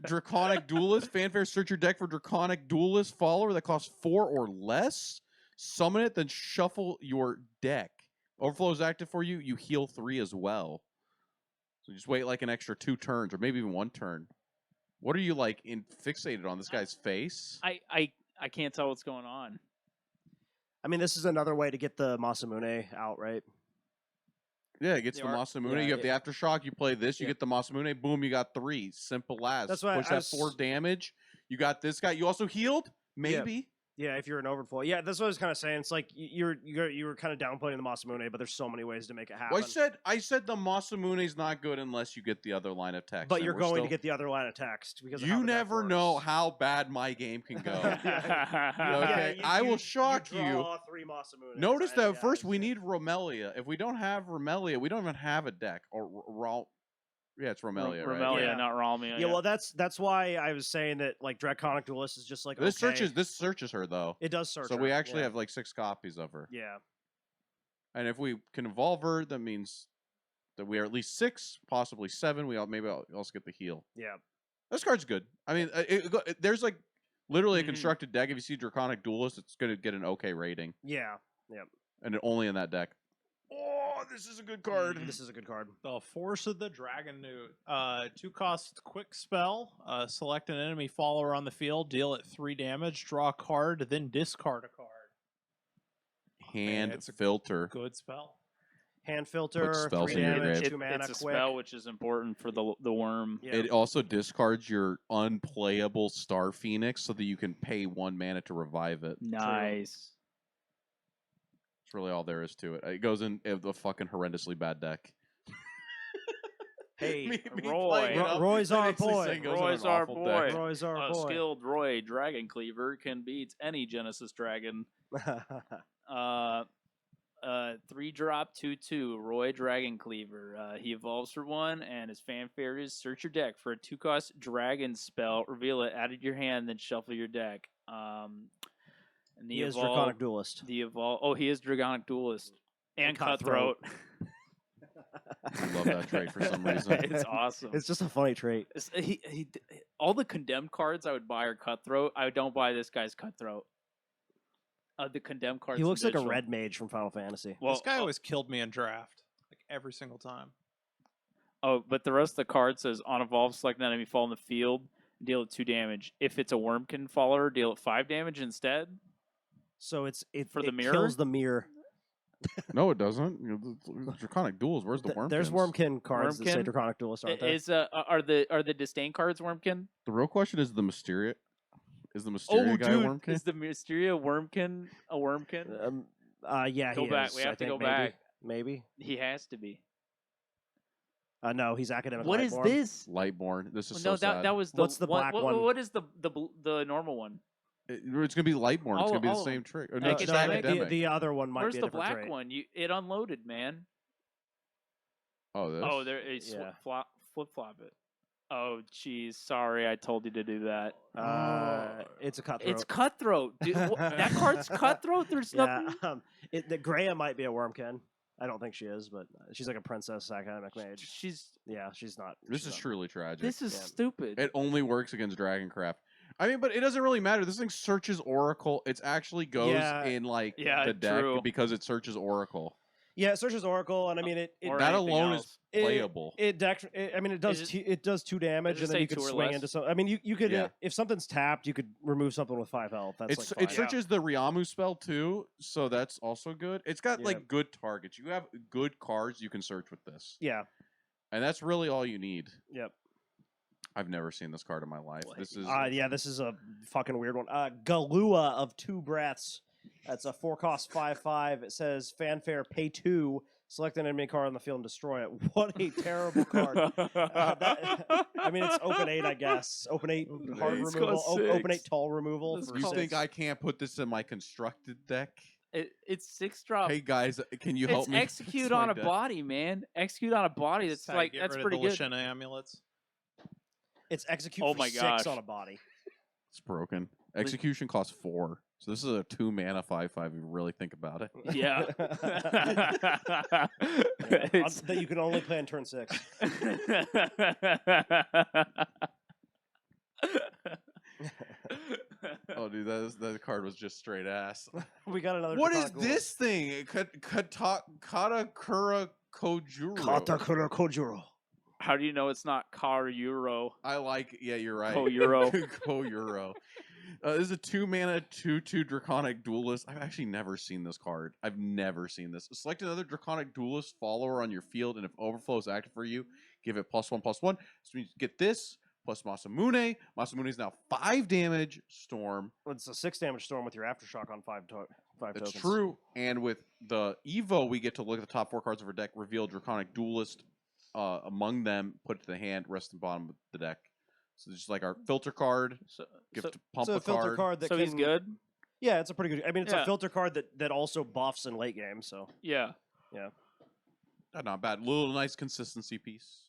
Draconic Duelist. Fanfare, search your deck for Draconic Duelist follower that costs 4 or less. Summon it, then shuffle your deck. Overflow is active for you. You heal 3 as well. So just wait like an extra 2 turns or maybe even 1 turn. What are you like fixated on? This guy's face? I can't tell what's going on. I mean, this is another way to get the Masamune out, right? Yeah, it gets They the are- Masamune. yeah, You have the Aftershock. You play this. You Yeah. get the Masamune. Boom, you got 3. Simple as. That's why Push I that was- 4 damage. You got this guy. You also healed? Maybe. Yeah, if you're an overflow. Yeah, that's what I was kind of saying. It's like you were kind of downplaying the Masamune, but there's so many ways to make it happen. Well, I said the Masamune's not good unless you get the other line of text. but and you're we're going still- to get the other line of text because of how You the deck never know works. how bad my game can go. Yeah, Okay, I will shock you. draw 3 Masamunes. Notice I- that first yeah, we it's- need Romelia. If we don't have Romelia, we don't even have a deck. Or yeah, it's Romelia, right? Romelia, Yeah. not Ralmia. Yeah, well, that's why I was saying that like Draconic Duelist is just like This okay. searches her though. It does search. So her, we actually yeah. have like 6 copies of her. Yeah. And if we can evolve her, that means that we are at least 6, possibly 7. Maybe I'll also get the heal. Yeah. This card's good. I mean, there's like literally a Mhm. constructed deck. If you see Draconic Duelist, it's going to get an okay rating, Yeah. and only in that deck. Oh, this is a good card. This is a good card. The Force of the Dragon Newt. 2-cost quick spell. Select an enemy follower on the field, deal it 3 damage, draw a card, then discard a card. Hand it's a filter. Good spell. Hand filter, spells 3 in your damage, grave. 2 mana, it's a quick. spell which is important for the worm. Yeah. It also discards your unplayable Star Phoenix so that you can pay 1 mana to revive it. Nice. That's really all there is to it. It goes in the fucking horrendously bad deck. Hey, Roy. playing it up, Roy's that our makes me boy. think it goes in Roy's an our awful boy. deck. Roy's our A boy. skilled Roy Dragon Cleaver can beat any Genesis Dragon. 3-drop 2/2 Roy Dragon Cleaver. He evolves for 1, and his fanfare is search your deck for a 2-cost dragon spell. Reveal it, add it to your hand, then shuffle your deck. And the he is evolve, Draconic Duelist. The evolve. Oh, he is Draconic Duelist and Cutthroat. Cutthroat. I love that trait for some reason. It's awesome. It's just a funny trait. All the condemned cards I would buy are Cutthroat. I don't buy this guy's Cutthroat. The condemned cards. He looks like a digital. red mage from Final Fantasy. Well, This guy always killed me in draft. Like every single time. Oh, but the rest of the card says on evolve, select an enemy fall in the field, deal it 2 damage. If it's a Wormkin follower, deal it 5 damage instead. So it For the it mirror? kills the mirror. No, it doesn't. The Draconic Duels. Where's the Wormkins? There's Wormkin cards that say Wormkin? Draconic Duelist, aren't there? Is are the disdain cards Wormkin? The real question is the Mysteria. Is the Mysteria guy a Wormkin? is the Mysteria Wormkin a Wormkin? Yeah, Go he back. is, We I have to think, go maybe. back. Maybe. He has to be. No, he's academic. What is Lightborn. this? Lightborn. This is no, so sad. that was the What's the black one? What is the normal one? It's gonna be Lightborn. It's gonna be the all of same them. trick. No, no, it's just Academic? the, academic. the other one might Where's be a the different black trait. one? It unloaded, man. Oh, this. Oh, there is Yeah. flip flop it. Oh, jeez. Sorry, I told you to do that. It's a cutthroat. It's cutthroat, dude. That card's cutthroat. There's yeah. nothing. The Graham might be a Wormkin. I don't think she is, but she's like a princess academic mage. She's. Yeah, she's not. This she's is not- truly tragic. This is Yeah. stupid. It only works against Dragoncraft. I mean, but it doesn't really matter. This thing searches Oracle. It actually goes Yeah. in like Yeah, the deck true. because it searches Oracle. Yeah, it searches Oracle, and I mean it. Or That anything alone else. is playable. I mean, it does. Is It does 2 damage, does it and then say you could 2 or swing less? into some. I mean, you could Yeah. if something's tapped, you could remove something with 5 health. That's It's like it fine. searches the Ryamu spell too, so that's also good. It's got Yeah. like good targets. You have good cards you can search with this, Yeah. and that's really all you need. Yep. I've never seen this card in my life. This is Yeah, this is a fucking weird one. Galua of 2 Breaths. That's a 4-cost 5/5. It says fanfare, pay 2. Select an enemy card on the field and destroy it. What a terrible card. I mean, it's open 8, I guess. Open 8 hard It's removal. got Open 8 6. tall removal. Let's For You call- think 6. I can't put this in my constructed deck? It's 6 drop. Hey guys, can you help It's me? execute fix on my a deck? body, man. Execute on a body. That's how you like get that's rid pretty of the good. Lashena amulets. It's execute Oh for my 6 gosh. on a body. It's broken. Execution costs 4, so this is a 2 mana 5/5. If you really think about it. Yeah. It's- That you can only play on turn 6. Oh, dude, that card was just straight ass. We got another. What is Draconic this thing? Katakura Kojuro. Katakura Kojuro. How do you know it's not car euro? I like. Yeah, you're right. Ko-Euro. Ko-Euro. This is a 2 mana 2/2 Draconic Duelist. I've actually never seen this card. I've never seen this. Select another Draconic Duelist follower on your field, and if Overflow is active for you, give it +1/+1. So you get this plus Masamune. Masamune is now 5 damage. Storm. It's a 6 damage storm with your aftershock on 5 That's tokens. true. And with the Evo, we get to look at the top 4 cards of our deck, reveal Draconic Duelist among them, put it to the hand, rest in the bottom of the deck. So it's just like our filter card, So, give so, to pump So a a filter card. card that so can. he's good. Yeah, it's a pretty good. I mean, it's Yeah. a filter card that also buffs in late game. So Yeah. Not bad. Little nice consistency piece.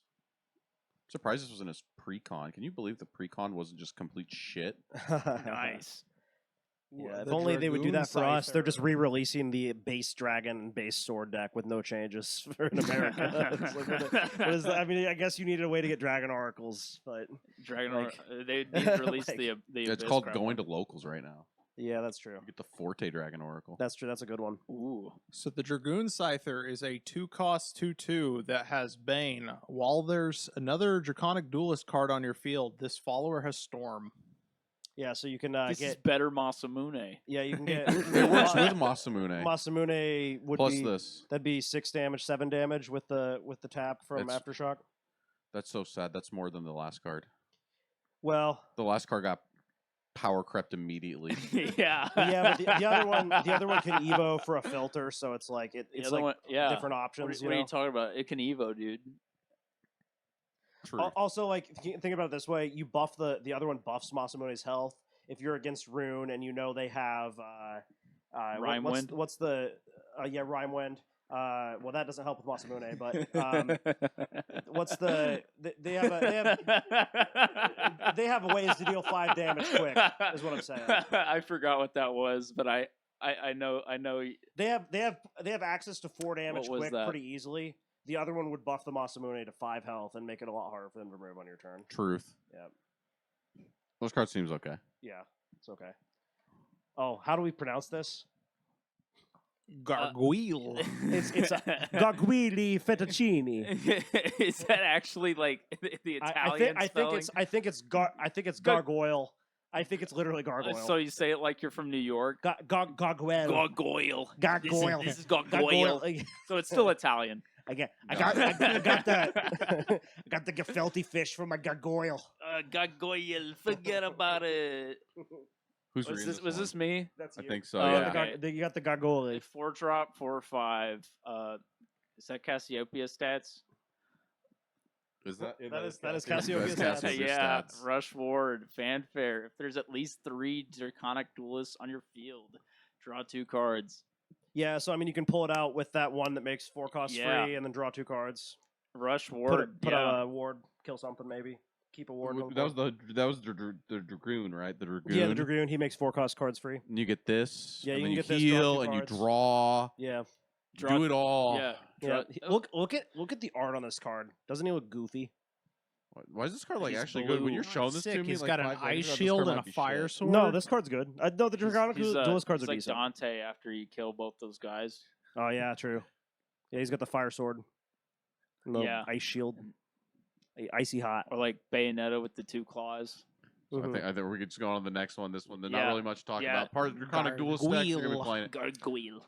Surprised this was in his pre-con. Can you believe the pre-con wasn't just complete shit? Nice. Yeah, if The only they would do Dragoon that for us. They're just Cipher. re-releasing the base dragon and base sword deck with no changes for in America. It's like, what is that? I mean, I guess you needed a way to get dragon oracles, but Dragon. Like- They need to release like- the. It's Abyss called crap going one. to locals right now. yeah, that's true. You get the Forte Dragon Oracle. That's true. That's a good one. Ooh. So the Dragoon Scyther is a 2-cost 2/2 that has Bane. While there's another Draconic Duelist card on your field, this follower has Storm. Yeah, so you can This is get. better Masamune. Yeah, you can get. It works with Masamune. Masamune would Plus be this. that'd be 6 damage, 7 damage with the tap from It's- aftershock. That's so sad. That's more than the last card. Well, The last card got power crept immediately. Yeah. yeah, but the other one can Evo for a filter, so it's like The it's other like one, yeah. different What, options. what are you talking about? It can Evo, dude. True. Also, like think about it this way: you buff the other one buffs Masamune's health. If you're against Rune and you know they have Rime Wind? what's the Rime Wind. Well, that doesn't help with Masamune, but what's the they have ways to deal 5 damage quick. Is what I'm saying. I forgot what that was, but I know. They have access to 4 damage was quick that? pretty easily. The other one would buff the Masamune to 5 health and make it a lot harder for them to remove on your turn. Truth. Yeah. Those cards seems okay. Yeah, it's okay. Oh, how do we pronounce this? Gargoyle. It's Garguili Fettuccine. Is that actually like the Italian spelling? I think it's gargoyle. I think it's literally gargoyle. So you say it like you're from New York? Gargoyle. Gargoyle. Gargoyle. This is gargoyle. So it's still Italian. I got the I got the gefilte fish from my gargoyle. Gargoyle. Forget about it. Who's Was reading this, was one? this me? That's I you. think so. Oh, Yeah. okay. You got the gargoyle. A 4-drop, 4/5. Is that Cassiopeia stats? Is that That is That's Cassiopeia Cassiopeia's stats. Yeah. stats. Rush Ward, Fanfare. If there's at least 3 Draconic Duelists on your field, draw 2 cards. Yeah, so I mean you can pull it out with that one that makes 4 costs Yeah. free and then draw 2 cards. Rush Ward. Put yeah. a ward, kill something maybe. Keep a ward. on the That was board. the dragoon, right? The dragoon. Yeah, the dragoon. He makes 4-cost cards free. And you get this. Yeah, and you then can you get this, draw heal 2 and you cards. draw. Yeah, Do it all. Yeah. yeah. Draw- Look at the art on this card. Doesn't he look goofy? Why is this card like He's actually good? When blue. you're showing this Sick. to me, He's like got an 5 seconds ice ago, this shield card and might a be fire shit. sword. No, this card's good. No, the Draconic duelist cards he's are like decent. Dante after you kill both those guys. Oh yeah, true. Yeah, he's got the fire sword. And the Yeah. ice shield. Icy hot. Or like Bayonetta with the 2 claws. So Mhm. I think we could just go on to the next one. This one, there's Yeah. not really much to talk Yeah. about. Part of the Draconic Duelist deck, you're gonna be playing it. Gargoyle.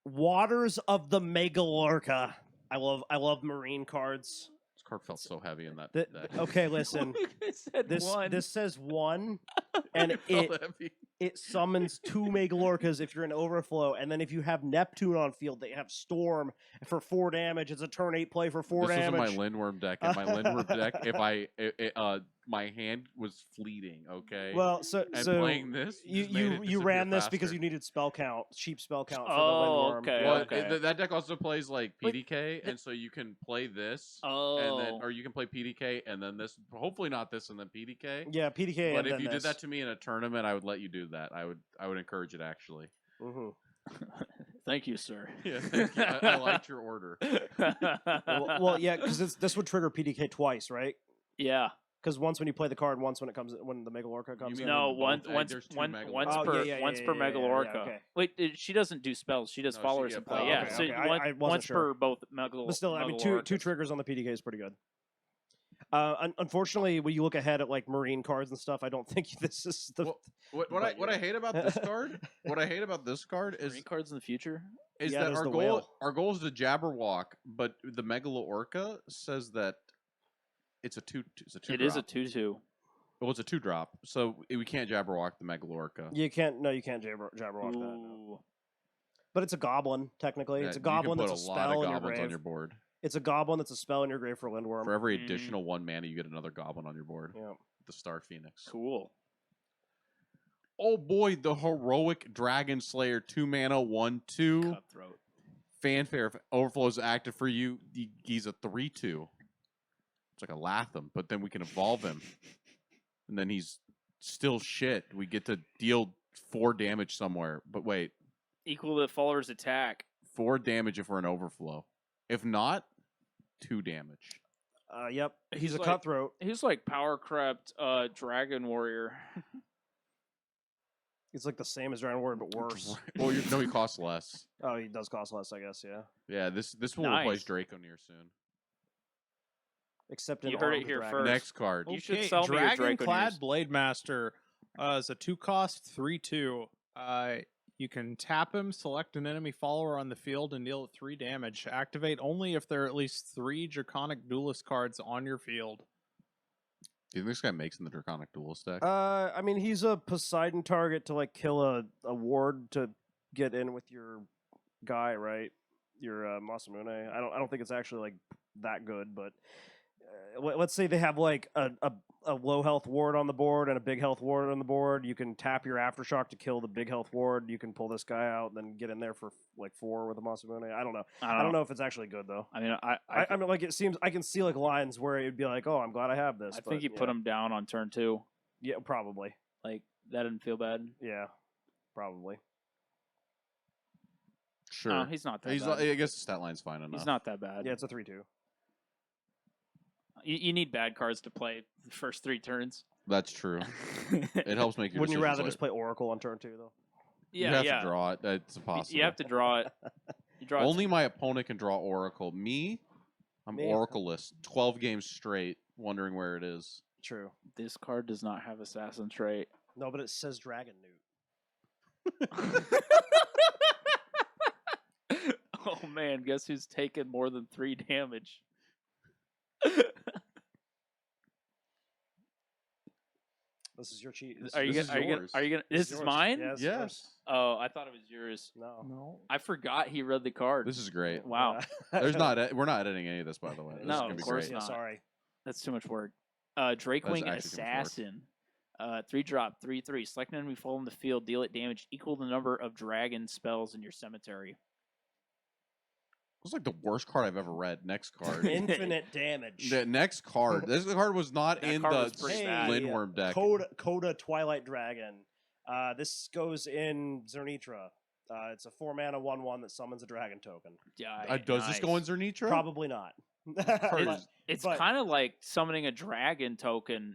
Waters of the Megalorca. I love marine cards. This card felt so heavy in that. Okay, listen. It said This one. this says 1, and It felt heavy. it summons 2 Megalorcas if you're in overflow, and then if you have Neptune on field, they have Storm for 4 damage. It's a turn 8 play for 4 This damage. was in my Lindworm deck. In my Lindworm deck, my hand was fleeting. Okay. Well, so and so playing this, you just made it you disappear ran this because faster. you needed spell count, cheap spell count for Oh, the Lindworm. okay, Yeah. Well, okay. that deck also plays like But PDK, and so you can play this, Oh. and then or you can play PDK and then this. Hopefully not this and then PDK. Yeah, PDK. But and if then you did this. that to me in a tournament, I would let you do that. I would encourage it actually. Mhm. Thank you, sir. Yeah, thank you. I liked your order. well, yeah, because this would trigger PDK twice, right? yeah. Because once when you play the card, once when the Megalorca comes mean in. No, when both- once there's 2 once Megalorcas. once Oh, per yeah, once yeah, per yeah, yeah, Megalorca. okay. Wait, she doesn't do spells. She does No, she- followers yeah, and play. followers. Yeah, Okay, so okay. one- I wasn't once sure. per both But still, I mean, two Megalorcas. triggers on the PDK is pretty good. Unfortunately, when you look ahead at like marine cards and stuff, I don't think this is the. Well, what but, I yeah. hate about this card? What I hate about this card is Marine cards in the future. Yeah, that there's our the goal whale. our goal is to Jabberwock, but the Megaloorca says that it's a 2. It's a 2. It is a 2/2. Well, it's a 2 drop, so we can't Jabberwock the Megaloorca. You can't. No, you can't Jabberwock that. No. Ooh. But it's a goblin technically. It's a You goblin can that's put a a lot spell of in your goblins grave. on your board. It's a goblin that's a spell in your grave for Lindworm. For every Mm. additional 1 mana, you get another goblin on your board. Yeah. The Star Phoenix. Cool. Oh boy, the heroic Dragon Slayer 2 mana 1/2. Cutthroat. Fanfare if overflows active for you. He's a 3/2. It's like a Latham, but then we can evolve him, and then he's still shit. We get to deal 4 damage somewhere. But wait, Equal to the follower's attack. 4 damage if we're an overflow. If not, 2 damage. Yep. He's a like- cutthroat. He's like power crept dragon warrior. It's like the same as Dragon Warrior, but worse. Well, no, he costs less. Oh, he does cost less, I guess. Yeah. Yeah, this will replace Nice. Draconeer soon. Except in You heard Armed it here Dragon. first. Next card. You should sell me your Dragon-clad Draconeers. Blade Master is a 2-cost 3/2. You can tap him, select an enemy follower on the field, and deal 3 damage. Activate only if there are at least 3 Draconic Duelist cards on your field. Do you think this guy makes in the Draconic Duelist deck? I mean, he's a Poseidon target to like kill a ward to get in with your guy, right? Your Masamune. I don't think it's actually like that good, but let's say they have like a low health ward on the board and a big health ward on the board. You can tap your Aftershock to kill the big health ward. You can pull this guy out and then get in there for like 4 with a Masamune. I don't know. I don't know if it's actually good though. I mean, I mean, like it seems I can see like lines where it'd be like, oh, I'm glad I have this. I but, think you put yeah. him down on turn 2. Yeah, probably. Like that didn't feel bad. Yeah, probably. Sure. No, he's not that He's. bad. I guess the stat line's fine enough. He's not that bad. Yeah, it's a 3/2. You need bad cards to play the first 3 turns. That's true. It helps make your Wouldn't you rather decisions just play Oracle on turn 2 though? You Yeah, have yeah. to draw it. It's impossible. You have to draw it. You draw Only my opponent can draw Oracle. Me, I'm Me? Oracleless. 12 games straight, wondering where it is. True. This card does not have assassin trait. No, but it says Dragon Newt. Oh man, guess who's taken more than 3 damage? This is your cheat. This- Are you this gonna? is Are you gonna? yours. Are you gonna? This is yours. mine. Yeah, it's Yes. yours. Oh, I thought it was yours. No. No. I forgot he read the card. This is great. Wow, There's not. We're not editing any of this, by the way. This is No, gonna of be course great. Yeah, not. sorry. that's too much work. Drakewing actually too much work. Assassin. 3-drop, 3/3. Select an enemy foe in the field. Deal it damage equal to the number of dragon spells in your cemetery. It's like the worst card I've ever read. Next card. Infinite damage. The next card. This card was not That in card the was pretty bad. Lindworm deck. Coda Twilight Dragon. This goes in Zernitra. It's a 4-mana 1/1 that summons a dragon token. Yeah, Does this go in Zernitra? Probably not. It's but kind of like summoning a dragon token.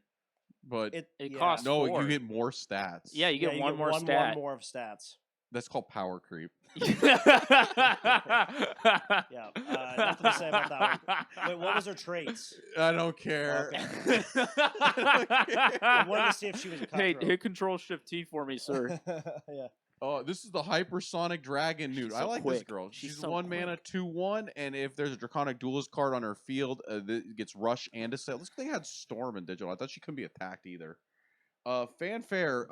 But It yeah. costs no, 4. you get more stats. Yeah, you get one more one stat. more of stats. That's called power creep. Yeah. Nothing to say about that one. Wait, what was her traits? I don't care. Okay. I wanted to see if she was a Hey, cutthroat. hit Control Shift T for me, sir. Yeah. Oh, this is the hypersonic dragon nude. She's I so like this quick. girl. She's She's so 1 mana, 2/1, and if there's a draconic duelist card on her field, it gets rush and a set. This thing had storm in digital. I thought she couldn't be attacked either. Fanfare.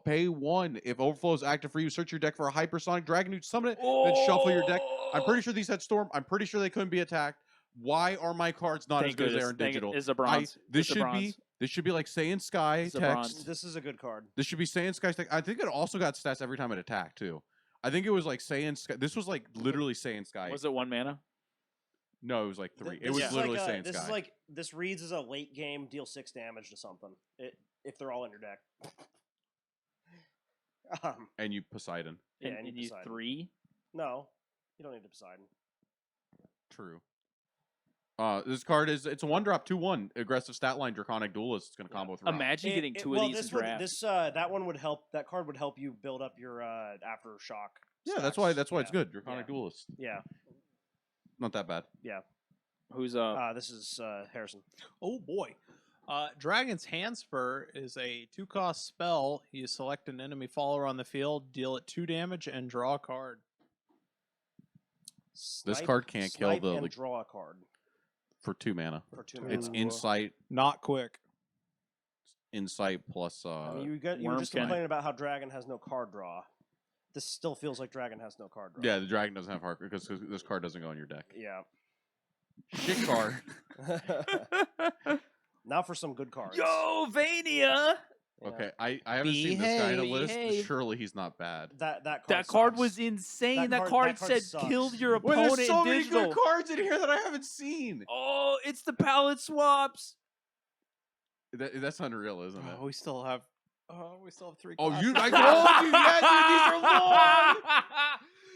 Pay 1 if overflow is active for you. Search your deck for a hypersonic dragon nude. Summon it, then shuffle your deck. I'm pretty sure these had storm. I'm pretty sure they couldn't be attacked. Why are my cards not as good as they are in digital? It's a bronze. This should be like Saiyan Sky It's a text. bronze. This is a good card. This should be Saiyan Sky text. I think it also got stats every time it attacked too. I think it was like Saiyan Sky. This was like literally Saiyan Sky. Was it 1 mana? No, it was like 3. This It was is literally like Saiyan this Sky. is like this reads as a late game deal 6 damage to something. If they're all in your deck. And you Poseidon. Yeah, And, and and you you decide. 3? No, you don't need to Poseidon. True. This card it's a 1-drop 2/1 aggressive stat line draconic duelist. It's gonna combo with Ra. Imagine getting 2 well, of these this in draft. that one would help. That card would help you build up your aftershock. Yeah, stacks. that's why it's good. Draconic Yeah. duelist. Yeah. Not that bad. Who's up? This is Harrison. Oh boy. Dragon's Handspur is a 2-cost spell. You select an enemy follower on the field, deal it 2 damage, and draw a card. This card can't kill snipe the and like, draw a card for 2 mana. for 2 It's mana. insight Not quick. plus I mean, you were Worm just cannon. complaining about how Dragon has no card draw. This still feels like Dragon has no card draw. yeah, the dragon doesn't have heart because this card doesn't go in your deck. Yeah. Shit card. Now for some good cards. Yo, Vania! Yeah. Okay, I haven't seen this guy in a list. Behave. Surely he's not bad. That card. That card sucks. was insane. That That card card said sucks. killed your Wait, opponent there's so in many digital. good cards in here that I haven't seen. Oh, it's the palette swaps. That's unreal, isn't it? Oh, we still have 3 Oh, classes. I told you, yeah, dude, these are long.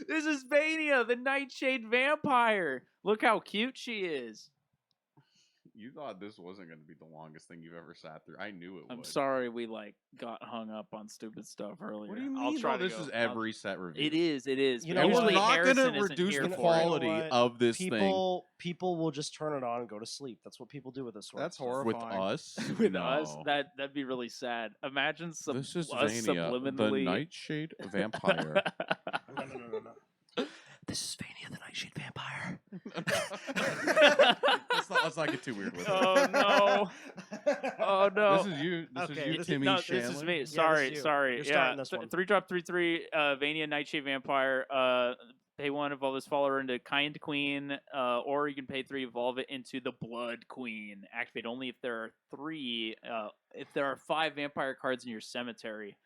This is Vania, the Nightshade vampire. Look how cute she is. You thought this wasn't going to be the longest thing you've ever sat through. I knew it I'm would. sorry we got hung up on stupid stuff earlier. What do you I'll mean? try though? to This go. is every set review. It is. You but know And what? we're usually not Harrison going to isn't reduce here the for it. quality You know what? of this thing People will just turn it on and go to sleep. That's what people do with this one. That's with horrifying. us. With no. us. That'd be really sad. Imagine This is us Vania, the subliminally. Nightshade vampire. No. This is Vania, the Nightshade vampire. let's not get too weird with it. Oh no! Oh no! This is you. This Okay, is you, this- Timmy No, Shanley. this is me. this Sorry, is you. sorry. You're Yeah, starting this one. 3-drop 3/3. Vania Nightshade Vampire. Pay 1, evolve this follower into Kind Queen, or you can pay 3, evolve it into the Blood Queen. Activate only if there are 3. If there are 5 vampire cards in your cemetery.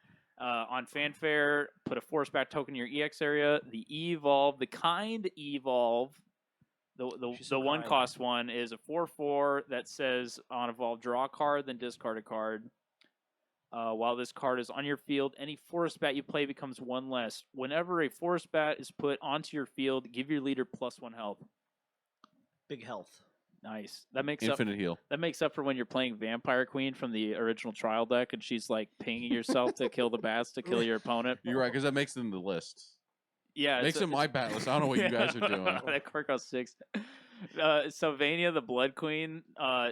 On Fanfare, put a force back token in your EX area. The evolve, the Kind evolve. She's The so one kind. cost one is a 4/4 that says on evolve draw a card, then discard a card. While this card is on your field, any forest bat you play becomes 1 less. Whenever a forest bat is put onto your field, give your leader +1 health. Big health. Nice. That makes Infinite heal. up for when you're playing Vampire Queen from the original trial deck, and she's like pinging yourself to kill the bats to kill your opponent. You're right, because that makes it in the list. Yeah, Makes it my bat list. I don't know what you guys are doing. That card costs 6. So Vania, the Blood Queen.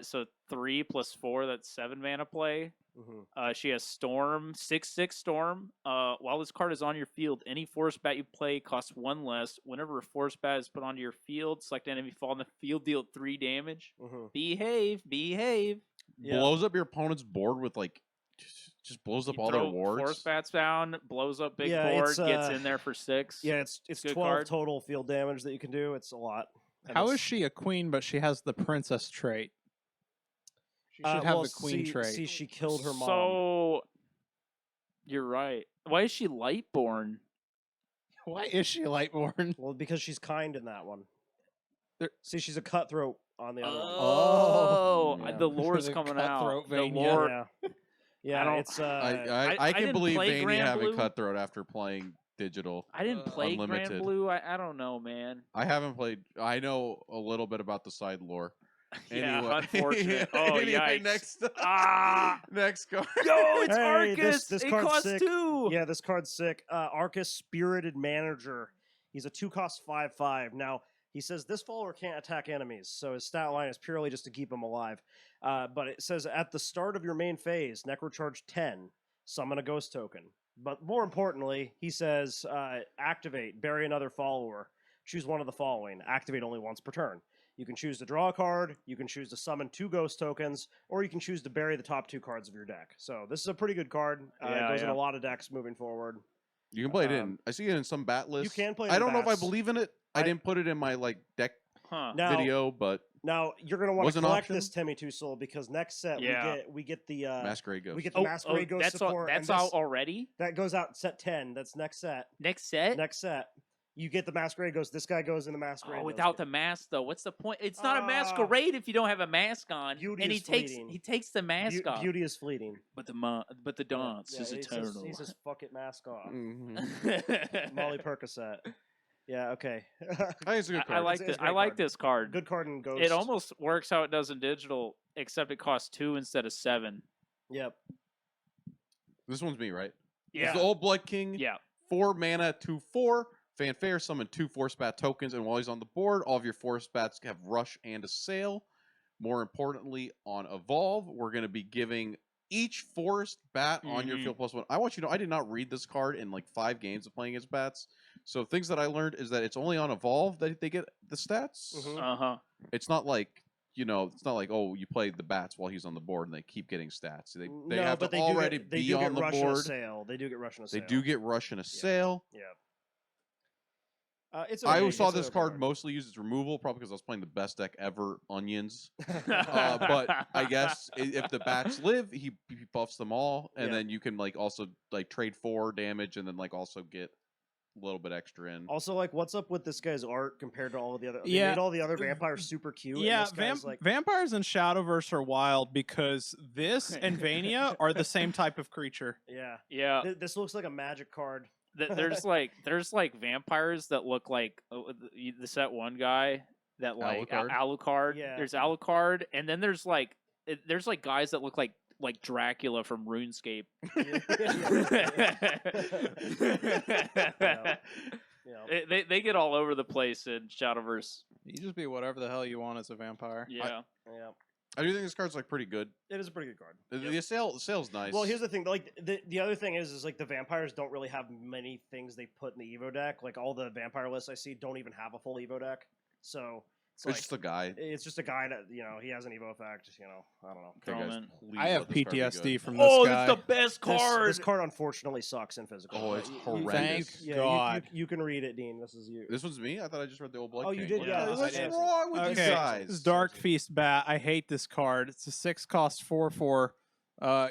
So 3 + 4, that's 7 mana play. Mm-hmm. She has Storm, 6/6 Storm. While this card is on your field, any force bat you play costs 1 less. Whenever a force bat is put onto your field, select an enemy fall in the field, deal 3 damage. Mm-hmm. Behave. Yeah. Blows up your opponent's board with like, just blows up You all their throw wards. Force bats down, blows up big Yeah, board, it's, gets in there for 6. Yeah, it's good 12 card. total field damage that you can do. It's a lot. And How it's- is she a queen, but she has the princess trait? She should have well, the queen trait. See, she killed her mom. So you're right. Why is she Lightborn? Why is she Lightborn? Well, because she's kind in that one. See, she's a cutthroat on the other one. Oh, Yeah. the lore's The coming out. cutthroat The Vania. lore. Yeah. Yeah, don't- it's I I can didn't believe play Vania Grand having Blue. Cutthroat after playing digital. I didn't play Grand Unlimited. Blue. I don't know, man. I haven't played. I know a little bit about the side lore. Yeah, Anyway, unfortunate. Oh, anyway, yikes. next, Ah! next card. Yo, it's Hey, Arcus. this it card's costs sick. 2. yeah, this card's sick. Arcus Spirited Manager. He's a 2-cost 5/5. Now, he says this follower can't attack enemies, so his stat line is purely just to keep him alive. But it says at the start of your main phase, Necrocharge 10, summon a ghost token. But more importantly, he says activate, bury another follower. Choose one of the following. Activate only once per turn. You can choose to draw a card, you can choose to summon 2 ghost tokens, or you can choose to bury the top 2 cards of your deck. So this is a pretty good card. Yeah, it goes in yeah. a lot of decks moving forward. You can play it in. I see it in some bat lists. can play it I in don't know if I bats. believe in it. I I- didn't put it in my deck Huh. Now, video, but now you're gonna want Was to an collect option? this Timmy Two Soul because next set Yeah. we get the Masquerade Ghost. we get the Masquerade Ghost that's support. that's and out this- already. that goes out in set 10. That's next set. Next set. Next set. You get the Masquerade Ghost. This guy goes in the Masquerade Oh, Ghost. without the mask though, what's the point? It's not a Ah. masquerade if you don't have a mask on. Beauty and is he fleeting. takes the mask off. Beauty is fleeting. But the dance is he eternal. Says, he says, "Fuck it, mask off." Mhm. Molly Percocet. Yeah. Okay. I think it's a good I card. like It's a this. I great like card. this card. Good card in Ghost. It almost works how it does in digital, except it costs 2 instead of 7. Yep. This one's me, right? Yeah. It's the Old Blood King. Yeah. 4 mana, 2/4. Fanfare, summon 2 Force Bat tokens, and while he's on the board, all of your Force Bats have Rush and Assail. More importantly, on Evolve, we're going to be giving each Forest Bat on your Mhm. field +1. I want you to know, I did not read this card in 5 games of playing as Bats. So things that I learned is that it's only on Evolve that they get the stats. Mhm. Uh-huh. It's not like, it's not like, oh, you play the Bats while he's on the board and they keep getting stats. They No, have but to they already do get, they be do on get the Rush and board. Assail. They do get Rush and They Assail. do get Rush and Assail. Yeah. It's I okay. saw It's this okay card mostly used as removal, probably because I was playing the best deck ever, Onions. card. But I guess if the bats live, he buffs them all, and Yeah. then you can also trade 4 damage, and then also get a little bit extra in. Also, what's up with this guy's art compared to all of the other? They Yeah. made all the other vampires super cute. and Yeah, this guy's vampires and Shadowverse are wild because this and Vania are the same type of creature. yeah. Yeah. This looks like a magic card. There's vampires that look like the set 1 guy that Alucard? Alucard. Yeah. There's Alucard, and then there's guys that look like Dracula from RuneScape. Yeah. They get all over the place in Shadowverse. You just be whatever the hell you want as a vampire. Yeah. Yeah. I do think this card's pretty good. It is a pretty good card. The sale's nice. Well, here's the thing. The other thing is the vampires don't really have many things they put in the Evo deck. All the vampire lists I see don't even have a full Evo deck. So it's just a guy. it's just a guy that he has an Evo effect. I don't know. Okay, guys, Throman. please I have let this card be PTSD good. from this Oh, guy. it's the best card. This card unfortunately sucks in physical. Oh, it's You- horrendous. Yeah, God. You can read it, Dean. This is you. This one's me. I thought I just read the Old Blood. Oh, you King. did? Yeah, What's I did. wrong with you Okay, guys? this is Dark Feast Bat. I hate this card. It's a 6-cost 4/4.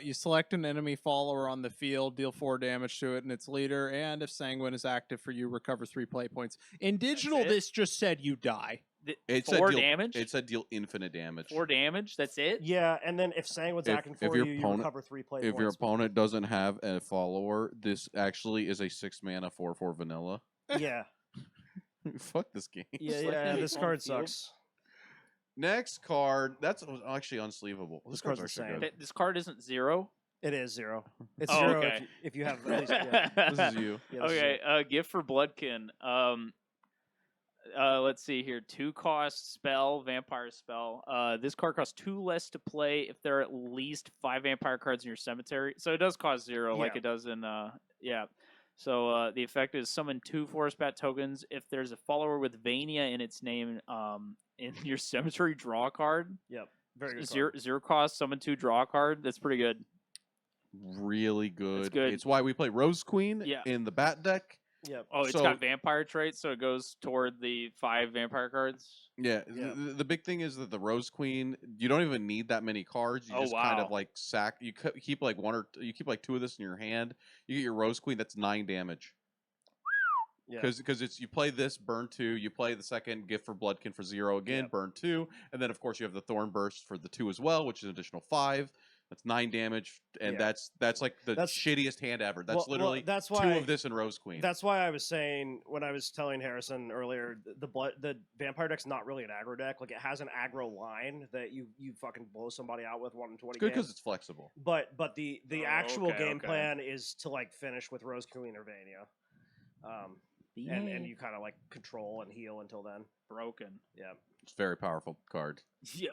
You select an enemy follower on the field, deal 4 damage to it and its leader, and if Sanguine is active for you, recover 3 play points. In digital, it? this just said you die. It said 4 deal- damage. It said deal infinite damage. 4 damage. That's it. Yeah, and then if Sanguine's If- acting if for your you, you opponent- recover 3 play If points. your opponent doesn't have a follower, this actually is a 6 mana 4/4 vanilla. Yeah. Fuck this game. Yeah, Select yeah. enemy This on card field. sucks. Next card. That's actually unsleevable. This card's card's the actually same. good. This card isn't 0. It is 0. It's Oh, 0 okay. if you have at least. Yeah. This is you. Yeah, this is Okay, gift for Bloodkin. Let's see here. 2-cost spell, vampire spell. This card costs 2 less to play if there are at least 5 vampire cards in your cemetery. So it does cost 0, like Yeah. it does in yeah. So the effect is summon 2 Forest Bat tokens. If there's a follower with Vania in its name, in your cemetery, draw a card. Yep. Very good. Zero, Card. 0 cost, summon 2, draw a card. That's pretty good. Really good. good. It's why we play Rose Queen Yeah. in the Bat deck. Yep. Oh, it's So- got vampire traits, so it goes toward the 5 vampire cards. Yeah, Yeah. The big thing is that the Rose Queen, you don't even need that many cards. You Oh, just kind of wow. sack. You keep you keep 2 of this in your hand. You get your Rose Queen. That's 9 damage. Yeah. Because it's you play this, burn 2, you play the second Gift for Bloodkin for 0 again, Yep. burn 2, and then of course you have the Thorn Burst for the 2 as well, which is an additional 5. That's 9 damage, and Yeah. that's like the That's- shittiest hand ever. That's well, literally that's 2 why of this and Rose Queen. That's why I was saying when I was telling Harrison earlier, the vampire deck's not really an aggro deck. Like it has an aggro line that you fucking blow somebody out with 1 in 20 It's good games. because it's flexible. But the Oh, actual okay, game okay. plan is to like finish with Rose Queen or Vania. And you kind of like control and heal until then. broken. Yeah. It's a very powerful card. Yeah,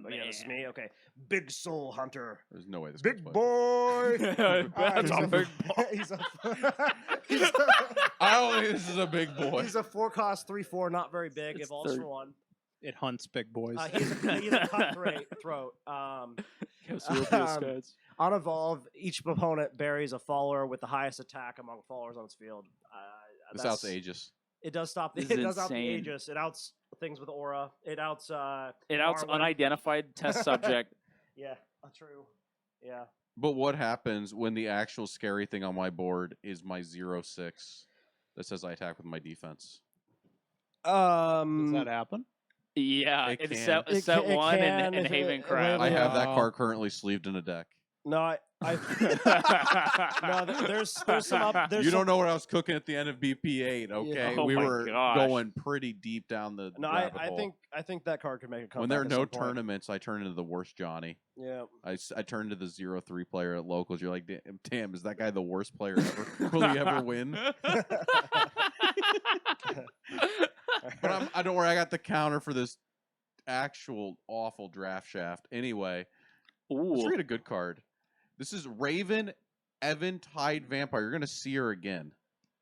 Yeah, this is me. Okay. Big Soul Hunter. There's no way this Big guy's boy. That's he's a big boy. He's a, I don't think this is a big boy. he's a 4-cost 3/4, not very big. It's Evolves third. for 1. It hunts big boys. He's a cutthroat. On Evolve, each opponent buries a follower with the highest attack among followers on its field. This outs Aegis. It does stop. This It is does out the insane. Aegis. It outs things with aura. It outs. It outs Marlin. unidentified test subject. Yeah, true. Yeah. But what happens when the actual scary thing on my board is my 0/6 that says I attack with my defense? Does that happen? Yeah, It it's can. set, set It one can and if it- Haven it Crab. I Yeah. have that Wow. card currently sleeved in a deck. No, no. There's some up. There's You some, don't know what I was cooking at the end of BP8, okay? Oh we my were gosh. going pretty deep down the No, rabbit I hole. think that card could make a comeback. When there are at no some point. tournaments, I turn into the worst Johnny. Yeah. I turn into the 0/3 player at locals. You're like, damn, is that guy the worst player ever? Will he ever win? But I don't worry. I got the counter for this actual awful draft shaft. Anyway, let's Ooh, read a good card. This is Raven Eventide Vampire. You're gonna see her again.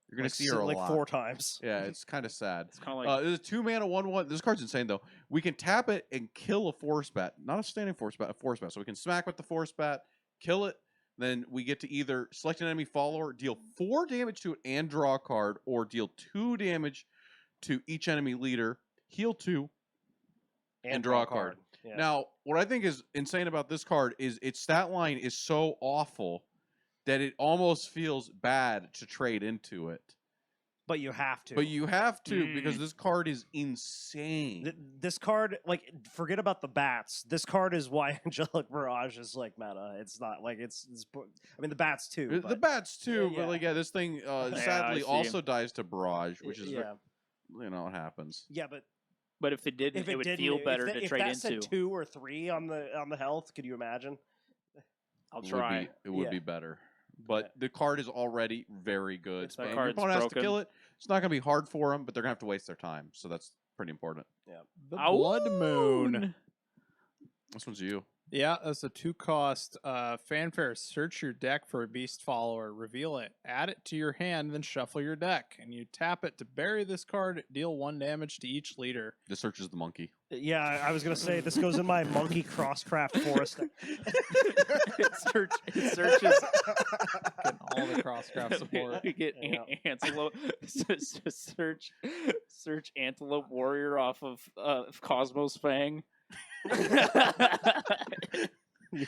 You're gonna see her a like lot. 4 times. Yeah, it's kind of sad. it's kind of like This is 2 mana 1/1. This card's insane though. We can tap it and kill a force bat, not a standing force bat, a force bat. So we can smack with the force bat, kill it. Then we get to either select an enemy follower, deal 4 damage to it, and draw a card, or deal 2 damage to each enemy leader, heal 2, and draw a card. Yeah. Now, what I think is insane about this card is its stat line is so awful that it almost feels bad to trade into it. But you have to. But you have to because Mm. this card is insane. This card, like, forget about the bats. This card is why Angelic Mirage is like meta. It's not like it's I mean, the bats too. The But, bats too, yeah. but like this thing I sadly see. also dies to barrage, which is yeah, you know what happens. yeah. But but if it didn't, if it would didn't, feel if better that, to if trade that said into. 2 or 3 on the health, could you imagine? I'll It would try. be- It would Yeah. be better. But the card is already very good. If that And your card's opponent has to broken- kill it. It's not going to be hard for them, but they're going to have to waste their time. So that's pretty important. The Blood Moon. This one's you. Yeah, that's a 2-cost fanfare. Search your deck for a beast follower, reveal it, add it to your hand, then shuffle your deck. And you tap it to bury this card, deal 1 damage to each leader. This searches the monkey. Yeah, I was gonna say this goes in my monkey crosscraft forest. it searches. Getting all the crosscraft support. We get Yeah. antelope. Search antelope warrior off of Cosmos Fang. Yeah.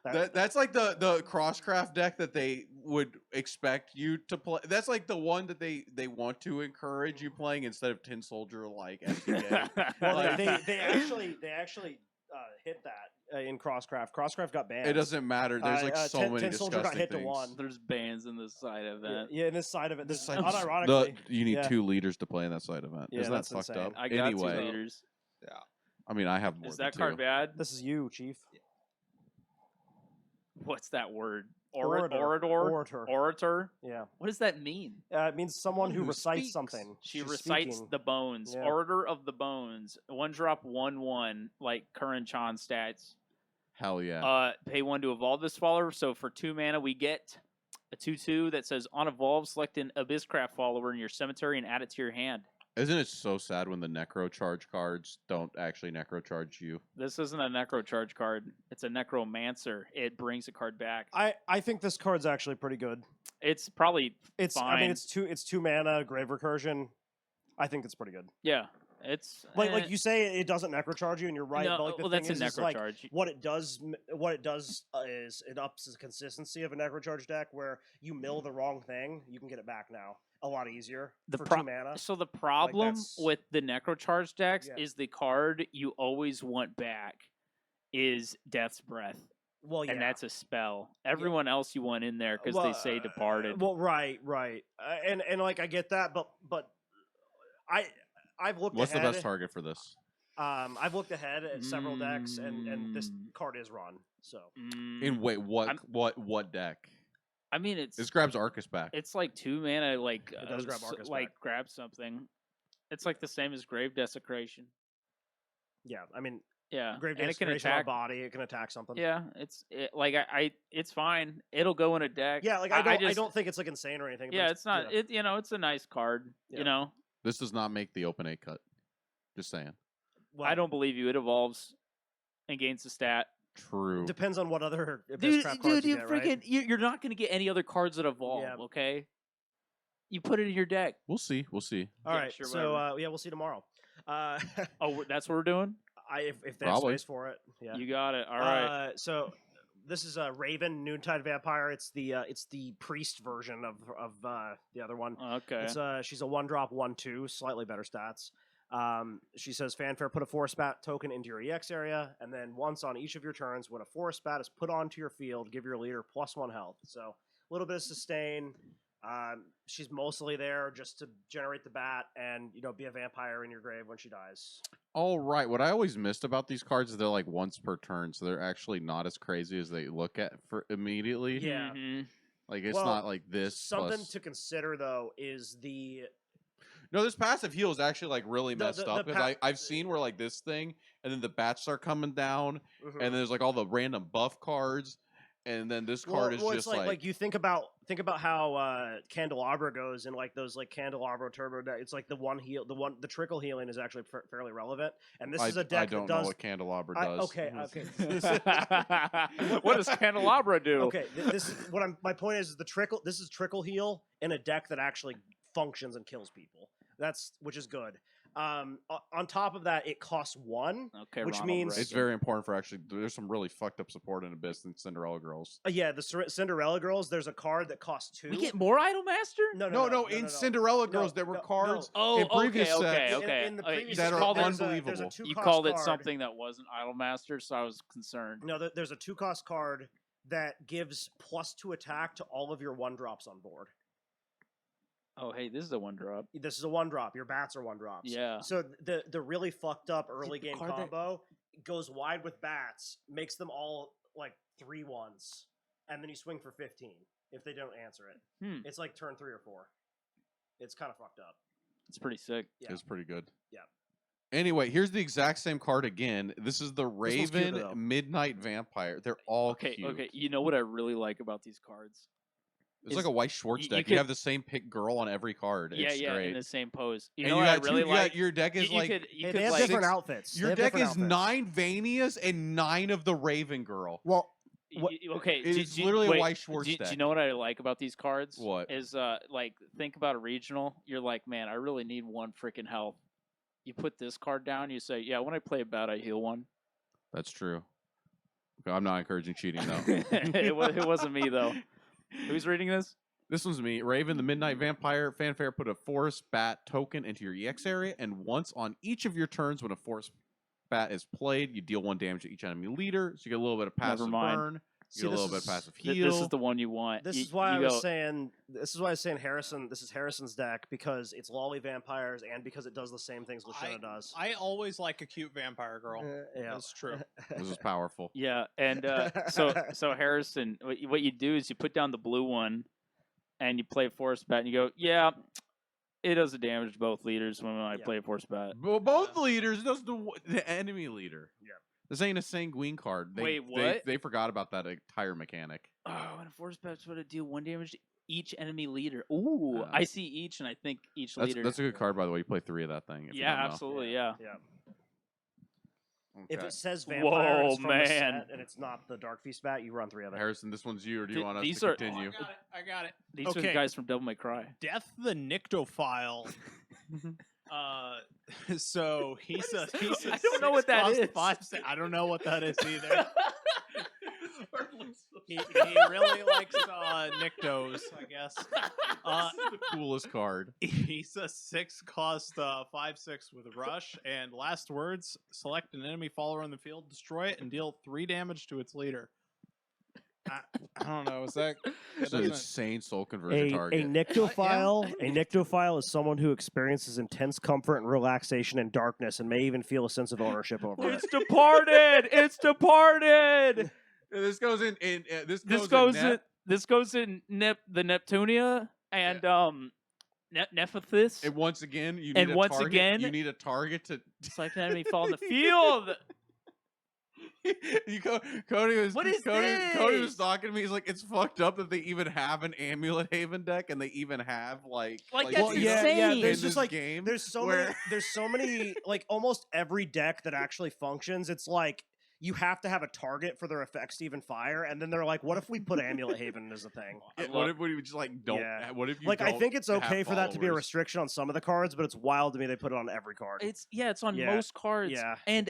That's like the Crosscraft deck that they would expect you to play. That's like the one that they want to encourage you playing instead of Tin Soldier like SDK. Well, Like- they actually hit that in Crosscraft. Crosscraft got banned. It doesn't matter. There's like so many Tin Soldier disgusting got hit things. to 1. There's bans in this side event. Yeah, in this side of it. This This side- unironically. you need yeah. 2 leaders to play in that side event. Yeah, Isn't that that's fucked insane. up? I got 2 anyway, leaders. I mean, I have more Is than that card 2. bad? This is you, Chief. What's that word? Orator. Orator? Orator? Yeah. What does that mean? It means someone who Who recites speaks. something. She She's recites speaking. the bones. Yeah. Orator of the bones. 1-drop 1/1, like current Chan stats. Hell yeah. Pay 1 to evolve this follower. So for 2 mana, we get a 2/2 that says on evolve, select an Abysscraft follower in your cemetery and add it to your hand. Isn't it so sad when the Necro Charge cards don't actually Necro Charge you? This isn't a Necro Charge card. It's a Necromancer. It brings a card back. I think this card's actually pretty good. It's probably It's I fine. mean it's 2 mana grave recursion. I think it's pretty good. yeah. Like you say, it doesn't necrocharge you, and you're right. No, but like the well, thing that's a is like necrocharge. what it does is it ups the consistency of a necrocharge deck. Where you mill the wrong thing, you can get it back now a lot easier for 2 mana. So the problem that's- with the necrocharge decks Yeah. is the card you always want back is Death's Breath. Well, yeah, And that's a spell. Everyone else you want in there because they say departed. Well, right, and like I get that, but I've looked What's ahead. the best target for this? I've looked ahead at several decks, and this card is run. So In wait, what deck? I mean, This grabs Arcus back. it's like 2 mana, like It does grab Arcus like back. grab something. It's like the same as Grave Desecration. yeah, I mean, Yeah, Grave and it can Desecration on a attack. body, it can attack something. Yeah, it's fine. It'll go in a deck. Yeah, like I don't think it's like insane or anything. But Yeah, it's not. yeah. It's a nice card. Yeah. You know, This does not make the open 8 cut. Just saying. Well, I don't believe you. It evolves and gains the stat. True. Depends on what other Abyss Dude, Trap cards you you get, freaking right? you're not gonna get any other cards that evolve. Yeah. Okay, you put it in your deck. We'll see. We'll see. All Yeah, right, sure, so whatever. yeah, we'll see tomorrow. Oh, that's what we're doing. If they have Probably. space for it, yeah. You got it. All right. So this is Raven Noontide Vampire. It's the priest version of the other one. Okay. It's she's a 1-drop 1/2, slightly better stats. She says fanfare, put a forest bat token into your EX area, and then once on each of your turns, when a forest bat is put onto your field, give your leader +1 health. So a little bit of sustain. She's mostly there just to generate the bat and be a vampire in your grave when she dies. All right. What I always missed about these cards is they're like once per turn, so they're actually not as crazy as they look at for immediately. Yeah. Mhm. Like it's Well, not like this. Something plus- to consider though is No, this passive heal is actually like really The- messed the up because I've seen where like this thing and then the bats start coming down Mhm. and then there's like all the random buff cards and then this card is it's just like you think about how Candelabra goes in like those like Candelabra turbo deck. It's like the trickle healing is actually fairly relevant, and this is a deck I don't that know does. what Candelabra does. Okay. What does Candelabra do? Okay, this is what my point is the trickle. This is trickle heal in a deck that actually functions and kills people. Which is good. On top of that, it costs 1. Okay, Which Ronald means- It's Reagan. very important for actually. There's some really fucked up support in Abyss and Cinderella Girls. Yeah, the Cinderella Girls. There's a card that costs 2. We get more Idolmaster? No. In Cinderella Girls, there were no, cards Oh, in previous okay, sets. okay. In the Okay, previous that set, are there's unbelievable. a 2-cost You called it card. something that wasn't Idolmaster, so I was concerned. No, there's a 2-cost card that gives +2 attack to all of your 1-drops on board. Oh, hey, this is a 1-drop. This is a 1-drop. Your bats are 1-drops. Yeah. So the really fucked up early the game card that- combo goes wide with bats, makes them all like 3/1s, and then you swing for 15 if they don't answer it. It's like turn 3 or 4. It's kind of fucked up. It's pretty sick. Yeah. It's pretty good. Yeah. Anyway, here's the exact same card again. This is the one's cuter, Raven though. Midnight Vampire. They're all Okay, cute. okay. You know what I really like about these cards? It's like a White Schwartz you deck. You, could- have the same pick girl on every card. It's yeah, great. in the same pose. You And know you what I got really two, like? your deck is you like could, Hey, could they have like, different six- outfits. your They have deck different is outfits. 9 Vanias and 9 of the Raven Girl. Well, okay. It's literally a wait, White Schwartz do you deck. know what I like about these cards? What? Is like think about a regional. You're like, man, I really need 1 freaking health. You put this card down. You say, yeah, when I play a bat, I heal 1. That's true. Okay, I'm not encouraging cheating though. it wasn't me though. Who's reading this? This one's me. Raven, the Midnight Vampire. Fanfare, put a Forest Bat token into your EX area, and once on each of your turns when a Forest Bat is played, you deal 1 damage to each enemy leader. So you get a little bit of passive mind. burn. You See, get a this little bit of is- passive This heal. is the one you want. This You- is why you I was go, saying. This is why I was saying Harrison. This is Harrison's deck because it's lolly vampires and because it does the same things Lashana does. I always like a cute vampire girl. Yeah. That's true. This is powerful. Yeah, and so Harrison, what you do is you put down the blue one, and you play Forest Bat, and you go, yeah, it does the damage to both leaders when I Yeah. play Forest Bat. Well, both leaders does the enemy leader. Yeah. This ain't a sanguine card. Wait, what? They forgot about that entire mechanic. Oh, and a Forest Bat's going to deal 1 damage to each enemy leader. Ooh, I see each, and I think each That's, leader. that's a good card, by the way. You play 3 of that thing. If you yeah, don't know. absolutely, yeah. Yeah. Okay. If it says vampire and it's Whoa, from the set man. and it's not the Dark Feast bat, you run 3 of it. Harrison, this one's you, or do you Th- want us these to are- continue? I got it. These are the Okay. guys from Devil May Cry. Death the Nyctophile. So he's a I don't know what that is. I don't know what that is either. He really likes Nyctos, I guess. This is the coolest card. He's a 6-cost 5/6 with rush, and last words: select an enemy follower on the field, destroy it, and deal 3 damage to its leader. I don't know. Is that It's an doesn't- insane soul conversion A target. nyctophile is someone who experiences intense comfort and relaxation in darkness and may even feel a sense of ownership over it. It's departed. It's departed. This goes in. This This goes goes in. in. This goes in the Neptunia and Nephthys. And once again, you need And a once target. again- You need a target to. It's like an enemy fall in the field. Cody was What is Cody was this? talking to me. He's like, it's fucked up that they even have an Amulet Haven deck, and they even have Like, Well, that's yeah, insane. there's in just this like game. there's so many like almost every deck that actually functions. It's like you have to have a target for their effects to even fire, and then they're like, "What if we put Amulet Haven as a thing?" Yeah, what if we just like don't? Yeah. What if you Like, I don't think it's have okay for that to be a followers? restriction on some of the cards, but it's wild to me they put it on every card. It's on Yeah, most cards. yeah. And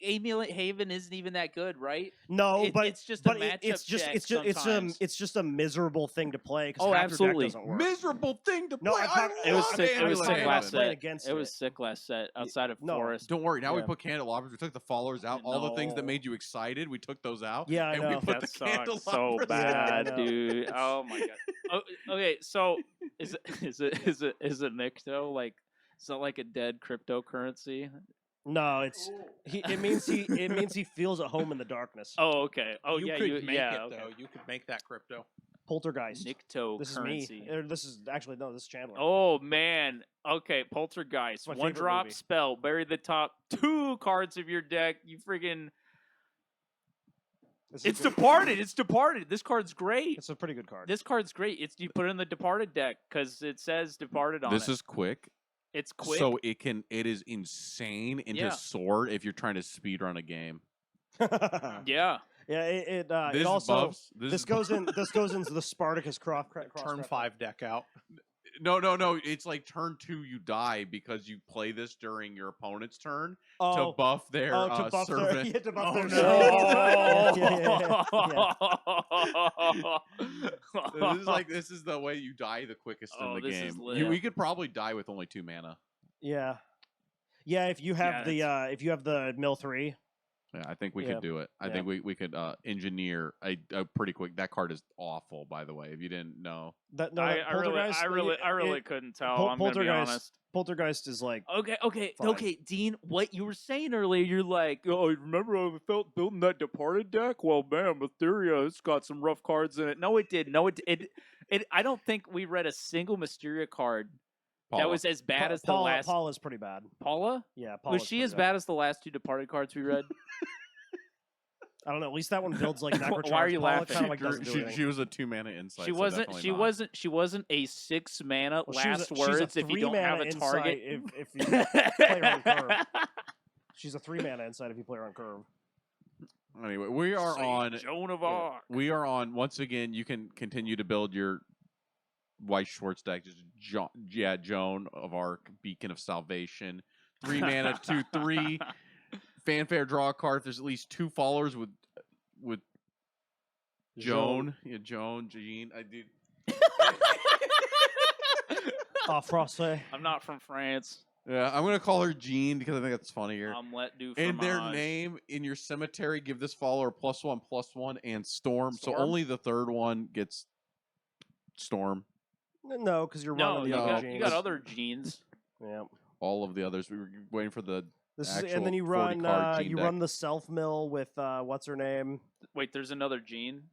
Amulet Haven isn't even that good, right? No, but it's just a but matchup it's just check it's just sometimes. it's just a miserable thing to play because Oh, half absolutely. your deck doesn't work. Miserable thing to play. No, I'm I talking- It was love sick. It was Amulet sick Haven. last playing set. against It was sick last set outside of no. Forest. Don't worry. Now we Yeah. put candelabras. We took the followers out. All the things that No. made you excited, we took those out. Yeah, I and know. we put That the sucks candelabras. so Yeah, I bad, know. dude. Oh my god. Okay, so is it Nycto like? It's not like a dead cryptocurrency. No, it means he feels at home in the darkness. Oh, okay. Oh, you yeah. could You make yeah. it Okay. though. You could make that crypto. Poltergeist. Nycto This is currency. me. This is actually no. This is Chandler. Oh man. Okay, Poltergeist. my One favorite drop movie. spell. Bury the top 2 cards of your deck. You friggin' This is It's good. departed. It's departed. This card's great. It's a pretty good card. This card's great. It's you put it in the departed deck because it says departed on This it. is quick. It's quick. So it is insane into Yeah. sword if you're trying to speed run a game. yeah. Yeah, it This also buffs. this goes into the Spartacus cross Turn 5 deck out. No. It's like turn 2, you die because you play this during your opponent's turn to buff their to buff their, servant. yeah, to buff Oh, their no. servant. This is the way you die the quickest Oh, in the this is game. lit. We could probably die with only 2 mana. Yeah. Yeah, if you have if you have the mill 3. Yeah, I think we Yeah. could do it. I Yeah. think we could engineer a pretty quick. That card is awful, by the way. If you didn't know, That I Poltergeist, really couldn't tell. I'm gonna be honest. Poltergeist is like Okay, Fine. Dean. What you were saying earlier, you're like, oh, remember I felt building that departed deck? Well, man, Mysteria, it's got some rough cards in it. No, it did. No, it. I don't think we read a single Mysteria card that Paula. was as bad as the Paula, last. Paula's pretty bad. Paula? Yeah, Paula's Was she pretty as bad as the last 2 departed cards we read? I don't know. At least that one builds like necrocharge. Why are you Paula laughing? Kind of like doesn't do anything. she was a 2 mana insight. She so wasn't. definitely She not. wasn't. She wasn't a 6 mana Well, she's last a words if you 3 don't have mana a insight target. If you play her on curve. She's a 3 mana inside if you play her on curve. Anyway, we are on. Joan of Arc. We are on. Once again, you can continue to build your White Schwartz deck. Just Joan of Arc, Beacon of Salvation. 3 mana, 2/3. Fanfare, draw a card. If there's at least 2 followers with Joan. Yeah, Jean. I did. Francais. I'm not from France. Yeah, I'm gonna call her Jean because I think that's funnier. Omelette du In their fromage. name, in your cemetery, give this follower +1/+1 and Storm. So Storm? only the 3rd one gets Storm. No, because you're No, running you the no. other got, genes. you got other genes. Yeah. All of the others. We were waiting for the. This is, Actual and then you 40 run card gene you deck. run the self mill with what's her name? Wait, there's another gene?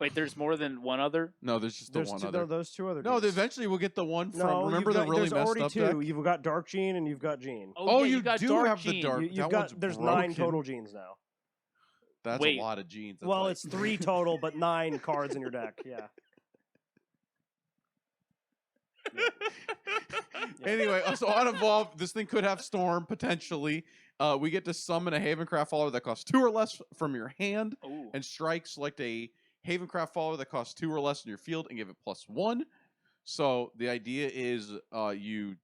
Wait, there's more than one other? No, there's just There's the one two, other. no, those 2 other. No, genes. eventually we'll get the one from. No, remember you've the got, really there's messed already up 2. deck? You've got Dark Gene and you've got Gene. Oh, yeah, you you got do Dark have the Gene. dark. You've that got one's there's broken. 9 total genes now. That's Wait. a lot of genes. That's Well, like- it's 3 total, but 9 cards in your deck. Yeah. Anyway, so on Evolve, this thing could have Storm potentially. We get to summon a Havencraft follower that costs 2 or less from your hand, Ooh. and strike. Select a Havencraft follower that costs 2 or less in your field, and give it +1. So the idea is, you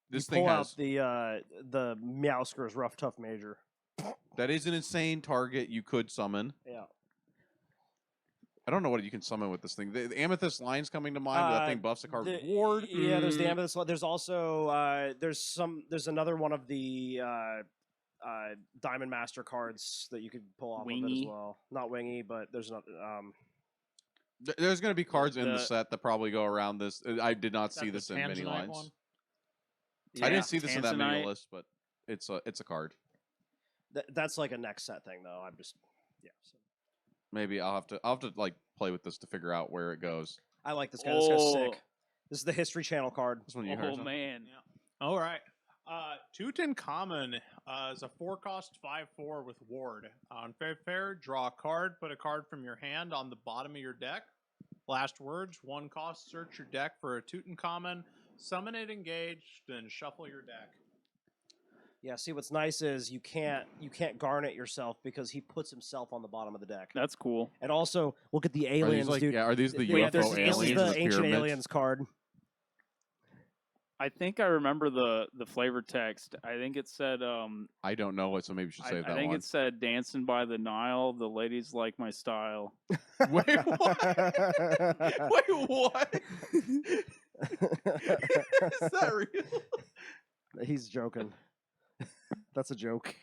This you thing pull has out the Meowsker's Rough Tough Major. that is an insane target you could summon. Yeah. I don't know what you can summon with this thing. The Amethyst Line's coming to mind, but that thing buffs a card with ward. Yeah, there's the Mm. Amethyst. There's also there's another one of the Diamond Master cards that you could pull off of it as Wingy. well. Not Wingy, but there's not. There's going to be cards in the The- set that probably go around this. I did not Is that see the this in many Tanzanite lines. one? I Yeah, didn't see this in that many Tanzanite. lists, but it's a card. That's like a next set thing, though. I'm just So. Maybe I'll have to like play with this to figure out where it goes. I like this guy. This guy's Oh. sick. This is the History Channel card. This one you heard. Oh man. All right. Tutankhamun is a 4-cost 5/4 with ward. On fair, draw a card. Put a card from your hand on the bottom of your deck. Last words: 1 cost. Search your deck for a Tutankhamun. Summon it engaged, then shuffle your deck. Yeah. See, what's nice is you can't garnet yourself because he puts himself on the bottom of the deck. That's cool. And also, look at the Are these aliens, like dude. are these the Wait, UFO this is aliens? the with Ancient pyramids? Aliens card. I think I remember the flavor text. I think it said I don't know it, so maybe you should I save that think one. it said dancing by the Nile, the ladies like my style. Wait, what? Wait, what? Is that real? He's joking. That's a joke.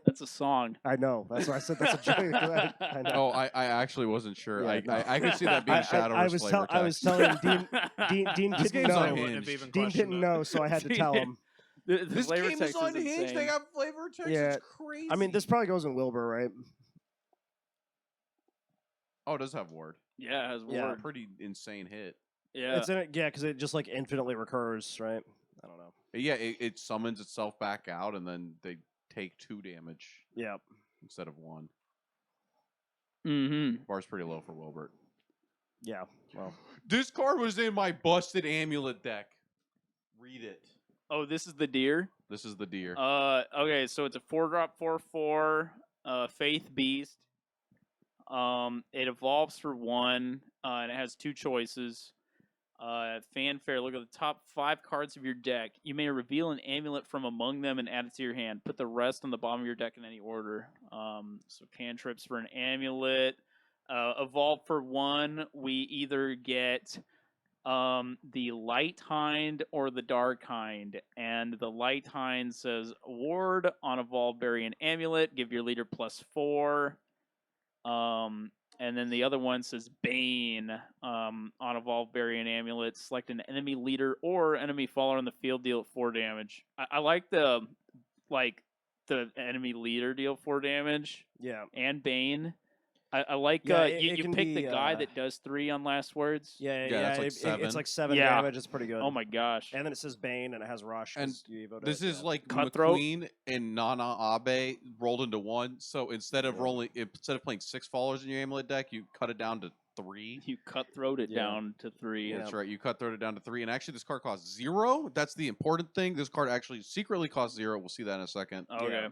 That's a song. I know. That's why I said that's a joke. I know. Oh, I actually wasn't sure. Yeah, no. I could see that being Shadowverse flavor I was text. telling Dean This didn't game's know. unhinged. Dean didn't know, so I had to tell him. The This flavor game text is unhinged. insane. They have flavor text. Yeah. It's crazy. I mean, this probably goes in Wilbur, right? Oh, it does have ward. Yeah, it has Yeah. word. Pretty insane hit. Yeah. It's in it, yeah, because it just like infinitely recurs, right? I don't know. Yeah, it summons itself back out, and then they take 2 damage Yeah. instead of 1. Mm-hmm. Bar's pretty low for Wilbert. Yeah. Well, This card was in my busted amulet deck. Read it. Oh, this is the deer. This is the deer. Okay, so it's a 4-drop 4/4 Faith Beast. It evolves for 1, and it has 2 choices. Fanfare, look at the top 5 cards of your deck. You may reveal an amulet from among them and add it to your hand. Put the rest on the bottom of your deck in any order. So cantrips for an amulet. Evolve for 1, we either get the Light Hind or the Dark Hind. And the Light Hind says, ward on evolve, bury an amulet, give your leader +4. And then the other one says Bane. On evolve, bury an amulet, select an enemy leader or enemy follower on the field, deal 4 damage. I like the enemy leader deal 4 damage yeah. and Bane. I like Yeah, you it can pick be, the guy that does 3 on last words. Yeah, that's like it's 7. like 7 Yeah. damage. It's pretty good. Oh my gosh. And then it says Bane, and it has Rush. And 'cause you voted This it, is yeah. like Cutthroat. McQueen and Nana Abe rolled into 1. So instead of playing 6 followers in your amulet deck, you cut it down to 3. You cutthroat it Yeah. down to 3. Yeah. That's right. You cutthroat it down to 3. And actually, this card costs 0. That's the important thing. This card actually secretly costs 0. We'll see that in a second. Okay.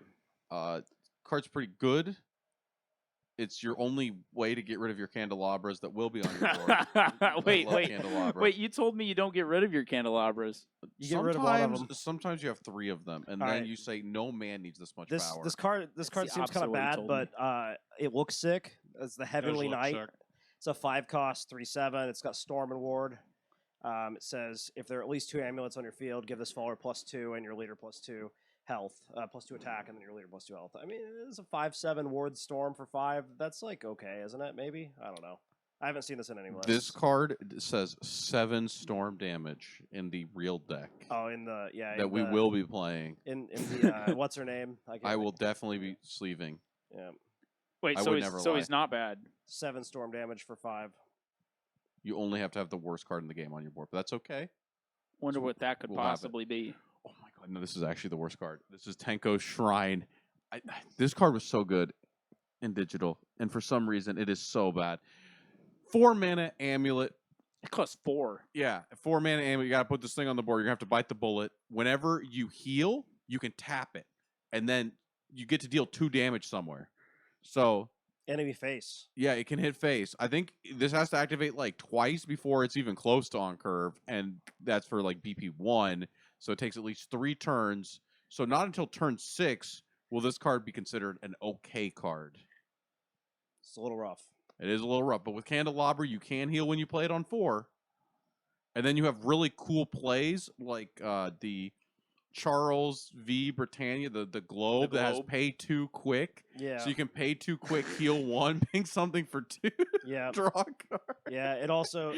Card's pretty good. It's your only way to get rid of your candelabras that will be on your board. Wait, I love wait. candelabra. Wait, you told me you don't get rid of your candelabras. You get rid of one of Sometimes, them. sometimes you have 3 of them, and All then right. you say, "No man needs this much This power." this card That's seems the kind opposite of of what you bad, told me. but it looks sick. It's the Heavenly look Knight. sick. It's a 5-cost 3/7. It's got Storm and Ward. It says if there are at least 2 amulets on your field, give this follower +2 and your leader +2 health, +2 attack, and then your leader +2 health. I mean, it's a 5/7 Ward Storm for 5. That's like okay, isn't it? Maybe I don't know. I haven't seen this in any lists. This card says 7 storm damage in the real deck Oh, in the that we will be playing. in the what's her name? can't I will think. definitely be sleeving. Yeah, Wait, I so would he's never so lie. he's not bad. 7 storm damage for 5. You only have to have the worst card in the game on your board, but that's okay. Wonder what that could We'll have it. possibly be. Oh my god, no, this is actually the worst card. This is Tenko's Shrine. This card was so good in digital, and for some reason, it is so bad. 4 mana amulet. It costs 4. Yeah, 4 mana amulet. You got to put this thing on the board. You're going to have to bite the bullet. Whenever you heal, you can tap it, and then you get to deal 2 damage somewhere. So, Enemy face. yeah, it can hit face. I think this has to activate like twice before it's even close to on curve, and that's for like BP1. So it takes at least 3 turns. So not until turn 6 will this card be considered an okay card. It's a little rough. It is a little rough, but with Candelabra, you can heal when you play it on 4. And then you have really cool plays like the Charles V. Britannia, the globe that has pay 2 quick. Yeah. So you can pay 2 quick, heal 1, ping something for 2, Yeah. draw a card. Yeah. It also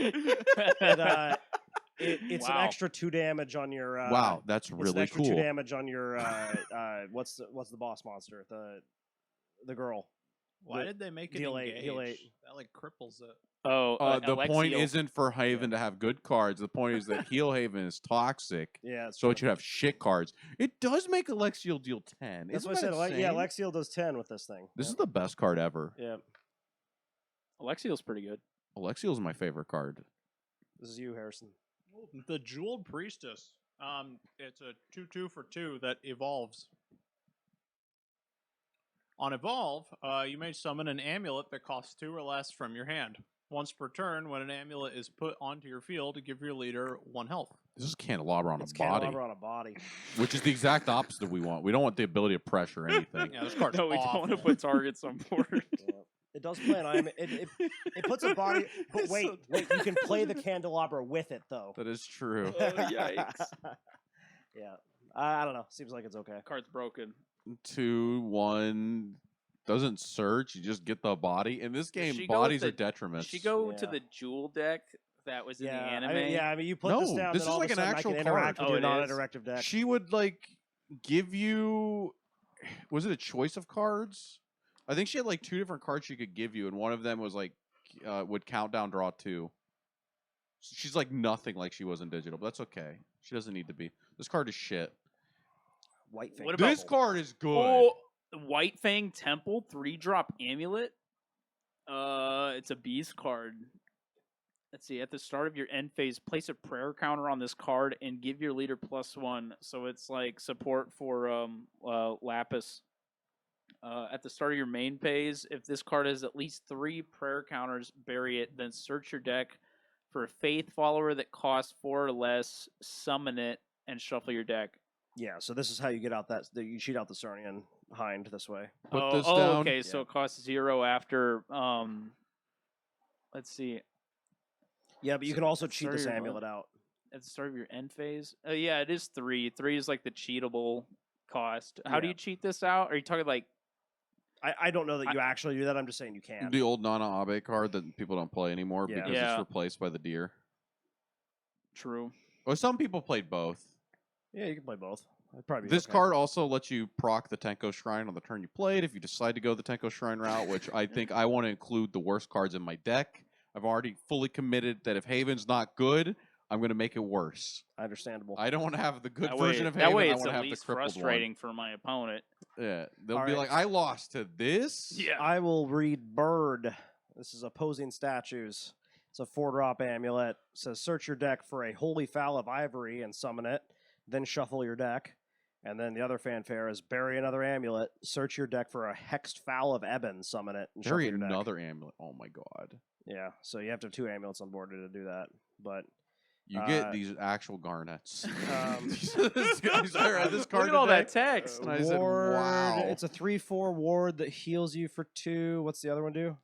it's an Wow. extra 2 damage on your. Wow, that's It's an really extra cool. 2 damage on your. What's the boss monster? The girl. Why The- did they make it heal engage? eight, heal 8. That like cripples it. Oh, The point Alexiel. isn't for Haven to have good cards. The point is that Heal Haven is toxic, Yeah. That's so it true. should have shit cards. It does make Alexiel deal 10. That's Isn't what I said. that Yeah, insane? Lexiel does 10 with this thing. This Yep. is the best card ever. Yeah. Alexiel's pretty good. Alexiel's my favorite card. This is you, Harrison. The Jeweled Priestess. It's a 2/2 for 2 that evolves. On evolve, you may summon an amulet that costs 2 or less from your hand. Once per turn, when an amulet is put onto your field, give your leader 1 health. This is Candelabra on It's a body, Candelabra on a body. which is the exact opposite we want. We don't want the ability to pressure anything. Yeah, this card's No, we don't want to awful. put targets on board. Yeah. It does play an item. It puts a body. But It's wait, so wait. You can play the Candelabra with it though. That is true. Oh, yikes. Yeah. I don't know. Seems like it's okay. Card's broken. 2, 1 doesn't search. You just get the body. In this game, she go with bodies the- are detriments. Did she go to Yeah. the jewel deck that was in the Yeah. anime? I mean, you put this No, down. this then is all like of a an sudden actual I can card. interact with Oh, your it is? non-interactive deck. She would like give you. Was it a choice of cards? I think she had like 2 different cards she could give you, and one of them was like would count down, draw 2. So she's like nothing like she was in digital, but that's okay. She doesn't need to be. This card is shit. White Fang. What about- This card is good. Oh, White Fang Temple 3-drop amulet. It's a beast card. Let's see. At the start of your end phase, place a prayer counter on this card and give your leader +1. So it's like support for Lapis. At the start of your main phase, if this card has at least 3 prayer counters, bury it. Then search your deck for a faith follower that costs 4 or less. Summon it and shuffle your deck. Yeah. So this is how you get out you cheat out the Cernian Hind this way. Put this down. Okay, so Yeah. it costs 0 after. Let's see. Yeah, but you So can also at the cheat start of this your amulet out. At the start of your end phase. Yeah, it is 3. 3 is like the cheatable cost. How do Yeah. you cheat this out? Are you talking like? I don't know that you actually do that. I'm just saying you can. The old Nana Abe card that people don't play anymore Yeah. because Yeah. it's replaced by the deer. True. Well, some people played both. Yeah, you can play both. That'd probably be This okay. card also lets you proc the Tenko Shrine on the turn you played if you decide to go the Tenko Shrine route, which I think I want to include the worst cards in my deck. I've already fully committed that if Haven's not good, I'm going to make it worse. Understandable. I don't want to have the good That version way, of that Haven. way I it's want to at have the least crippled frustrating for my opponent. one. Yeah, they'll All be right. like, I lost to this. Yeah. I will read Bird. This is opposing statues. It's a 4-drop amulet. It says search your deck for a holy fowl of ivory and summon it. Then shuffle your deck. And then the other fanfare is bury another amulet. Search your deck for a hexed fowl of ebon. Summon it. And shuffle Bury your deck. another amulet. Oh my god. Yeah, so you have to have 2 amulets on board to do that. But You get Uh, these actual garnets. this Guys, I read this card Look at all that today, text. and I said, ward, wow. It's a 3/4 ward that heals you for 2. What's the other one do?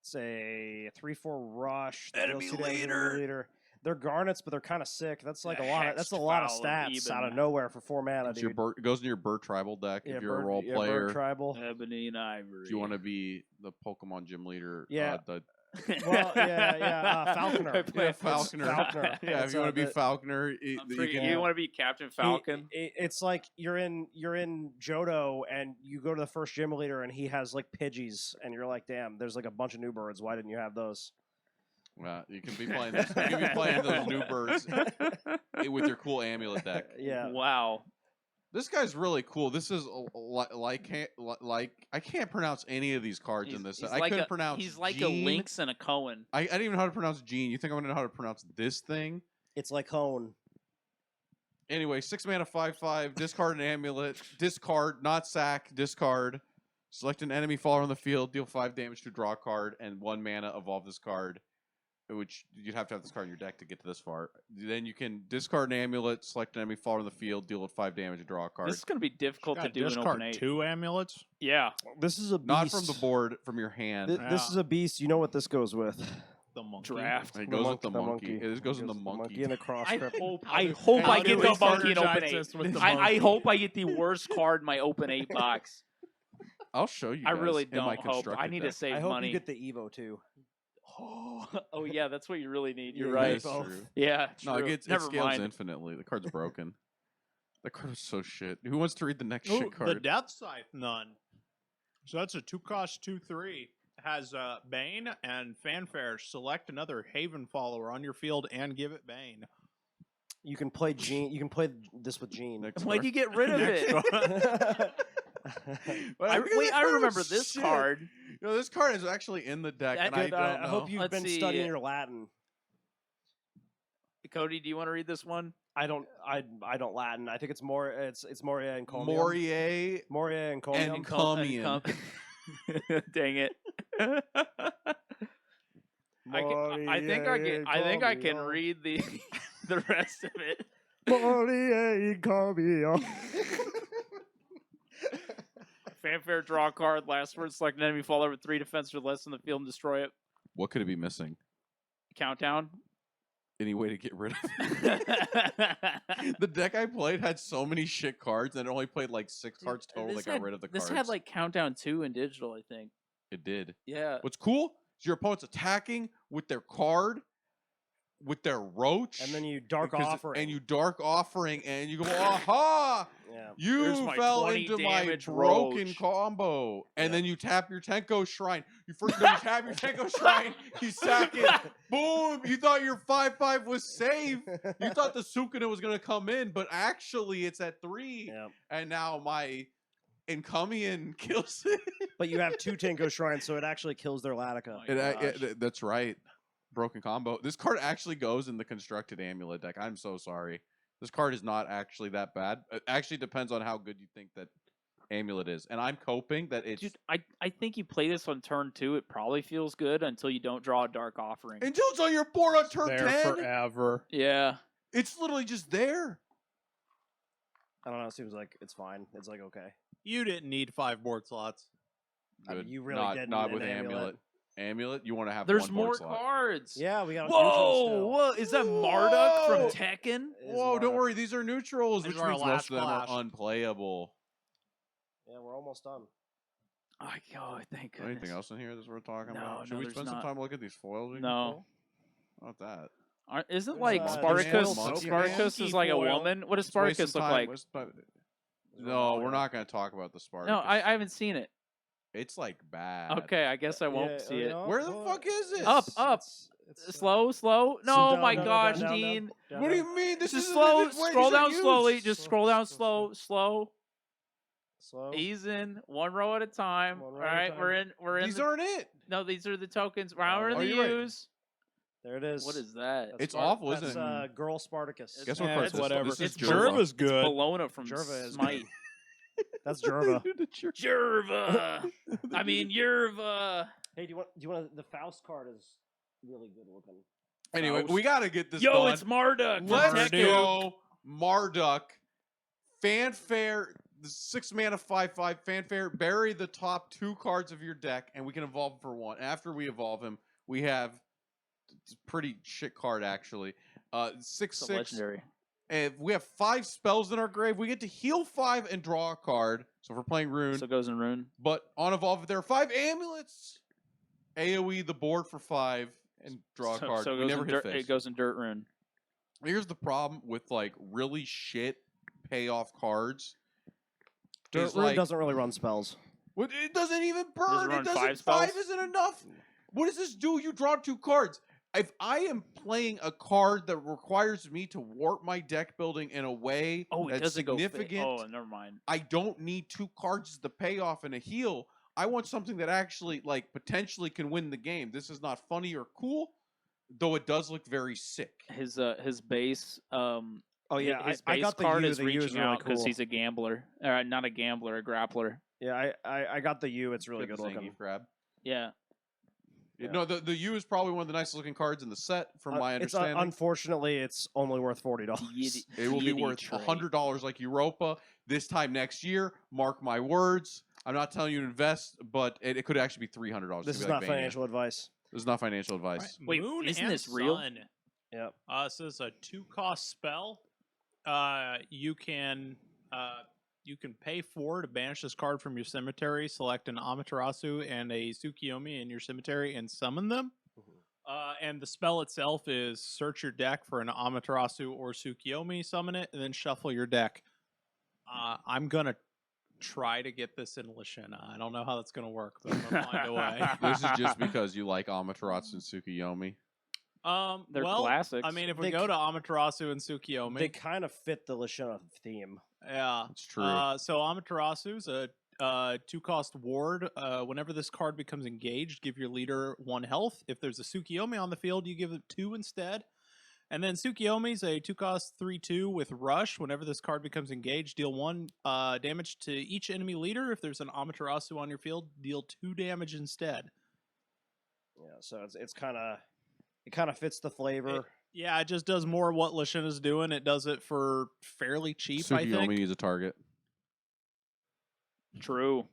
It's a 3/4 rush. that deals Enemy 2 damage to the leader. leader. They're garnets, but they're kind of sick. That's like The a lot. That's a lot of hexed fowl of stats out of Eben. nowhere for 4 mana, It's your dude. bird, it goes into your bird tribal deck Yeah, if you're bird, a role yeah, player. bird tribal. Ebony and Ivory. If you want to be the Pokemon gym leader, Yeah. the Well, yeah, Falconer. I play Yeah, a Falconer. Falconer. yeah, if It's, you want to be the- Falconer, I'm you freaking- can. you want to be Captain Falcon? It's like you're in Johto and you go to the first gym leader and he has like Pidgeys and you're like, damn, there's like a bunch of new birds. Why didn't you have those? You can be playing. You can be playing those new birds with your cool amulet deck. Yeah. Wow. This guy's really cool. This is like I can't pronounce any of these cards in this. I like couldn't a, pronounce. He's like Gene. a Lynx and a Cohen. I didn't even know how to pronounce Gene. You think I'm gonna know how to pronounce this thing? It's like Hone. Anyway, 6 mana, 5/5. Discard an amulet. Discard, not sack. Discard. Select an enemy follower on the field. Deal 5 damage to draw a card, and 1 mana. Evolve this card. which you'd have to have this card in your deck to get to this far. Then you can discard an amulet, select an enemy follower in the field, deal it 5 damage, and draw a card. This is going to be difficult to Got do in discard open 8. 2 amulets. Yeah. This is a beast. Not from the board, from your hand. This is a beast. You know what this goes with? The monkey. Draft. It goes with the monkey. It goes in the monkey. and the cross I script. hope How I do- hope how I do get we the monkey in open synergize this 8. with the I monkey? hope I get the worst card in my open 8 box. I'll show you. I guys really in my don't hope. I constructed need to deck. save I hope money. you get the Evo too. Oh yeah, that's what you really need. You're Yeah, right. That's both. true. Yeah, No, true. it Never scales mind. infinitely. The card's broken. That card was so shit. Who wants to read the next Ooh, shit the card? Death Scythe Nun. So that's a 2-cost 2/3. Has Bane and Fanfare. Select another Haven follower on your field and give it Bane. You can play Gene. You can play this with Gene. Next Why'd card. you get rid of Next it? But I, look at wait, that I card, remember this shit. card. You know, this card is actually in the deck, That and I Good, don't know. I hope you've Let's been see. studying your Latin. Cody, do you want to read this one? I don't Latin. I think it's more. It's Moria and Comium. Morier Moria and Comium. and Comium. Dang it. I think I can Comium. read the the rest of it. Moria and Comium. Fanfare, draw a card. Last word, select an enemy follower with 3 defense or less in the field and destroy it. What could it be missing? Countdown. Any way to get rid of it? The deck I played had so many shit cards, and it only played like 6 cards total that got rid of the This cards. had like Countdown 2 in digital, I think. It did. Yeah. What's cool is your opponent's attacking with their card, with their roach, And then you dark because- offering. and you dark offering, and you go, aha! Yeah. Here's You my fell 20 into my damage broken roach. combo, and Yeah. then you tap your Tenko Shrine. You first you tap your Tenko Shrine, you sack it, boom! You thought your 5/5 was safe. You thought the Sukuna was gonna come in, but actually it's at 3, Yeah. and now my Encomian kills it. But you have 2 Tenko Shrines, so it actually kills their Latica. That's right. Broken combo. This card actually goes in the constructed amulet deck. I'm so sorry. This card is not actually that bad. It actually depends on how good you think that amulet is. And I'm coping that it's Dude, I think you play this on turn 2. It probably feels good until you don't draw a dark offering. until it's on your board on turn There 10. forever. Yeah. It's literally just there. I don't know. It seems like it's fine. It's like okay. You didn't need 5 board slots. I mean, Good. you really not, didn't not in with Amulet. amulet. Amulet, you want to have There's one more board slot. cards. Yeah, we got Whoa, neutrals still. whoa. Is that Marduk from Whoa! Tekken? It is Whoa, don't Marduk. worry. These are neutrals, These which are our means last most of them clash. are unplayable. Yeah, we're almost done. Oh, thank goodness. Anything else in here that's worth talking No, about? Should no, we there's spend some not. time looking at these foils? we can No. pull? Not that. Isn't There's, like there's Spartacus? foil monkey Spartacus man. is like a Monkey foil. woman. What does Let's waste Spartacus some look time. like? No, we're not going to talk about the Spartacus. No, I haven't seen it. It's like bad. Okay, I guess I won't Yeah, see it. no, Where the well, fuck is it? Up, up. it's, Slow. so No, down, my down, gosh, down, down, Dean. down, What do down. you mean? This Just is slow. wait, Scroll these are down slowly. used. Just Slow, scroll down slow, slow. Slow. Ease in, one row at a time. One All row at a right, time. we're in. These the, aren't it. no, these are the tokens. We're in Oh, the you're right. use. There it is. What is that? That's It's awful, that's, isn't it? Girl Spartacus. Guess what Yeah, card it's this is? whatever. This is It's Jerva. Jerva's good. Bologna from Jerva is Smite. That's Jerva. Jerva. I mean, Yerva. Hey, do you want the Faust card is really good looking. Anyway, Faust. we got to get this Yo, done. it's Marduk. from Let's Tekken. go, Marduk. Fanfare, the 6 mana 5/5 Fanfare. Bury the top 2 cards of your deck, and we can evolve for 1. After we evolve him, we have it's a pretty shit card actually. 6/6. It's a legendary. And if we have 5 spells in our grave, we get to heal 5 and draw a card. So if we're playing Rune, So it goes in Rune. but on evolve, if there are 5 amulets, AoE the board for 5 and draw a card. So it we goes never in hit dirt, face. it goes in Dirt Rune. Here's the problem with like really shit payoff cards. Dirt is, Rune like, doesn't really run spells. it doesn't even Does it burn. run It doesn't. 5 5 spells? isn't enough. What does this do? You draw 2 cards. If I am playing a card that requires me to warp my deck building in a way Oh, it that's doesn't go. significant, Oh, never mind. I don't need 2 cards as the payoff and a heal. I want something that actually, like, potentially can win the game. This is not funny or cool, though it does look very sick. His base. Oh yeah, his I base got the card U. is The U is reaching really out because cool. he's a gambler. Not a gambler, a grappler. Yeah, I got the U. It's really good the looking. Zangief grab. Yeah. Yeah. No, the U is probably one of the nicest looking cards in the set, from my understanding. Unfortunately, it's only worth $40. It will be worth $100 like Europa this time next year. Mark my words. I'm not telling you to invest, but it could actually be $300. This is not financial advice. This is not financial advice. Right. Wait, Moon isn't and this real? Sun. Yep. So it's a 2-cost spell. You can pay 4 to banish this card from your cemetery. Select an Amaterasu and a Tsukiyomi in your cemetery and summon them. And the spell itself is search your deck for an Amaterasu or Tsukiyomi, summon it, and then shuffle your deck. I'm gonna try to get this in Lashina. I don't know how that's gonna work, but I'm gonna find a way. This is just because you like Amaterasu and Tsukiyomi. They're well, classics. I mean, if we They go to Amaterasu and Tsukiyomi, They kind of fit the Lashina theme. yeah, It's true. So Amaterasu's a 2-cost ward. Whenever this card becomes engaged, give your leader 1 health. If there's a Tsukiyomi on the field, you give it 2 instead. And then Tsukiyomi's a 2-cost 3/2 with Rush. Whenever this card becomes engaged, deal 1 damage to each enemy leader. If there's an Amaterasu on your field, deal 2 damage instead. Yeah, so it kind of fits the flavor. Yeah, it just does more what Lashina's doing. It does it for fairly cheap, I Tsukiyomi think. needs a target. True.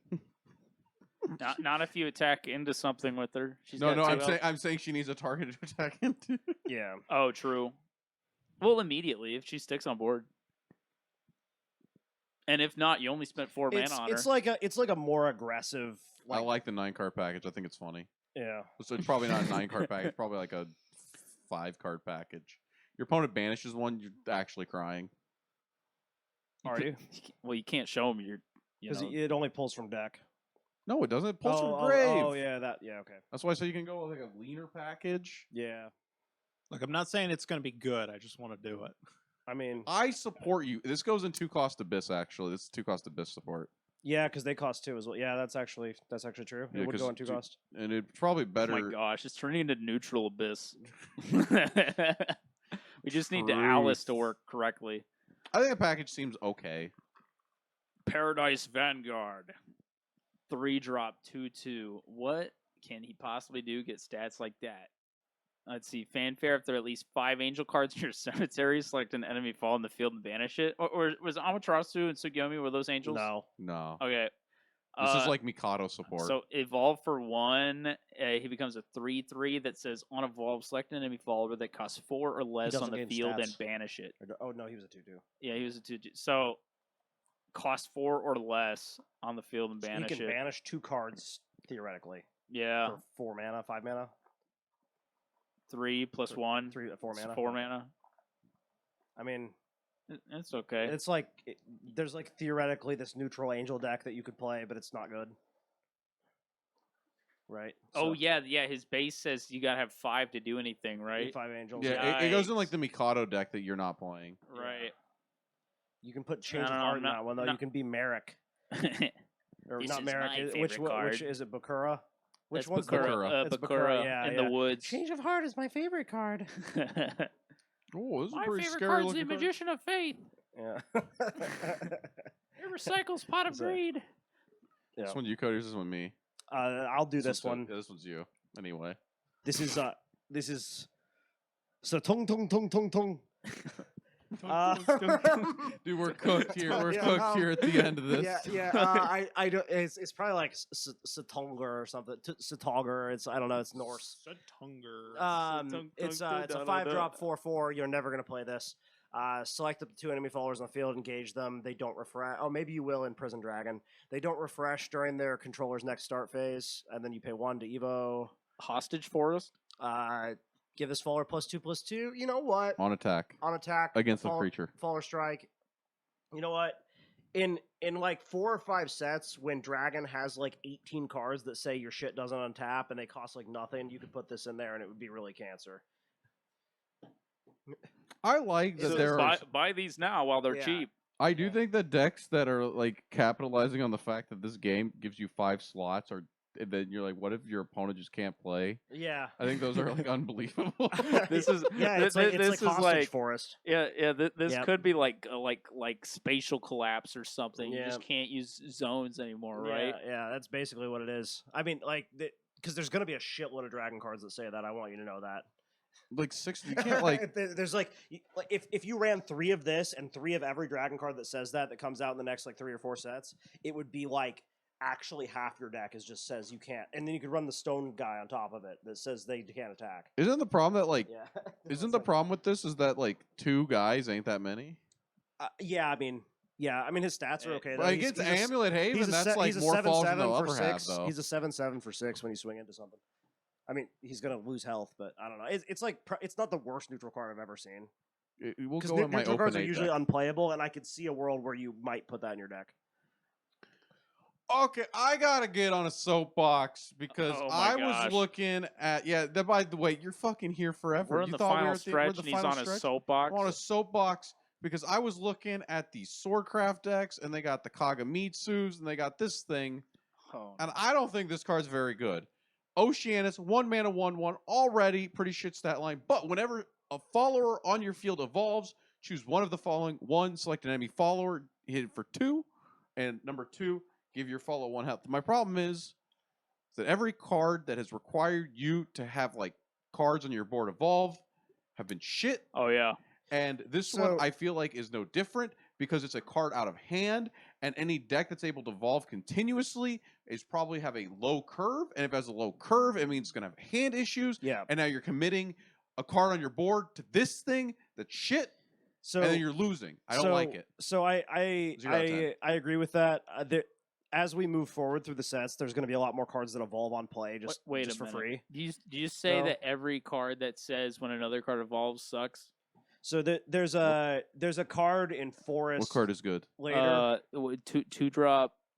not if you attack into something with her. She's No, got 2 I'm health. saying she needs a target to attack into. Yeah. Oh, true. Well, immediately if she sticks on board, and if not, you only spent 4 mana on her. It's like a more aggressive. I like the 9-card package. I think it's funny. Yeah. So it's probably not a 9-card package. It's probably like a 5-card package. Your opponent banishes one, you're actually crying. Are you? Well, you can't show them. Because it only pulls from deck. No, it doesn't. It pulls from grave. Oh, yeah, okay. That's why I say you can go with like a leaner package. Yeah. Look, I'm not saying it's going to be good. I just want to do it. I mean, I support you. This goes in 2-cost Abyss, actually. This is 2-cost Abyss support. yeah, because they cost 2 as well. Yeah, that's actually true. Yeah, It would 'cause go on 2 two- cost. And it's probably Oh better. my gosh, it's turning into neutral abyss. We just need the Truth. Alice to work correctly. I think the package seems okay. Paradise Vanguard. 3-drop 2/2. What can he possibly do? Get stats like that? Let's see. Fanfare. If there are at least 5 angel cards in your cemetery, select an enemy fall in the field and banish it. Or was Amaterasu and Tsukiyomi, were those angels? No. No. Okay. This is like Mikado support. So evolve for 1. He becomes a 3/3 that says on evolve, select an enemy follower that costs 4 or less on doesn't the gain field and stats. banish it. Oh, no, he was a 2/2. Yeah, he was a 2/2. So cost 4 or less on the field and So banish he can it. banish 2 cards, theoretically. Yeah. For 4 mana, 5 mana. 3 plus 1. 4 mana. 4 mana. I mean, It's okay. it's like there's like theoretically this neutral angel deck that you could play, but it's not good. Right? Oh yeah. His base says you gotta have 5 to do anything, right? 5 angels. yeah, it goes in like Yikes. the Mikado deck that you're not playing. Right. You can put change I of don't know, heart in not- that one though. not- You can be Merrick. Or This not is Merrick. my Which favorite card. which is it? Bakura? Which That's one's the Bakura. one? It's Bakura yeah, in yeah. the woods. Change of heart is my favorite card. Oh, this is My a pretty favorite scary card's the looking card. Magician of Faith. Yeah. It recycles pot of So- greed. Yeah. This one's you, Cody. This is one me. I'll do this one. Yeah, this one's you. Anyway. This is so tung tung tung tung tung. Dude, we're cooked here. We're Yeah, cooked here at the end of this. Yeah. I don't. It's probably like Satongar or something. Satongar. I don't know. It's Norse. It's a 5-drop 4/4. You're never gonna play this. Select up to 2 enemy followers on the field, engage them. They don't refresh. Oh, maybe you will in Prison Dragon. They don't refresh during their controller's next start phase, and then you pay 1 to Evo. Hostage for us. Give this follower +2/+2. You know what? On attack. On attack Against the creature. Faller strike. You know what? In like 4 or 5 sets, when Dragon has like 18 cards that say your shit doesn't untap and they cost like nothing, you could put this in there and it would be really cancer. I like that So there are. Buy these now while they're Yeah. cheap. I do think that decks that are like capitalizing on the fact that this game gives you 5 slots, or then you're like, what if your opponent just can't play? Yeah. I think those are like unbelievable. This is Yeah, it's like this it's is like hostage like forest. yeah. This Yep. could be like spatial collapse or something. You Yeah. just can't use zones anymore, right? Yeah, that's basically what it is. I mean, like because there's going to be a shitload of dragon cards that say that. I want you to know that. Like 6, you can't like. There's like if you ran 3 of this and 3 of every dragon card that says that comes out in the next like 3 or 4 sets, it would be like actually half your deck is just says you can't, and then you could run the stone guy on top of it that says they can't attack. Isn't the problem that like? Yeah. Isn't the problem with this is that like 2 guys ain't that many? Yeah, I mean, his stats are okay. Though. Like it's Amulet Haven. That's like he's a more falls than 7/7 the for other half 6. though. He's a 7/7 for 6 when you swing into something. I mean, he's gonna lose health, but I don't know. It's like it's not the worst neutral card I've ever seen. We'll Because go in my neutral cards are open usually deck. unplayable, and I could see a world where you might put that in your deck. Okay, I gotta get on a soapbox because Oh my I gosh. was looking at by the way, you're fucking here forever. We're in You the thought we final were stretch, we're the and he's final on a stretch? soapbox. I'm on a soapbox because I was looking at the Swordcraft decks, and they got the Kagamitsus, and they got this thing, Oh, and I don't think this card's very good. Oceanus, 1 mana, 1/1, already pretty shit stat line. But whenever a follower on your field evolves, choose one of the following: 1, select an enemy follower, hit it for 2, and number 2, give your follower 1 health. My problem is that every card that has required you to have like cards on your board evolve have been shit. oh yeah. And this one I feel like is no different because it's a card out of hand, and any deck that's able to evolve continuously is probably have a low curve. And if it has a low curve, it means it's gonna have hand issues. Yeah. And now you're committing a card on your board to this thing that's shit, So and then you're losing. I don't like it. So 0 out of 10. I agree with that. As we move forward through the sets, there's going to be a lot more cards that evolve on play just Wait just a for minute. free. Do you say No. that every card that says when another card evolves sucks? So there's a card in Forest What card is good? later.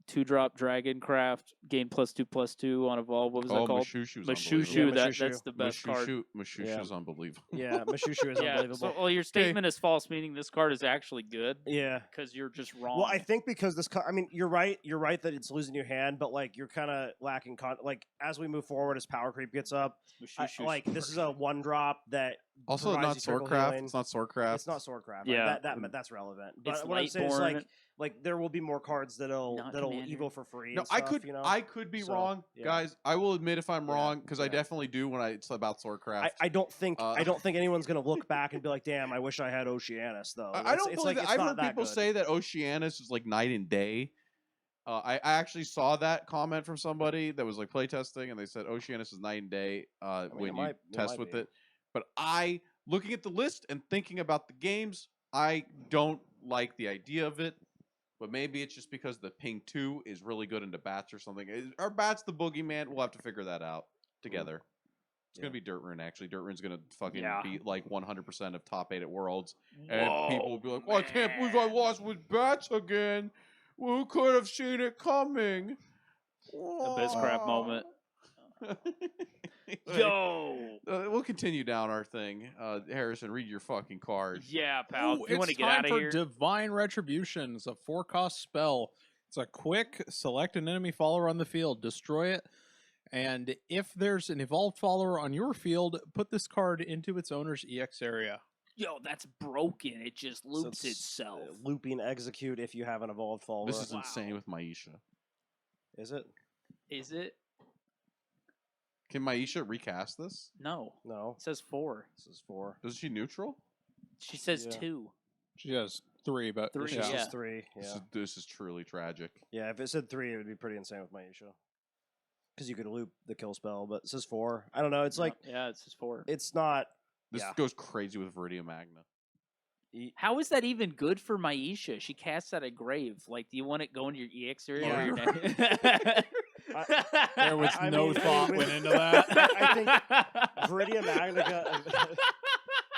Two drop Dragoncraft, gain +2/+2 on evolve. What was that called? Mashushu's Mashushu. Yeah, That's Mashushu. the best card. Mashushu's unbelievable. Yeah, Mashushu is Yeah. unbelievable. So, well, your statement is false, meaning this card is actually good Yeah. because you're just wrong. Well, I think because this card, I mean, you're right. You're right that it's losing your hand, but like you're kind of lacking like as we move forward, as power creep gets up, Mashushu's like this is a 1-drop that Also, provides not you critical Swordcraft. healing. It's not Swordcraft. It's not Swordcraft. Yeah. That's relevant. But It's what I'm saying is Lightborn. like there will be more cards that'll Not that'll Commander. evo for free. No, and stuff, you know? I could be So, wrong, yeah. guys. I will admit if I'm Yeah, wrong because I yeah. definitely do when it's about Swordcraft. I don't think Uh, I don't think anyone's gonna look back and be like, "Damn, I wish I had Oceanus." Though I don't it's believe like, that. it's I've not heard that people good. say that Oceanus is like night and day. I actually saw that comment from somebody that was like playtesting, and they said Oceanus is night and day mean, when it you might test with be. it. But looking at the list and thinking about the games, I don't like the idea of it. But maybe it's just because the ping 2 is really good into bats or something. Are bats the boogeyman? We'll have to figure that out together. It's gonna be Dirt Rune. Actually, Dirt Rune's gonna fucking beat like 100% of top 8 at Worlds, and people will be like, "Oh, I can't believe I lost with bats again. Who could have seen it coming?" The best crap moment. Anyway, Yo. we'll continue down our thing. Harrison, read your fucking card. Yeah, pal. Ooh, If you want to it's get time out of for here. Divine Retribution. It's a 4-cost spell. It's a quick select an enemy follower on the field, destroy it, and if there's an evolved follower on your field, put this card into its owner's EX area. Yo, that's broken. It just So loops it's, itself. looping execute if you have an evolved follower. This is insane with Maisha. Is it? Is it? Can Maisha recast this? No. No. It says 4. This is 4. Is she neutral? She says Yeah. 2. She has 3, but 3, This yeah. is 3. Yeah. This is truly tragic. Yeah. If it said 3, it would be pretty insane with Maisha. Because you could loop the kill spell, but it says 4. I don't know. It's like yeah, it says 4. it's not. This Yeah. goes crazy with Viridia Magna. How is that even good for Maisha? She casts at a grave. Like, do you want it going to your EX area? Yeah. Or your neck? there was I no mean, thought with- went into that. I think Viridia Magna.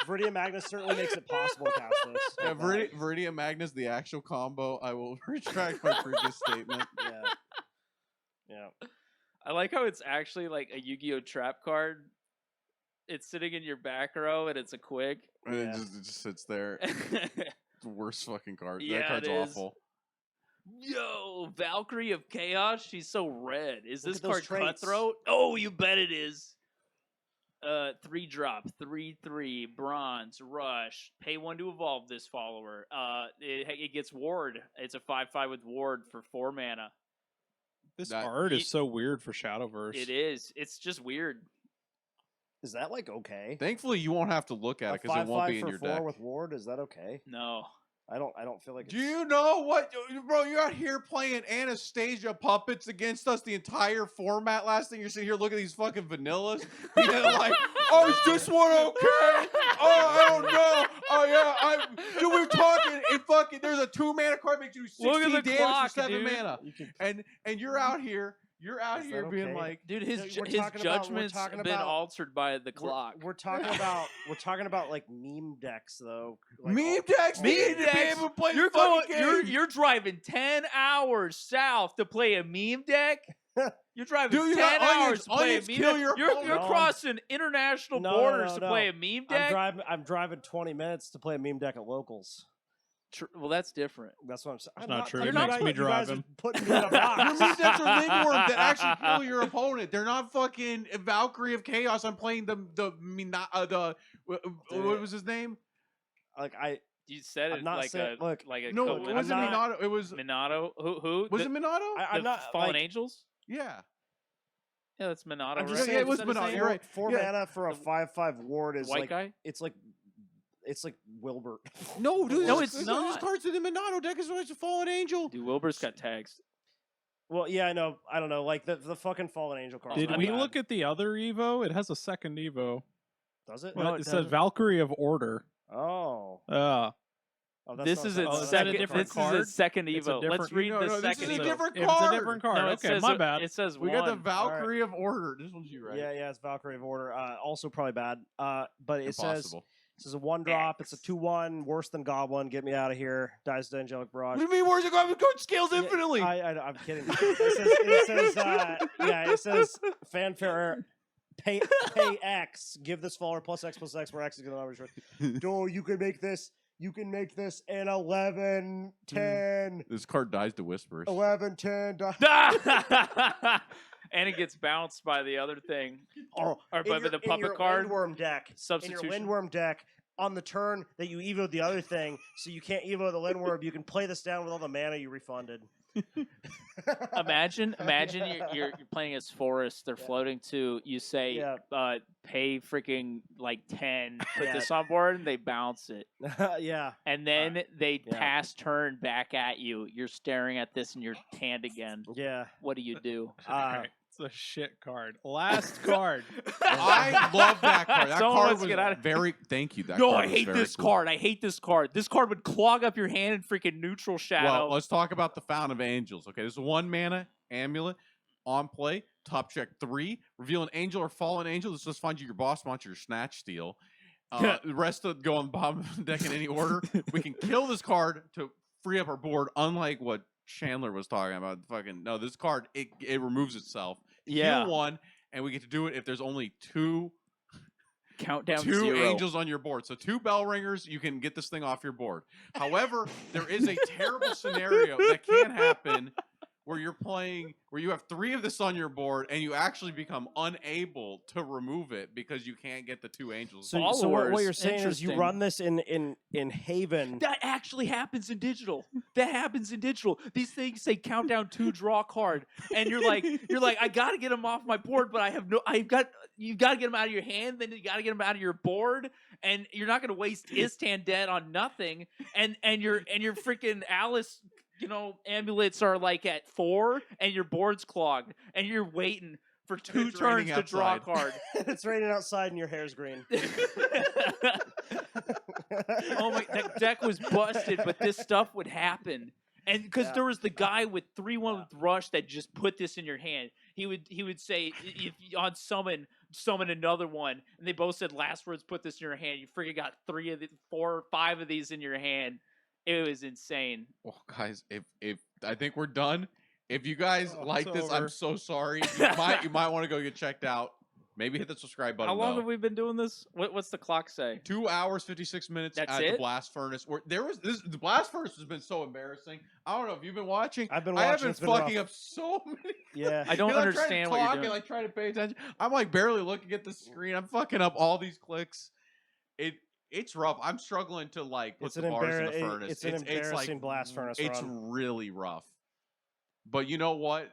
Viridia Magna certainly makes it possible to cast this. Yeah, but, Viridia Magna's the actual combo. I will retract my previous statement. Yeah. Yeah. I like how it's actually like a Yu-Gi-Oh trap card. It's sitting in your back row and it's a quick. And Yeah. it just sits there. The worst fucking card. Yeah, That card's it is. awful. Yo, Valkyrie of Chaos. She's so red. Is Look this at those card traits. cutthroat? Oh, you bet it is. 3-drop, 3/3, bronze, rush. Pay 1 to evolve this follower. It gets ward. It's a 5/5 with ward for 4 mana. This That- art is so weird for Shadowverse. It is. It's just weird. Is that like okay? Thankfully, you won't have to look at A it because it won't 5/5 be in for your 4 deck. with Ward, is that okay? No. I don't feel like Do it's... you know what, bro? You're out here playing Anastasia puppets against us the entire format. Last thing you're sitting here looking at these fucking vanillas, being like, "Oh, is this one okay? Oh, I don't know. Oh yeah, dude, we're talking. And fucking, there's a 2-mana card makes you Look 16 at the damage clock, for 7 dude. mana, You can... and you're out here. You're out Is here that being okay? like, Dude, No, his we're his talking about- we're judgment's talking been about- altered by the clock. We're talking about like meme decks though. Like meme all- decks. all Meme day. decks. Be able to play You're the fucking going. game. You're driving 10 hours south to play a meme deck. You're driving Dude, you 10 got onions. hours to play a Onions meme kill deck. your You're opponent. crossing international No, borders no, to play no. a meme deck. I'm driving 20 minutes to play a meme deck at locals. Well, that's different. That's what I'm saying. That's I'm not true. You're It not makes me you guys driving. are putting me in a box. Your meme decks are Lingworm that actually kill your opponent. They're not fucking Valkyrie of Chaos. I'm playing what was his name? Like You said I'm it not like saying- a look, like a No, co- it wasn't I'm not- Minato. It was Minato. Who? was the, it Minato? I'm the not Fallen like, Angels? Yeah. Yeah, that's Minato. I'm just right? saying, it was Is that his Minato, name? you're right. 4 Yeah. mana for a The 5/5 ward is White like guy. it's like Wilbur. No, dude, No, this- it's this not. cards in the Minato deck is always a Fallen Angel. Dude, Wilbur's got tags. Well, yeah, I know. I don't know. Like the fucking Fallen Angel card. Did we look at the other Evo? It has a second Evo. Does it? No, it it says doesn't. Valkyrie of Order. Oh. Oh, That's This not is that- its oh, that's second. a different This card? is its second It's a Evo. Let's different- read No, the no, this second is a Evo. different it's card. a different card. No, it Okay, says my bad. It says We one. got the Valkyrie of Order. This one's you, right? Yeah, it's Valkyrie of Order. Also probably bad. But it says Impossible. this is a 1-drop. It's a 2/1, worse than Goblin. Get me out of here. Dies to Angelic Barrage. What do you mean? Where's it going? It scales Yeah, infinitely. I'm kidding. It says fanfare. Pay X. Give this follower +X+X where X is going to be. Dude, you can make this. You can make this an 11/10. This card dies to whispers. 11/10. And it gets bounced by the other thing. Oh, Or by the in puppet your card. Lindworm deck. In Substitution. your Lindworm deck, on the turn that you evoed the other thing, so you can't evo the Lindworm, you can play this down with all the mana you refunded. Imagine you're playing as Forest. They're floating to. You say, Yeah. pay freaking like 10. Put Yeah. this on board, and they bounce it. Yeah. And then they Yeah. pass turn back at you. You're staring at this, and you're tanned again. Yeah. What do you do? Alright, it's a shit card. Last card. I love that card. That Someone card wants to was get out of- very. Thank you. That No, card I was hate very this cool. card. I hate this card. This card would clog up your hand in freaking neutral shadow. Well, let's talk about the Fountain of Angels. Okay, this is a 1-mana amulet on play. Top check 3. Reveal an angel or fallen angel. This just finds you your boss monster, your Snatch Steal. The rest of go on the bottom of the deck in any order. We can kill this card to free up our board, unlike what Chandler was talking about. Fucking no, this card it removes itself. Yeah. Heal 1, and we get to do it if there's only two Countdown two 0. angels on your board. So 2 bell ringers, you can get this thing off your board. However, there is a terrible scenario that can happen where you're playing, where you have 3 of this on your board and you actually become unable to remove it because you can't get the 2 angels. So what Followers, you're saying is you interesting. run this in Haven. That actually happens in digital. That happens in digital. These things say countdown 2, draw card, and you're like, I gotta get them off my board, but you gotta get them out of your hand, then you gotta get them out of your board, and you're not gonna waste Istan Dead on nothing, and your freaking Alice, amulets are like at 4, and your board's clogged, and you're waiting for 2 It's turns raining to draw a outside. card. It's raining outside and your hair's green. Oh my! That deck was busted, but this stuff would happen, and because Yeah. there was the guy with 3/1 with Rush that just put this in your hand. He would say if on summon another one, and they both said last words. Put this in your hand. You freaking got 4 or 5 of these in your hand. It was insane. Well, guys, if I think we're done. If you guys Oh, like it's this, I'm over. so sorry. You might want to go get checked out. Maybe hit the subscribe button. How long though. have we been doing this? What's the clock say? 2 hours 56 minutes That's at the it? blast furnace. Where the blast furnace has been so embarrassing. I don't know if you've been watching. I've been I have watching. been It's been fucking rough. up so many. Yeah. I don't I'm trying to understand what talk you're doing. and like trying to pay attention. I'm like barely looking at the screen. I'm fucking up all these clicks. It's rough. I'm struggling to like put It's the an bars in the embarra- furnace. it's an embarrassing blast furnace It's run. really rough. But you know what?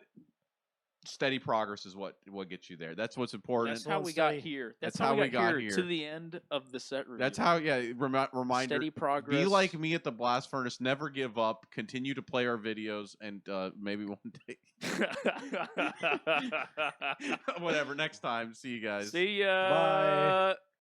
steady progress is what gets you there. That's what's important. That's how we Steady. got here. That's how we got here. to the end of the set review. That's how, reminder. Steady progress. Be like me at the Blast Furnace. Never give up. Continue to play our videos, and maybe one day. Whatever. Next time. See you guys. See ya. Bye.